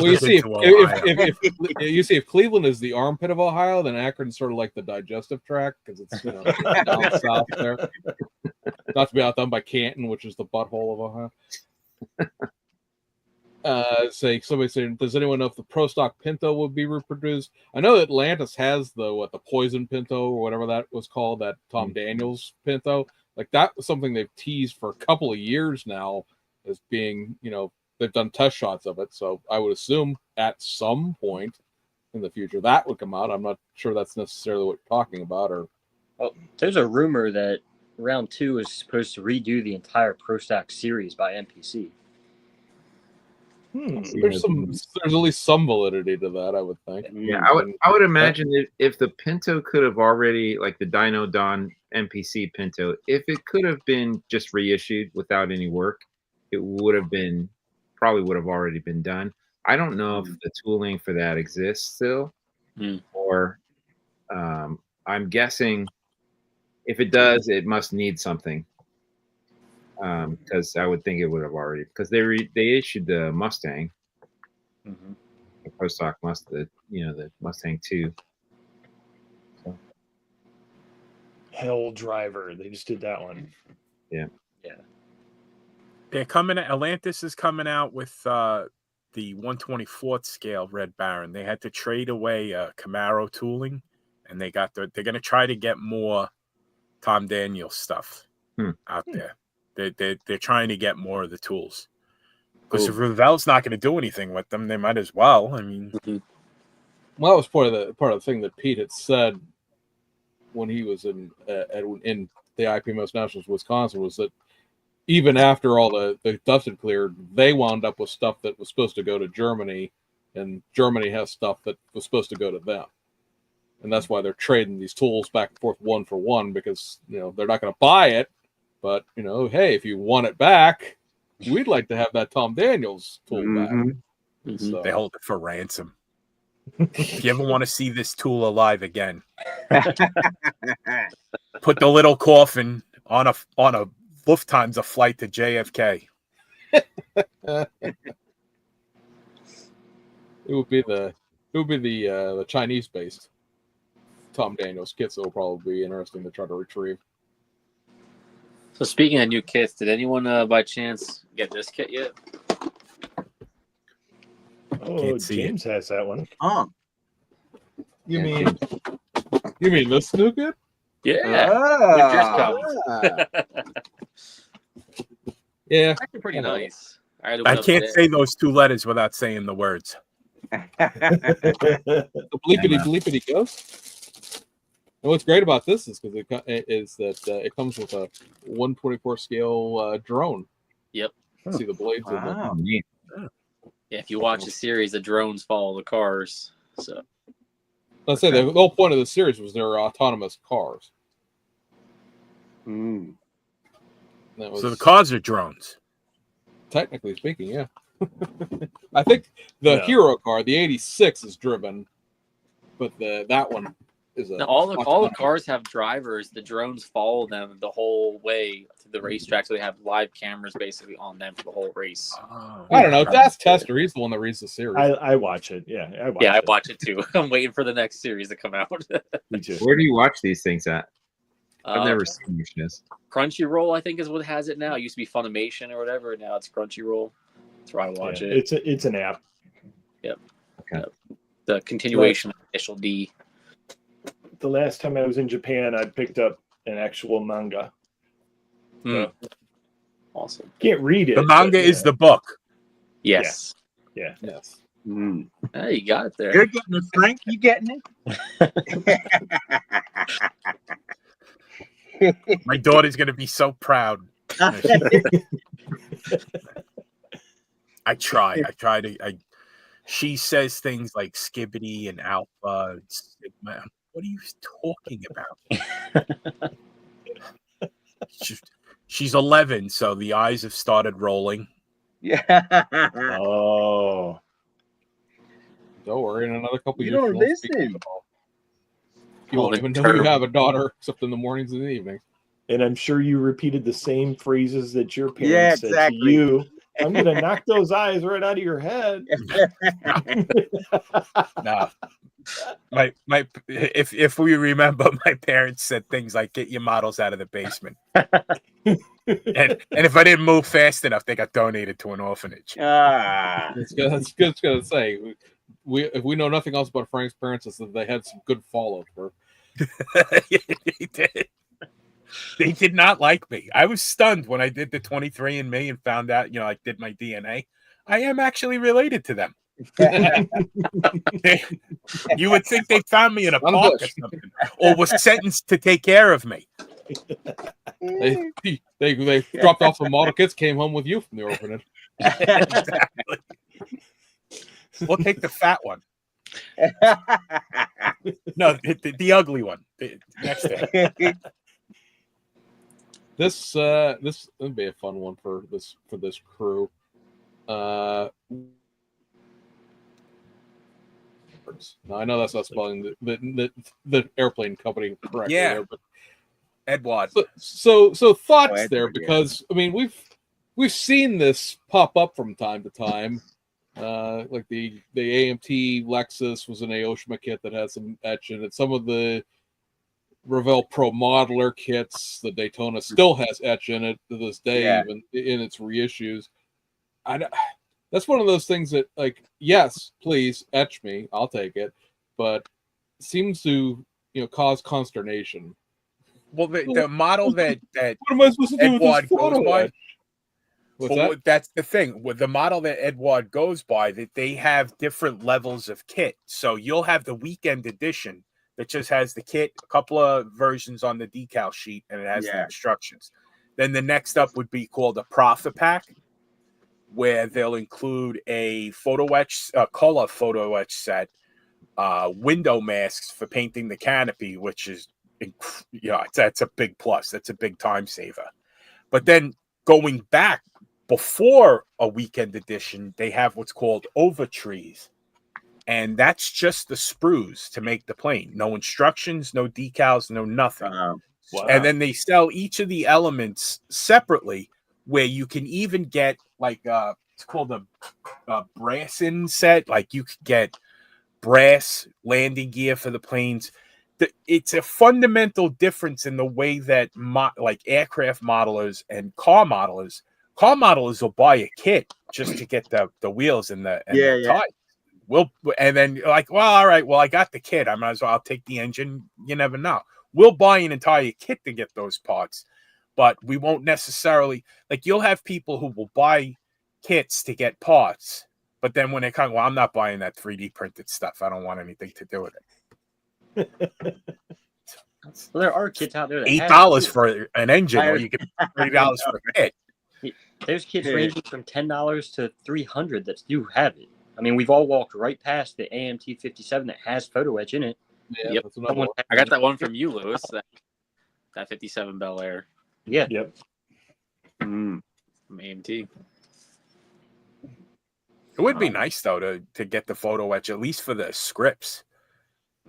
you see, if Cleveland is the armpit of Ohio, then Akron's sort of like the digestive tract because it's down south there. Not to be outdone by Canton, which is the butthole of Ohio. Somebody saying, does anyone know if the Pro Stock Pinto will be reproduced? I know Atlantis has the Poison Pinto or whatever that was called, that Tom Daniels Pinto. Like that was something they've teased for a couple of years now as being, they've done test shots of it. So I would assume at some point in the future that would come out. I'm not sure that's necessarily what you're talking about. Well, there's a rumor that round 2 is supposed to redo the entire Pro Stock series by NPC. There's at least some validity to that, I would think. Yeah, I would imagine if the Pinto could have already, like the Dino Don NPC Pinto, if it could have been just reissued without any work, it probably would have already been done. I don't know if the tooling for that exists still, or I'm guessing if it does, it must need something. Because I would think it would have already, because they issued the Mustang, the Pro Stock the Mustang 2. So. Hell Driver. They just did that one. They're coming. Atlantis is coming out with the 1/24th scale Red Baron. They had to trade away Camaro tooling, and they're going to try to get more Tom Daniels stuff out there. They're trying to get more of the tools because if Revell's not going to do anything with them, they might as well. I mean, well, that was part of the thing that Pete had said when he was in the IP Most Nationals, Wisconsin, was that even after all the dust had cleared, they wound up with stuff that was supposed to go to Germany, and Germany has stuff that was supposed to go to them. And that's why they're trading these tools back and forth one for one, because they're not going to buy it, but hey, if you want it back, we'd like to have that Tom Daniels tool back. So, they hold it for ransom. If you ever want to see this tool alive again, put the little coffin on a Lufthansa flight to JFK. It would be the Chinese based Tom Daniels kits that will probably be interesting to try to retrieve. So speaking of new kits, did anyone by chance get this kit yet? Oh, James has that one. Oh, You mean this new kit? Yeah. Yeah. Actually pretty nice. I can't say those two letters without saying the words. The bleepity bleepity ghost. And what's great about this is because it comes with a 1/24 scale drone. Yep. See the blades in there. Neat. Yeah, if you watch the series, the drones follow the cars. So Let's say the whole point of the series was they're autonomous cars. Mm. So the cars are drones. Technically speaking, yeah. I think the hero car, the 86, is driven, but that one is a. now, all the cars have drivers. The drones follow them the whole way to the racetrack, so they have live cameras basically on them for the whole race. I don't know. That's Tester. He's the one that reads the series. I watch it. Yeah, I watch it too. I'm waiting for the next series to come out. Me too. Where do you watch these things at? I've never seen this. Crunchyroll, I think, is what has it now. It used to be Funimation or whatever. Now it's Crunchyroll. That's where I watch it. It's an app. Yep. Okay. Yep. The continuation of Initial D. The last time I was in Japan, I picked up an actual manga. Awesome. Can't read it. The manga is the book. Yes. Yeah. Yes. Mm. Hey, you got it there. You're getting it, Frank. You getting it? My daughter's going to be so proud. I try to. She says things like skibbity and alpha. Sigma. What are you talking about? She's 11, so the eyes have started rolling. Yeah. Oh. Don't worry, in another couple You years, don't you won't speak listen. at all. You won't even know you have a daughter, except in the mornings and the evenings. And I'm sure you repeated the same phrases that your parents Yeah, said exactly. to you. I'm going to knock those eyes right out of your head. No. If we remember, my parents said things like, "Get your models out of the basement," and if I didn't move fast enough, they got donated to an orphanage. That's good to say. If we know nothing else about Frank's parents, is that they had some good follow for. They did. They did not like me. I was stunned when I did the 23andMe and found out, I did my DNA. I am actually related to them. You would think they found me in a park or something, or was sentenced to take care of me. They dropped off some model kits, came home with you from the orphanage. Exactly. We'll take the fat one. No, the ugly one. Next day. This would be a fun one for this crew. Now I know that's not spelling the airplane company correctly. Yeah. There, but Edward. so thoughts Edward, there, because I mean we've seen this pop up from time to time. Like the AMT Lexus was an Aoshima kit that had some etch in it. Some of the Revell Pro Modeler kits. The Daytona still has etch in it to this day, Yeah. even in its reissues. That's one of those things that, like, yes, please etch me, I'll take it, but seems to cause consternation. Well, the model that What am I supposed to do with this Edward goes photo by. etch? What's Well, that? that's the thing with the model that Edward goes by, that they have different levels of kit. So you'll have the weekend edition that just has the kit, a couple of versions on the decal sheet, and it has the Yeah. instructions. Then the next up would be called a Profit Pack, where they'll include a photo etch, color photo etch set, window masks for painting the canopy, which is, that's a big plus. That's a big time saver. But then going back before a weekend edition, they have what's called Overtrees. And that's just the sprues to make the plane. No instructions, no decals, no nothing. Wow. And then they sell each of the elements separately, where you can even get like it's called a brassin set. Like you could get brass landing gear for the planes. It's a fundamental difference in the way that like aircraft modelers and car modelers will buy a kit just to get the wheels and the tires. And then like, well, all right, well, I got the kit. I might as well, I'll take the engine. You never know. We'll buy an entire kit to get those parts, but we won't necessarily, like, you'll have people who will buy kits to get parts, but then when they come, well, I'm not buying that 3D printed stuff. I don't want anything to do with it. Well, there are kits out there that $8 for an engine, or you get $30 for a kit. There's kits ranging from $10 to $300 that do have it. I mean, we've all walked right past the AMT 57 that has photo etch in it. Yeah, Yep. that's another one. I got that one from you, Lewis. That 57 Bel Air. Yeah. Yep. From AMT. It would be nice though to get the photo etch, at least for the scripts.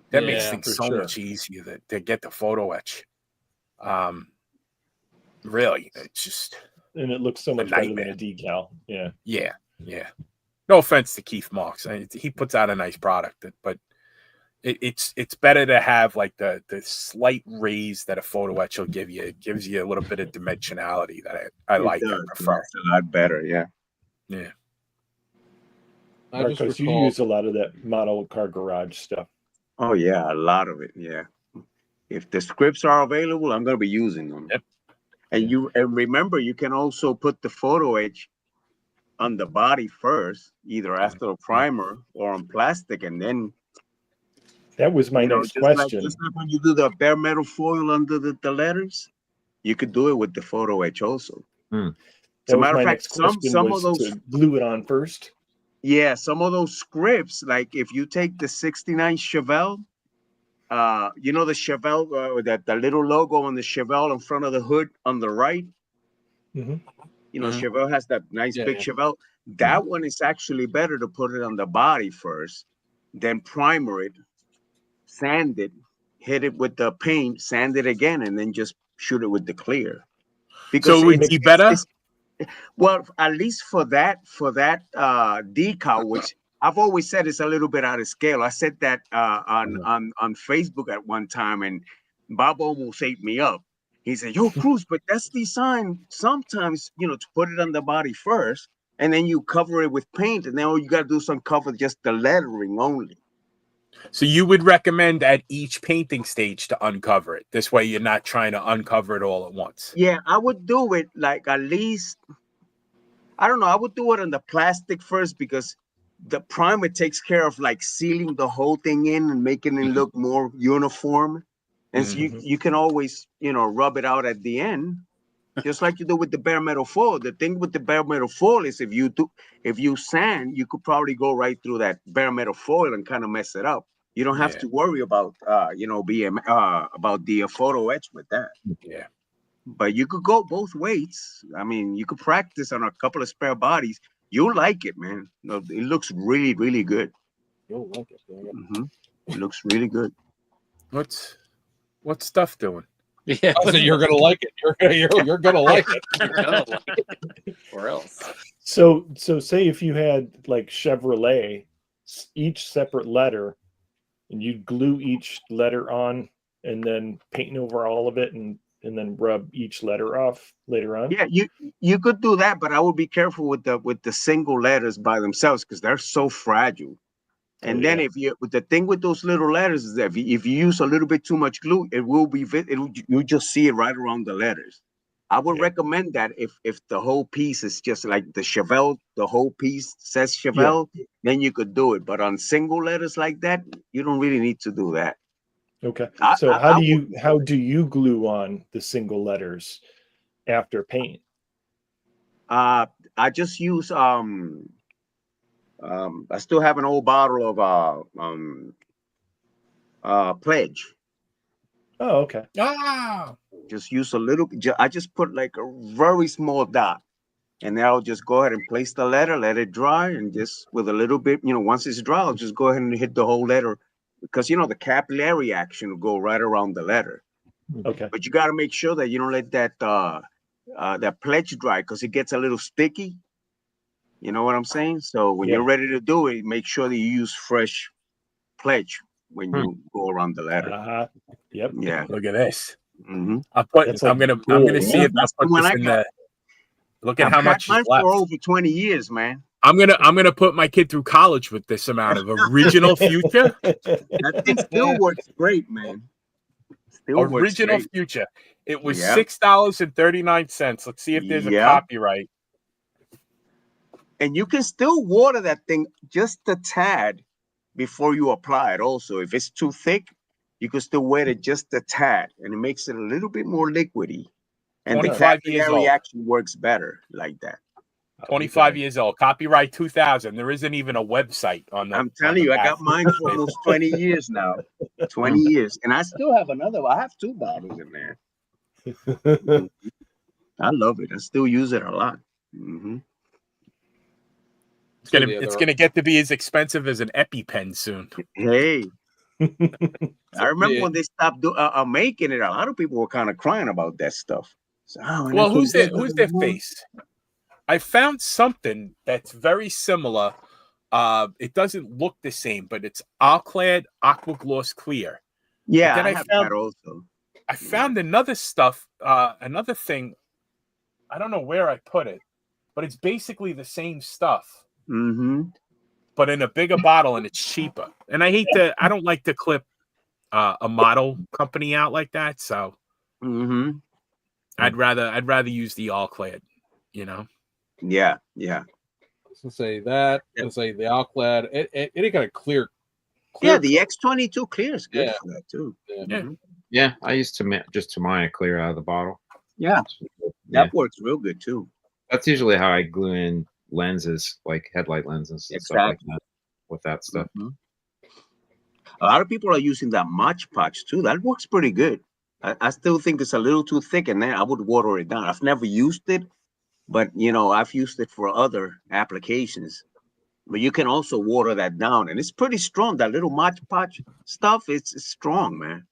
That makes Yeah, things for so sure. much easier to get the photo etch. Really, it's just And it looks so much better than a decal. Yeah. yeah. No offense to Keith Marks, he puts out a nice product, but it's better to have like the slight raise that a photo etch will give you. It gives you a little bit of dimensionality that I like. I prefer. It's a lot better. Yeah. Yeah. I just Marcos, you recall, use a lot of that model car garage stuff. Oh yeah, a lot of it. Yeah. If the scripts are available, I'm gonna be using them. Yep. And remember, you can also put the photo etch on the body first, either after a primer or on plastic, and then That was my next question. Just like when you do the bare metal foil under the letters, you could do it with the photo etch also. That As a was matter my of fact, next question some was of those to glue it on first. Yeah, some of those scripts, like if you take the 69 Chevelle, you know the Chevelle, that the little logo on the Chevelle in front of the hood on the right. Mhm. You know, Chevelle has that nice big Chevelle. That one is actually better to put it on the body first, then primer it, sand it, hit it with the paint, sand it again, and then just shoot it with the clear. So it would be better. Well, at least for that decal, which I've always said is a little bit out of scale. I said that on Facebook at one time, and Bob almost ate me up. He said, "Yo, Cruz, but that's designed sometimes, to put it on the body first, and then you cover it with paint, and then all you got to do is uncover just the lettering only." So you would recommend at each painting stage to uncover it. This way you're not trying to uncover it all at once. Yeah, I would do it like at least, I don't know, I would do it on the plastic first, because the primer takes care of like sealing the whole thing in and making it look more uniform. And so you can always, rub it out at the end, just like you do with the bare metal foil. The thing with the bare metal foil is if you sand, you could probably go right through that bare metal foil and kind of mess it up. You don't have to worry about, about the photo etch with that. Yeah. But you could go both ways. I mean, you could practice on a couple of spare bodies. You'll like it, man. No, it looks really, really good. you'll like it. It looks really good. What's Stuff doing? Yeah. I said you're gonna like it. You're gonna like it. You're gonna like it. Or else. So say if you had like Chevrolet, each separate letter, and you glue each letter on and then painting over all of it and then rub each letter off later on? Yeah, you could do that, but I would be careful with the single letters by themselves because they're so fragile. And then if you, the thing with those little letters is that if you use a little bit too much glue, it will be you just see it right around the letters. I would recommend that if the whole piece is just like the Chevelle, the whole piece says Chevelle, then you could do it. But on single letters like that, you don't really need to do that. Okay. So how do you glue on the single letters after paint? I just use I still have an old bottle of Pledge. Oh, okay. Just use a little. I just put like a very small dot, and then I'll just go ahead and place the letter, let it dry, and just with a little bit, once it's dry, I'll just go ahead and hit the whole letter because the capillary action will go right around the letter. Okay. But you got to make sure that you don't let that Pledge dry because it gets a little sticky. You know what I'm saying? So when you're ready to do it, make sure that you use fresh Pledge when you go around the letter. Yep. Yeah. Look at this. Mm-hmm. I'm gonna see if I put this in the. Look at how much is left. For over 20 years, man. I'm gonna put my kid through college with this amount of original Future. That thing still works great, man. Original Future. It was $6.39. Let's see if there's a copyright. And you can still water that thing just a tad before you apply it. Also, if it's too thick, you can still wet it just a tad, and it makes it a little bit more liquidy. And the capillary reaction works better like that. 25 years old. Copyright 2000. There isn't even a website on that. I'm telling you, I got mine for almost 20 years now. 20 years. And I still have another one. I have 2 bottles in there. I love it. I still use it a lot. Mm-hmm. It's gonna get to be as expensive as an EpiPen soon. Hey. I remember when they stopped making it, a lot of people were kind of crying about that stuff. So, well, who's their face? I found something that's very similar. It doesn't look the same, but it's Alclad Aqua Gloss Clear. Yeah, I have that also. I found another stuff, another thing. I don't know where I put it, but it's basically the same stuff. Mm-hmm. But in a bigger bottle, and it's cheaper. And I don't like to clip a model company out like that. So I'd rather use the Alclad, Yeah. So say that. And say the Alclad. It ain't got a clear. Yeah, the X22 clear is good for that too. Yeah, I used to just Tamiya clear out of the bottle. Yeah, that works real good too. That's usually how I glue in lenses, like headlight lenses and stuff like that, with that stuff. Mm-hmm. A lot of people are using that Mod Podge too. That works pretty good. I still think it's a little too thick, and then I would water it down. I've never used it, but I've used it for other applications. But you can also water that down, and it's pretty strong. That little Mod Podge stuff, it's strong, man.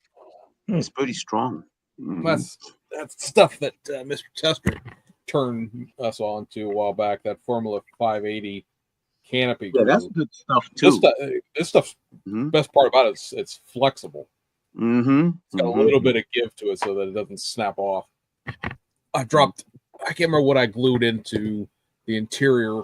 It's pretty strong. Mm-hmm. That's stuff that Mr. Tester turned us on to a while back. That Formula 580 canopy. Yeah, that's good stuff too. This stuff's best part about it. It's flexible. Mm-hmm. It's got a little bit of give to it so that it doesn't snap off. I can't remember what I glued into the interior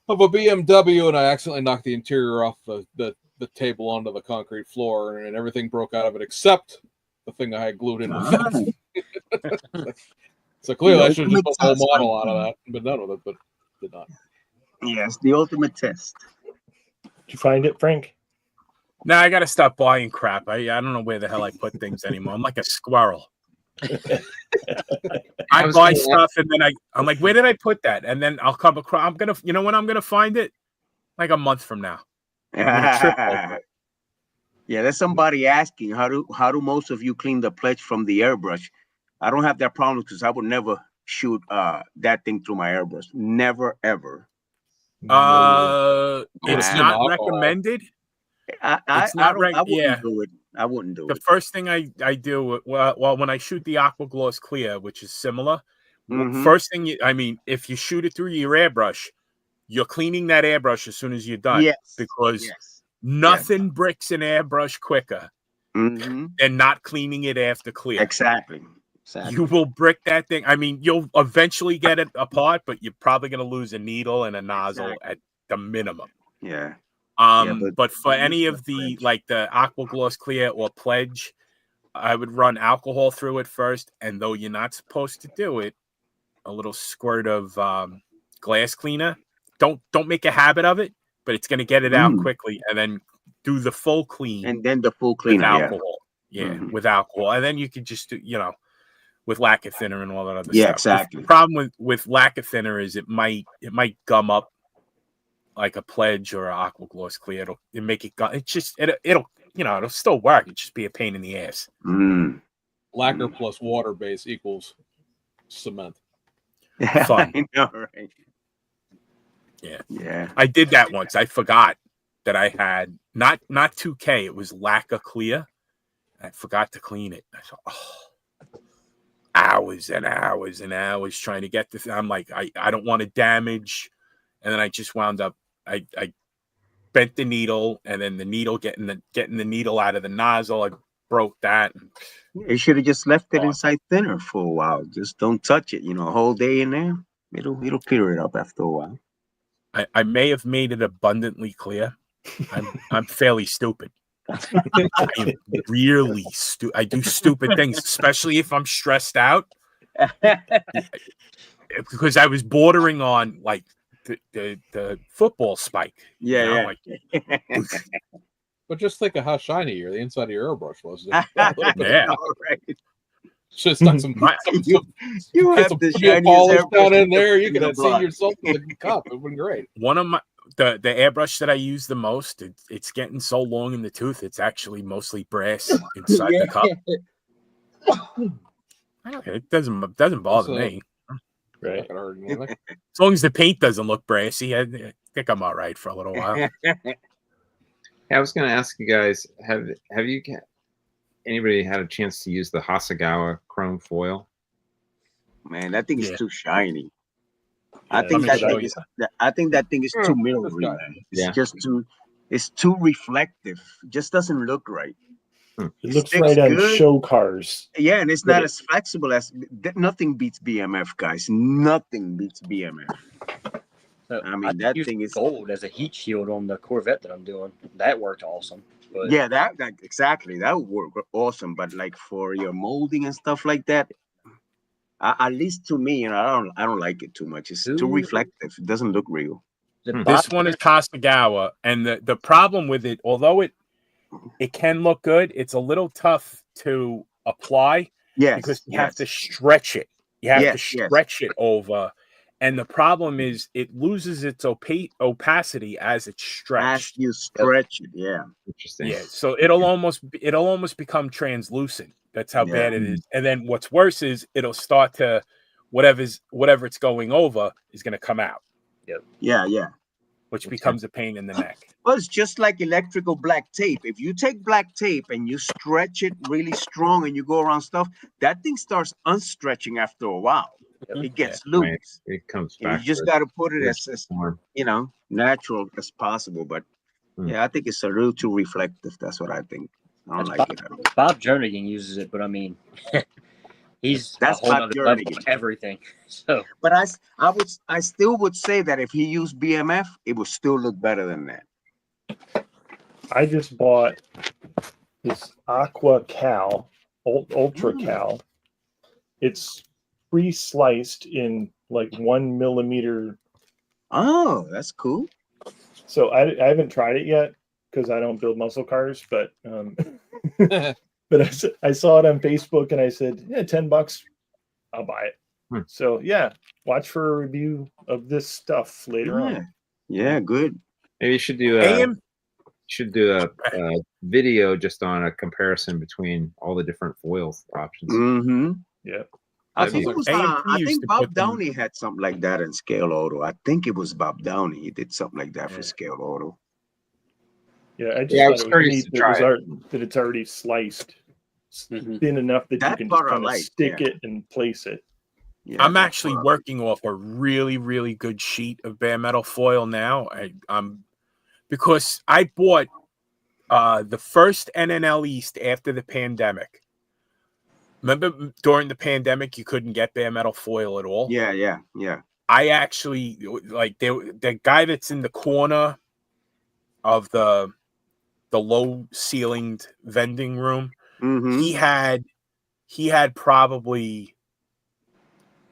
of a BMW, and I accidentally knocked the interior off the table onto the concrete floor, and everything broke out of it except the thing I had glued in with it. So clearly I should have just put the whole model out of that, but none of it, but did not. Yes, the ultimate test. Did you find it, Frank? No, I gotta stop buying crap. I don't know where the hell I put things anymore. I'm like a squirrel. I buy stuff and then I'm like, where did I put that? And then I'll come across. I'm gonna find it like a month from now. Yeah, there's somebody asking how do most of you clean the Pledge from the airbrush? I don't have that problem because I would never shoot that thing through my airbrush. Never ever. It's not recommended. It's not right. I wouldn't do it. I wouldn't do it. The first thing I do, well, when I shoot the Aqua Gloss Clear, which is similar, first thing if you shoot it through your airbrush, you're cleaning that airbrush as soon as you're done. Yes. Because nothing bricks an airbrush quicker Mm-hmm. and not cleaning it after clear. Exactly. You will brick that thing. I mean, you'll eventually get it apart, but you're probably going to lose a needle and a nozzle at the minimum. Yeah. But for any of the like the Aqua Gloss Clear or Pledge, I would run alcohol through it first, and though you're not supposed to do it, a little squirt of glass cleaner. Don't make a habit of it, but it's going to get it out quickly, and then do the full clean, and then the full clean with alcohol. With alcohol, and then you could just do, with lacquer thinner and all that other stuff. Yeah, exactly. The problem with lacquer thinner is it might gum up like a Pledge or an Aqua Gloss Clear. It'll make it gum. It'll still work. It'll just be a pain in the ass. Lacquer plus water base equals cement. Fun. I know, right? Yeah. I did that once. I forgot that I had not 2K. It was lacquer clear. I forgot to clean it. I thought, hours and hours and hours trying to get this. I'm like, I don't want to damage. And then I just wound up, I bent the needle, and then the needle getting the needle out of the nozzle. I broke that. You should have just left it inside thinner for a while. Just don't touch it, a whole day in there. It'll clear it up after a while. I may have made it abundantly clear. I'm fairly stupid. I am really stupid. I do stupid things, especially if I'm stressed out. Because I was bordering on like the football spike. Yeah. But just think of how shiny the inside of your airbrush was. Yeah. Right. Just done some you have some the steel shiniest polish airbrush down in there. You in could the have seen block. yourself in the cup. It would been great. One of the airbrush that I use the most, it's getting so long in the tooth, it's actually mostly brass inside the cup. It doesn't bother me. Right. As long as the paint doesn't look brassy, I think I'm all right for a little while. I was going to ask you guys, have anybody had a chance to use the Hasegawa chrome foil? Man, that thing is too shiny. Yeah, I think that thing is too mirrory, man. It's too reflective. It just doesn't look right. It looks right on show cars. Yeah, and it's not as flexible as nothing beats BMF, guys. Nothing beats BMF. So I mean, that thing is gold as a heat shield on the Corvette that I'm doing. That worked awesome. But yeah, that exactly, that would work awesome. But like for your molding and stuff like that, at least to me, I don't like it too much. It's too reflective. It doesn't look real. This one is Hasegawa, and the problem with it, although it can look good, it's a little tough to apply. Yes, because you have to stretch it. You have to stretch it over. And the problem is it loses its opacity as it's stretched. As you stretch it, yeah. Interesting. Yeah, so it'll almost become translucent. That's how bad it is. And then what's worse is it'll start to whatever it's going over is going to come out. Yep. Yeah. Which becomes a pain in the neck. Well, it's just like electrical black tape. If you take black tape and you stretch it really strong and you go around stuff, that thing starts unstretching after a while. It gets loose. Right. It comes back. You just got to put it as natural as possible. But I think it's a little too reflective. That's what I think. I don't like it at all. Bob Jernigan uses it, but I mean, that's a whole other level of everything. So, but I still would say that if he used BMF, it would still look better than that. I just bought this Aqua Cal, Ultra Cal. It's pre-sliced in like 1 millimeter. Oh, that's cool. So I haven't tried it yet because I don't build muscle cars, but but I saw it on Facebook and I said, yeah, $10, I'll buy it. So yeah, watch for a review of this stuff later on. Yeah, good. Maybe you should do a video just on a comparison between all the different foil options. Mm-hmm. Yeah. I think Bob Downey had something like that in Scale Auto. I think it was Bob Downey. He did something like that for Scale Auto. Yeah, I just thought it was neat that it's already sliced thin enough that you can just kind of stick it and place it. Yeah, I'm actually working off a really, really good sheet of bare metal foil now. I'm because I bought the first NNL East after the pandemic. Remember during the pandemic, you couldn't get bare metal foil at all? Yeah. I actually, like, the guy that's in the corner of the low ceilinged vending room, Mm-hmm. he had probably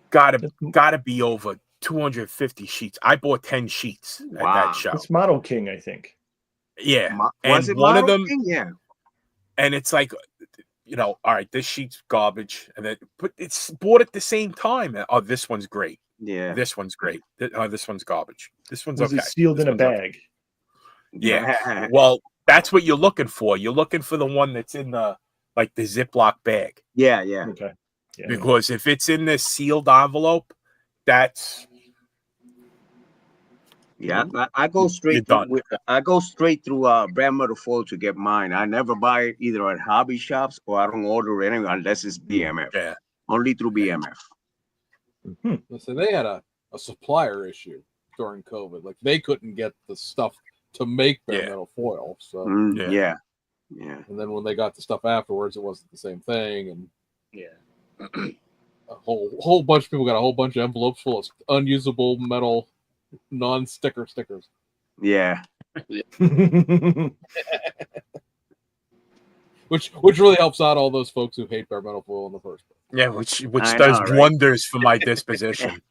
gotta be over 250 sheets. I bought 10 sheets at Wow. that show. It's Model King, I think. Yeah. Was And it one of Model them, King? Yeah. and it's like, all right, this sheet's garbage, and then but it's bought at the same time. Oh, this one's great. Yeah. This one's great. This one's garbage. This one's Was okay. it sealed This in a one's okay. bag? Yeah. Well, that's what you're looking for. You're looking for the one that's in the Ziploc bag. Yeah. Okay. Yeah. Because if it's in this sealed envelope, that's Yeah, I go straight through. I go straight through brand metal foil to get mine. I never buy it either at hobby shops or I don't order it anywhere unless it's BMF. Yeah. Only through BMF. So they had a supplier issue during COVID. Like they couldn't get the stuff to make bare metal foil. So Yeah. And then when they got the stuff afterwards, it wasn't the same thing. And a whole bunch of people got a whole bunch of envelopes full of unusable metal non-sticker stickers. Yeah. Which really helps out all those folks who hate bare metal foil in the first place. Yeah, which I does know, right? wonders for my disposition.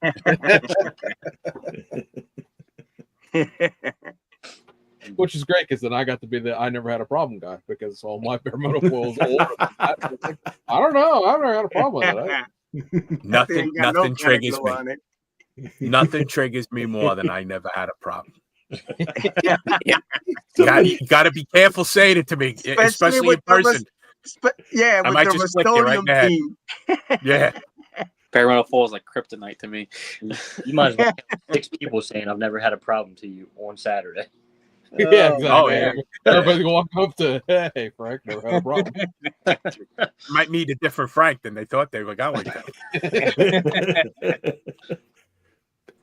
Which is great because then I got to be the I never had a problem guy because all my bare metal foil is older than that. Like, I don't know. I've never had a problem with it. Nothing triggers me. Nothing triggers me more than I never had a problem. You got to be careful saying it to me, especially in person. Yeah, I with might the just flick you right in the head. team. Yeah. Bare metal foil is like kryptonite to me. You might as well have 6 people saying I've never had a problem to you on Saturday. Yeah, exactly. Oh, yeah. Everybody's gonna walk up to, hey, Frank, never had a problem. Might meet a different Frank than they thought they were going to.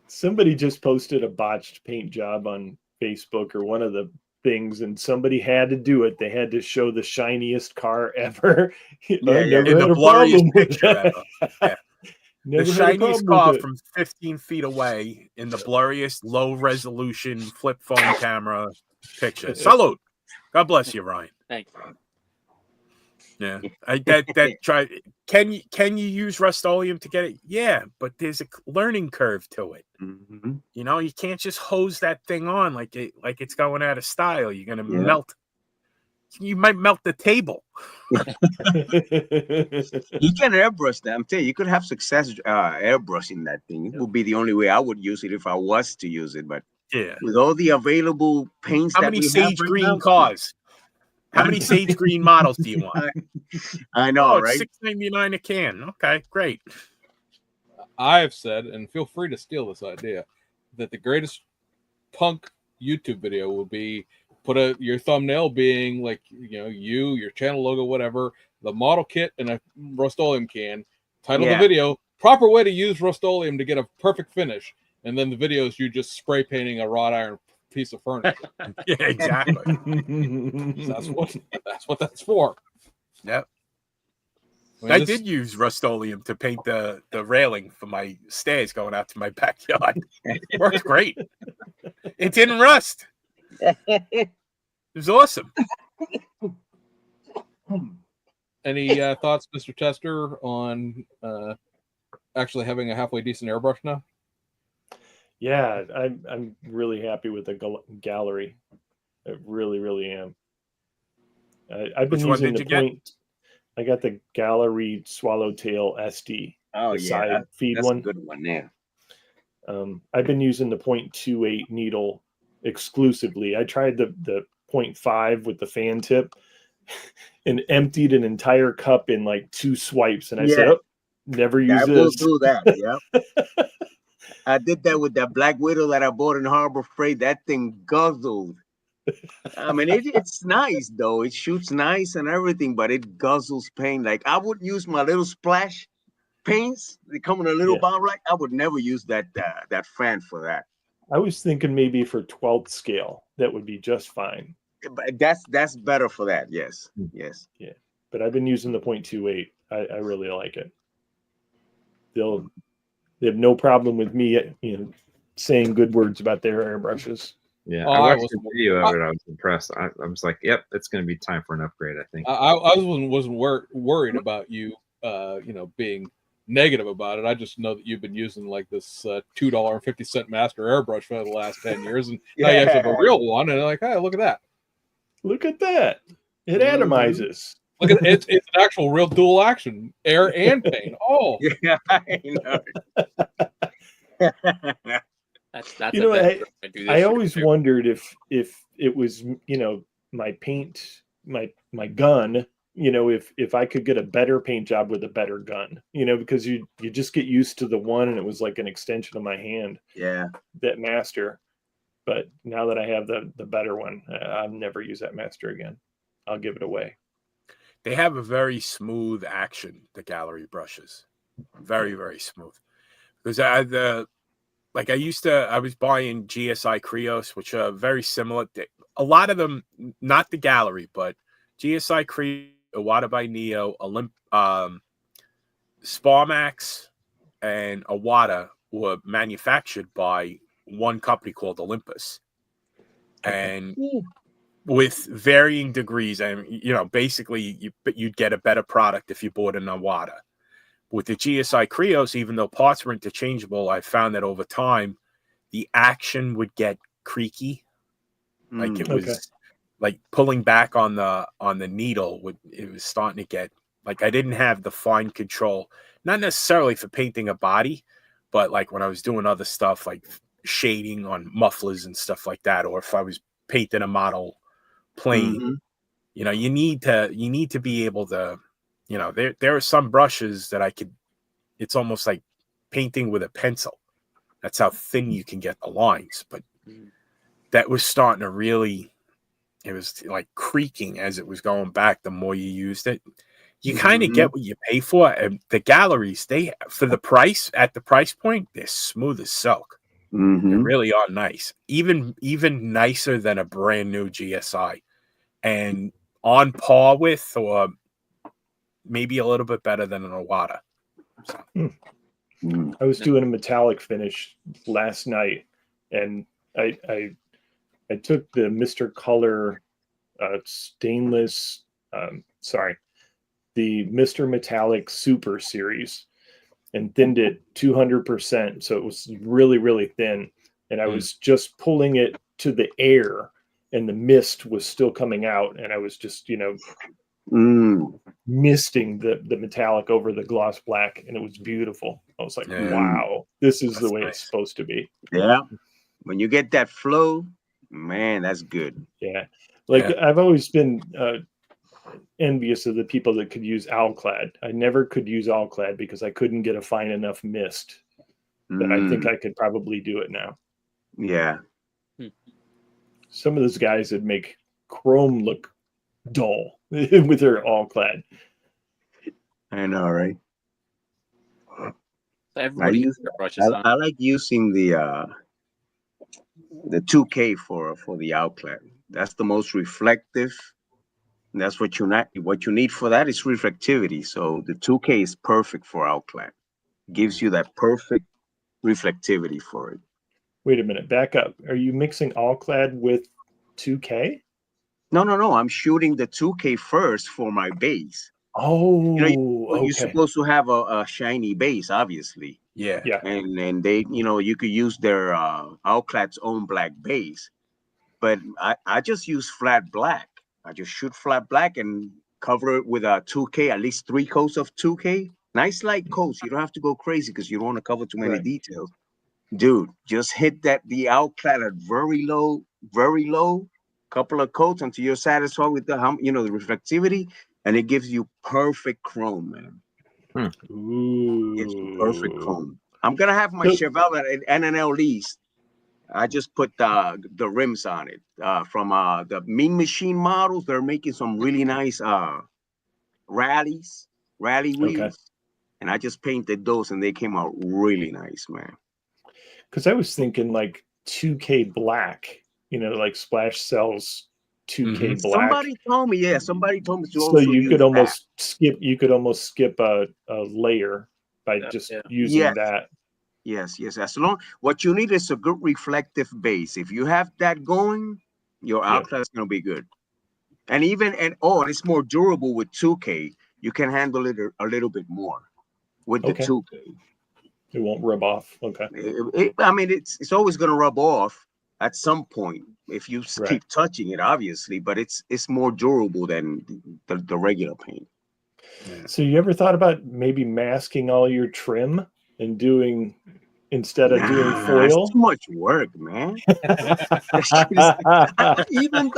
Somebody just posted a botched paint job on Facebook or one of the things, and somebody had to do it. They had to show the shiniest car ever. In the blurriest picture ever. Yeah. The shiniest car from 15 feet away in the blurriest, low resolution flip phone camera picture. Salute. God bless you, Ryan. Thank you. Yeah. Can you use Rust-Oleum to get it? Yeah, but there's a learning curve to it. Mm-hmm. You can't just hose that thing on like it's going out of style. You're gonna melt. You might melt the table. You can airbrush that. I'm telling you, you could have success airbrushing that thing. It would be the only way I would use it if I was to use it. But with all the available paints, how many sage green cars? How many sage green models do you want? I know, right? $6.99 a can. Okay, great. I've said, and feel free to steal this idea, that the greatest punk YouTube video would be your thumbnail being like, your channel logo, whatever, the model kit and a Rust-Oleum can, title the video, proper way to use Rust-Oleum to get a perfect finish. And then the video is you just spray painting a wrought iron piece of furniture. Yeah, exactly. That's what that's for. Yep. I did use Rust-Oleum to paint the railing for my stairs going out to my backyard. It worked great. It didn't rust. It was awesome. Any thoughts, Mr. Tester, on actually having a halfway decent airbrush now? Yeah, I'm really happy with the gallery. I really, really am. I've been using the point. I got the Gallery Swallowtail SD. Oh, the side feed that's one. A good one, yeah. I've been using the 0.28 needle exclusively. I tried the 0.5 with the fan tip and emptied an entire cup in like 2 swipes. And I said, never use this. I will do that, yeah. I did that with that Black Widow that I bought in Harbor Freight. That thing guzzled. I mean, it's nice, though. It shoots nice and everything, but it guzzles paint. Like, I would use my little splash paints. They come in a little bottle. Like, I would never use that fan for that. I was thinking maybe for 12th scale, that would be just fine. But that's better for that. Yes, yes. But I've been using the 0.28. I really like it. They have no problem with me, saying good words about their airbrushes. Yeah, Oh, I I watched was- the video of it. I was impressed. I was like, "Yep, it's going to be time for an upgrade." I think. I wasn't worried about you, being negative about it. I just know that you've been using like this $2.50 master airbrush for the last 10 years, and now you actually have a real one, and like, hey, look at that! Look at that! It atomizes. Look at it's an actual real dual action, air and paint. Oh, Yeah, I know. That's I always wondered if it was my paint, my gun, if I could get a better paint job with a better gun, because you just get used to the one, and it was like an extension of my hand. Yeah. That master. But now that I have the better one, I'll never use that master again. I'll give it away. They have a very smooth action, the gallery brushes. Very, very smooth. Because I was buying GSI Krios, which are very similar. A lot of them, not the gallery, but GSI Krios, Iwata by Neo, Sparmax, and Iwata were manufactured by one company called Olympus. And with varying degrees, and basically you'd get a better product if you bought an Iwata. With the GSI Krios, even though parts were interchangeable, I found that over time the action would get creaky, like it was like pulling back on the needle. It was starting to get like I didn't have the fine control, not necessarily for painting a body, but like when I was doing other stuff like shading on mufflers and stuff like that, or if I was painting a model plane, you need to be able to, there are some brushes that it's almost like painting with a pencil. That's how thin you can get the lines. But that was starting to really, it was like creaking as it was going back. The more you used it, you kind of get what you pay for. And the galleries, at the price point, they're smooth as silk. They really are nice. Even nicer than a brand new GSI, and on par with, or maybe a little bit better than an Iwata. So. I was doing a metallic finish last night, and I took the Mr. Color stainless, the Mr. Metallic Super Series, and thinned it 200%. So it was really, really thin. And I was just pulling it to the air, and the mist was still coming out. And I was just, misting the metallic over the gloss black, and it was beautiful. I was like, wow, this is the way it's supposed to be. Yeah. When you get that flow, man, that's good. Yeah. I've always been envious of the people that could use Alclad. I never could use Alclad because I couldn't get a fine enough mist. But I think I could probably do it now. Yeah. Some of those guys that make chrome look dull with their Alclad. I know, right? Everybody uses their brushes. I like using the 2K for the Alclad. That's the most reflective. And that's what you need for that is reflectivity. So the 2K is perfect for Alclad. Gives you that perfect reflectivity for it. Wait a minute, back up. Are you mixing Alclad with 2K? No. I'm shooting the 2K first for my base. Oh, you're supposed to have a shiny base, obviously. Yeah. And they, you could use their Alclad's own black base, but I just use flat black. I just shoot flat black and cover it with a 2K, at least 3 coats of 2K. Nice light coats. You don't have to go crazy because you don't want to cover too many details. Dude, just hit the Alclad at very low, couple of coats until you're satisfied with the reflectivity, and it gives you perfect chrome, man. Ooh. Gives you perfect chrome. I'm gonna have my Chevelle at NNL East. I just put the rims on it from the Mean Machine models. They're making some really nice rally wheels, and I just painted those, and they came out really nice, man. Because I was thinking like 2K black, like Splash sells 2K black. Somebody told me, somebody told me to So also you use could almost that. skip. You could almost skip a layer by just using Yes. that. Yes. As long what you need is a good reflective base. If you have that going, your outlet is gonna be good. And it's more durable with 2K. You can handle it a little bit more with the 2K. It won't rub off. Okay. I mean, it's always gonna rub off at some point if you keep touching it, obviously. But it's more durable than the regular paint. So you ever thought about maybe masking all your trim and doing instead of doing foil? It's too much work, man. even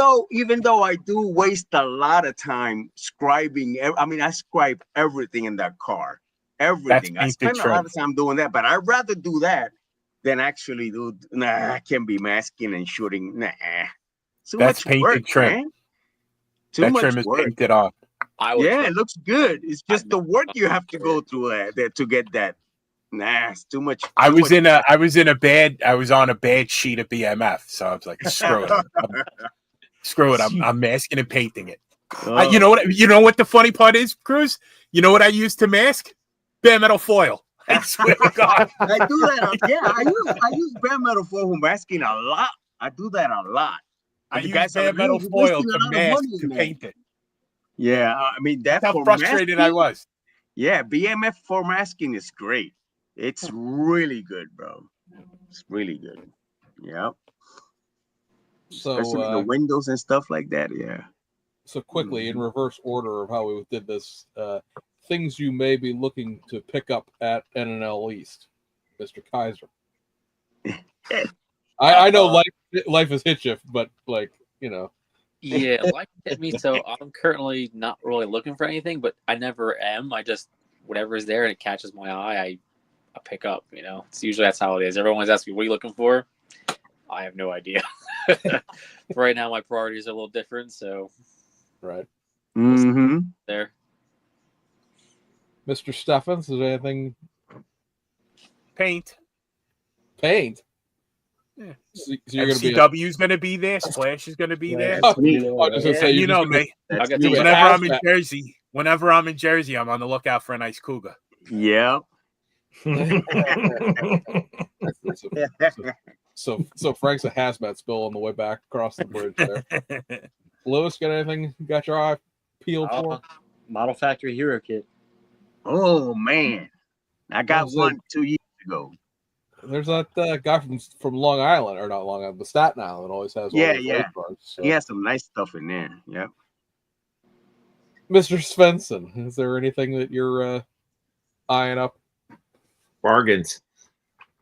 though I do waste a lot of time scribing. I mean, I scribe everything in that car. Everything. I spend a lot of time doing that, but I'd rather do that than actually do. I can't be masking and shooting. Too much work, man. Too much trim work. Is painted on. It looks good. It's just the work you have to go through to get that. It's too much. I was on a bad sheet of BMF, so I was like, screw it. Screw it. I'm masking and painting it. You know what the funny part is, Cruz? You know what I use to mask? Bare metal foil. I swear to God. I do that. I use bare metal foil masking a lot. I do that a lot. I use bare metal foil to mask to paint it. Yeah, I mean that's how frustrated I was. Yeah, BMF for masking is great. It's really good, bro. It's really good. Yeah. So especially the windows and stuff like that. Yeah. So quickly, in reverse order of how we did this, things you may be looking to pick up at NNL East, Mr. Kaiser. I know life has hit you, but Yeah, life hit me. So I'm currently not really looking for anything, but I never am. I just whatever is there and it catches my eye, I pick up. It's usually that's how it is. Everyone's asking me, "What are you looking for?" I have no idea. Right now, my priorities are a little different. So, right. There. Mr. Steffens, is there anything? Paint. Yeah. So you're FCW's going to be there. Splash is going to be there. You know me. Whenever I'm in Jersey, I'm on the lookout for a nice cougar. Yeah. So Frank's a hazmat spill on the way back across the bridge there. Lewis, got anything you got your eye peeled for? Model Factory Hero Kit. Oh man, I got one 2 years ago. There's that guy from Long Island, or not Long Island, but Staten Island always has. Cards, so. He has some nice stuff in there. Yep. Mr. Svensson, is there anything that you're eyeing up? Bargains.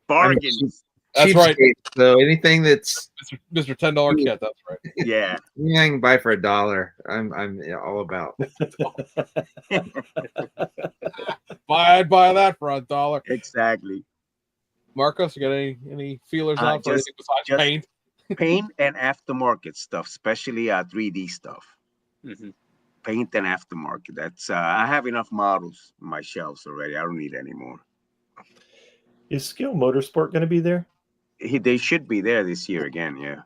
That's right. So anything that's Mr. $10 kit. That's right. Yeah. Anything I can buy for $1, I'm all about. I'd buy that for $1. Exactly. Marcos, you got any feelers out for anything besides paint? Paint and aftermarket stuff, especially 3D stuff. Mm-hmm. Paint and aftermarket. That's I have enough models on my shelves already. I don't need any more. Is Skill Motorsport going to be there? They should be there this year again. Yeah.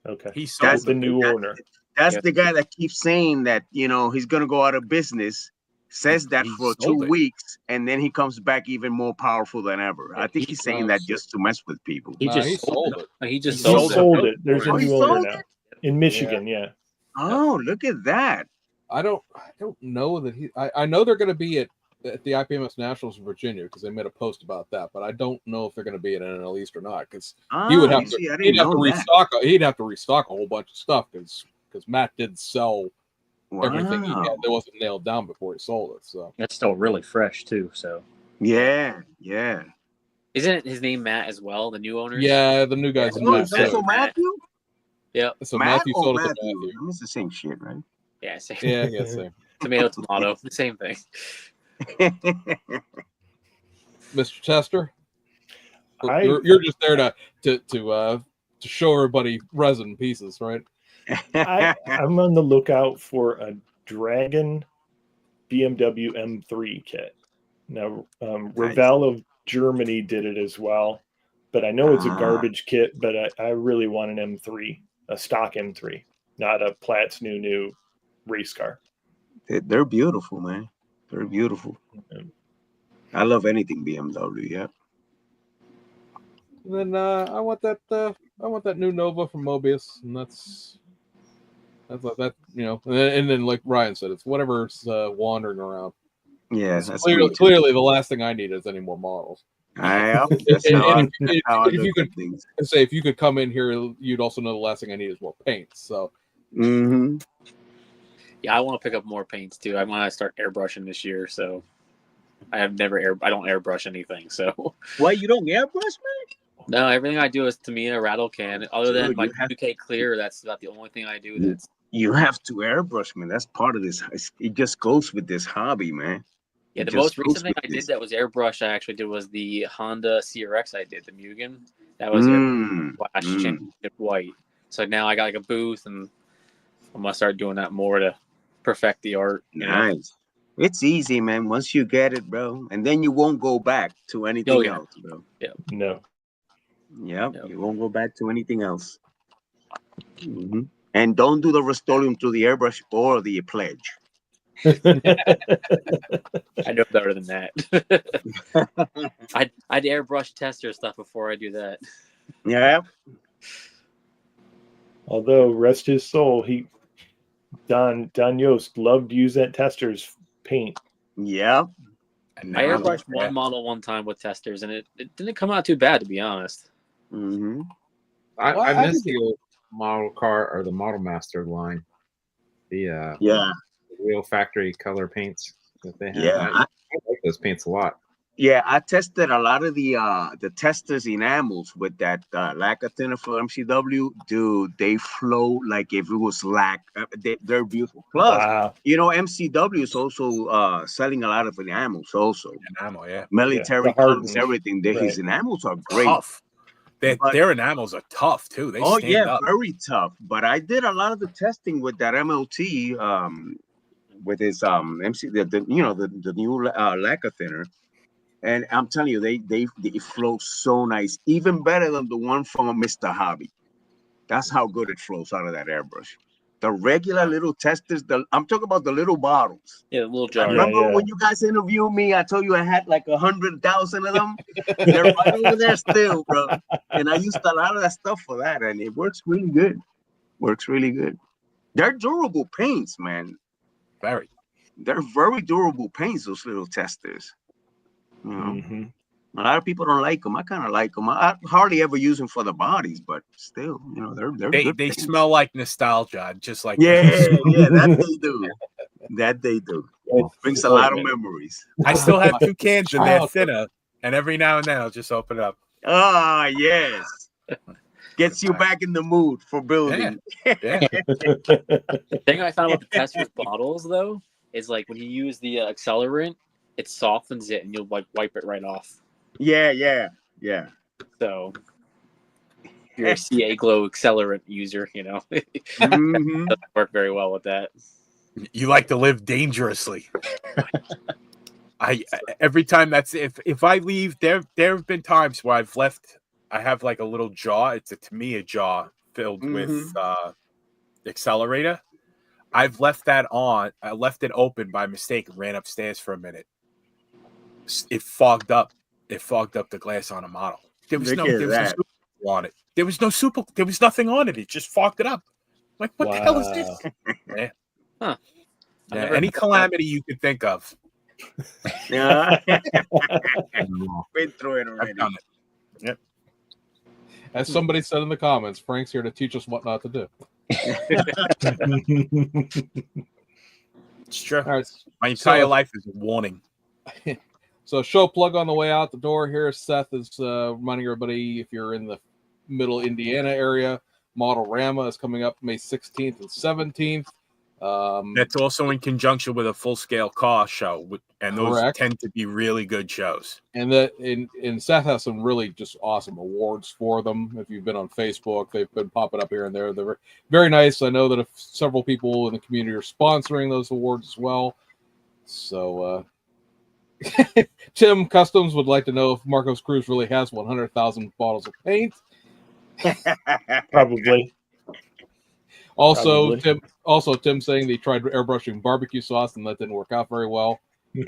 Okay. That's the new owner. That's the guy that keeps saying that he's going to go out of business. Says that for 2 weeks, and then he comes back even more powerful than ever. I think he's saying that just to mess with people. He just sold it. He just sold it. There's a new owner now in Michigan. Yeah. Oh, look at that. I don't know that I know they're going to be at the IPMS Nationals in Virginia because they made a post about that, but I don't know if they're going to be at NNL East or not because he would have to. He'd have to restock. He'd have to restock a whole bunch of stuff because Matt did sell. Everything he had that wasn't nailed down before he sold it. So that's still really fresh too. So yeah. Isn't his name Matt as well? The new owner. Yeah, the new guy's Matt. So Matthew. Yeah. So Matthew sold it to Matthew. It's the same shit, right? Yeah. Same. Yeah. Same. Tomato. The same thing. Mr. Tester, you're just there to show everybody resin pieces, right? I'm on the lookout for a Dragon BMW M3 kit. Now, Revell of Germany did it as well, but I know it's a garbage kit, but I really want an M3, a stock M3. not a Platt's new race car. They're beautiful, man. They're beautiful. I love anything BMW. Yeah. And then I want that new Nova from Mobius, and that's like that, and then like Ryan said, it's whatever's wandering around. Yeah, It's that's clearly the last thing I need is any more models. That's how I look at things. Say if you could come in here, you'd also know the last thing I need is more paints. So, yeah, I want to pick up more paints too. I want to start airbrushing this year, so I don't airbrush anything. So, why you don't airbrush, man? No, everything I do is to me a rattle can. Other than my 2K clear, that's about the only thing I do. That's you have to airbrush, man. That's part of this. It just goes with this hobby, man. Yeah, the most recent thing I did that was airbrush I actually did was the Honda CRX I did, the Mugen. That was flash championship white. So now I got like a booth, and I'm going to start doing that more to perfect the art. Nice. It's easy, man. Once you get it, bro. And then you won't go back to anything else, bro. Yeah. No. Yep. You won't go back to anything else. And don't do the Rust-Oleum through the airbrush or the pledge. I know better than that. I'd airbrush tester stuff before I do that. Yeah. Although rest his soul, Don Yost loved to use that tester's paint. Yeah. I airbrushed one model one time with testers, and it didn't come out too bad, to be honest. I miss the old model car or the Model Master line. The real factory color paints that they have. Yeah, I like those paints a lot. Yeah, I tested a lot of the testers enamels with that lacquer thinner for MCW. Dude, they flow like if it was lac. They're beautiful. Plus, MCW is also selling a lot of enamels also. Enamel, yeah. Military colors, everything. His enamels are great. Tough. Their enamels are tough too. They stand up. Very tough. But I did a lot of the testing with that MLT, with his MC, the new lacquer thinner. And I'm telling you, they flow so nice, even better than the one from Mr. Hobby. That's how good it flows out of that airbrush. The regular little testers, I'm talking about the little bottles. Yeah, the little jar. Remember when you guys interviewed me, I told you I had like 100,000 of them? They're right over there still, bro. And I used a lot of that stuff for that, and it works really good. They're durable paints, man. Very. They're very durable paints, those little testers. You know? A lot of people don't like them. I kind of like them. I hardly ever use them for the bodies, but still, they're good. They smell like nostalgia, just like that they do. That they do. It brings a lot of memories. I still have 2 cans in there thinner, and every now and then I'll just open it up. Ah, yes. Gets you back in the mood for building. The thing I found about the testers bottles though is like when you use the accelerant, it softens it and you'll like wipe it right off. Yeah. So if you're a CA Glow accelerant user, doesn't work very well with that. You like to live dangerously. I every time if I leave, there have been times where I've left. I have like a little jar. It's a Tamiya jar filled with accelerator. I've left that on. I left it open by mistake and ran upstairs for a minute. It fogged up. It fogged up the glass on a model. There was no super on it. There was no super. There was nothing on it. It just fogged it up. Like, what the hell is this? Yeah. Huh. Yeah. Any calamity you could think of. Yeah. Been through it already. I've done it. Yep. As somebody said in the comments, Frank's here to teach us what not to do. It's true. All right. My entire life is a warning. So show plug on the way out the door here. Seth is reminding everybody, if you're in the middle Indiana area, Model Rama is coming up May 16th and 17th. That's also in conjunction with a full-scale car show, and those tend to be really good shows. And Seth has some really just awesome awards for them. If you've been on Facebook, they've been popping up here and there. They're very nice. I know that several people in the community are sponsoring those awards as well. So Tim Customs would like to know if Marcos Cruz really has 100,000 bottles of paint. Probably. Also, Probably. Tim saying that he tried airbrushing barbecue sauce and that didn't work out very well. You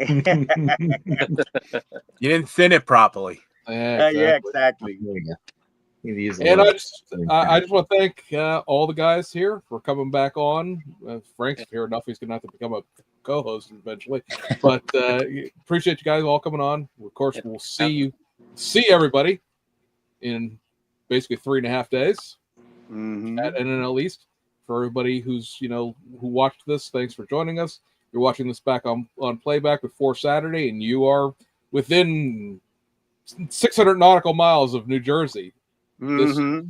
didn't thin it properly. Yeah, exactly. Yeah, exactly. There you go. You need to use a And little- I just want to thank all the guys here for coming back on. Frank's here enough; he's going to have to become a co-host eventually. But appreciate you guys all coming on. Of course, we'll see everybody in basically 3.5 days at NNL East. For everybody who's who watched this, thanks for joining us. You're watching this back on playback before Saturday, and you are within 600 nautical miles of New Jersey. There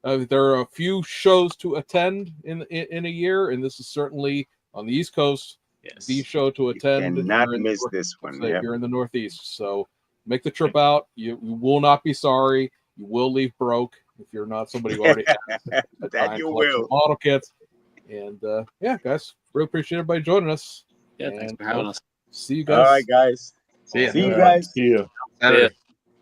are a few shows to attend in a year, and this is certainly on the East Coast. Yes. The show to attend. You cannot miss this one. If you're in the Northeast, so make the trip out. You will not be sorry. You will leave broke if you're not somebody who already has a That you will. model kits. And yeah, guys, really appreciate everybody joining us. Yeah, thanks for having us. See you guys. All right, guys. See ya. See you guys. See ya. Saturday.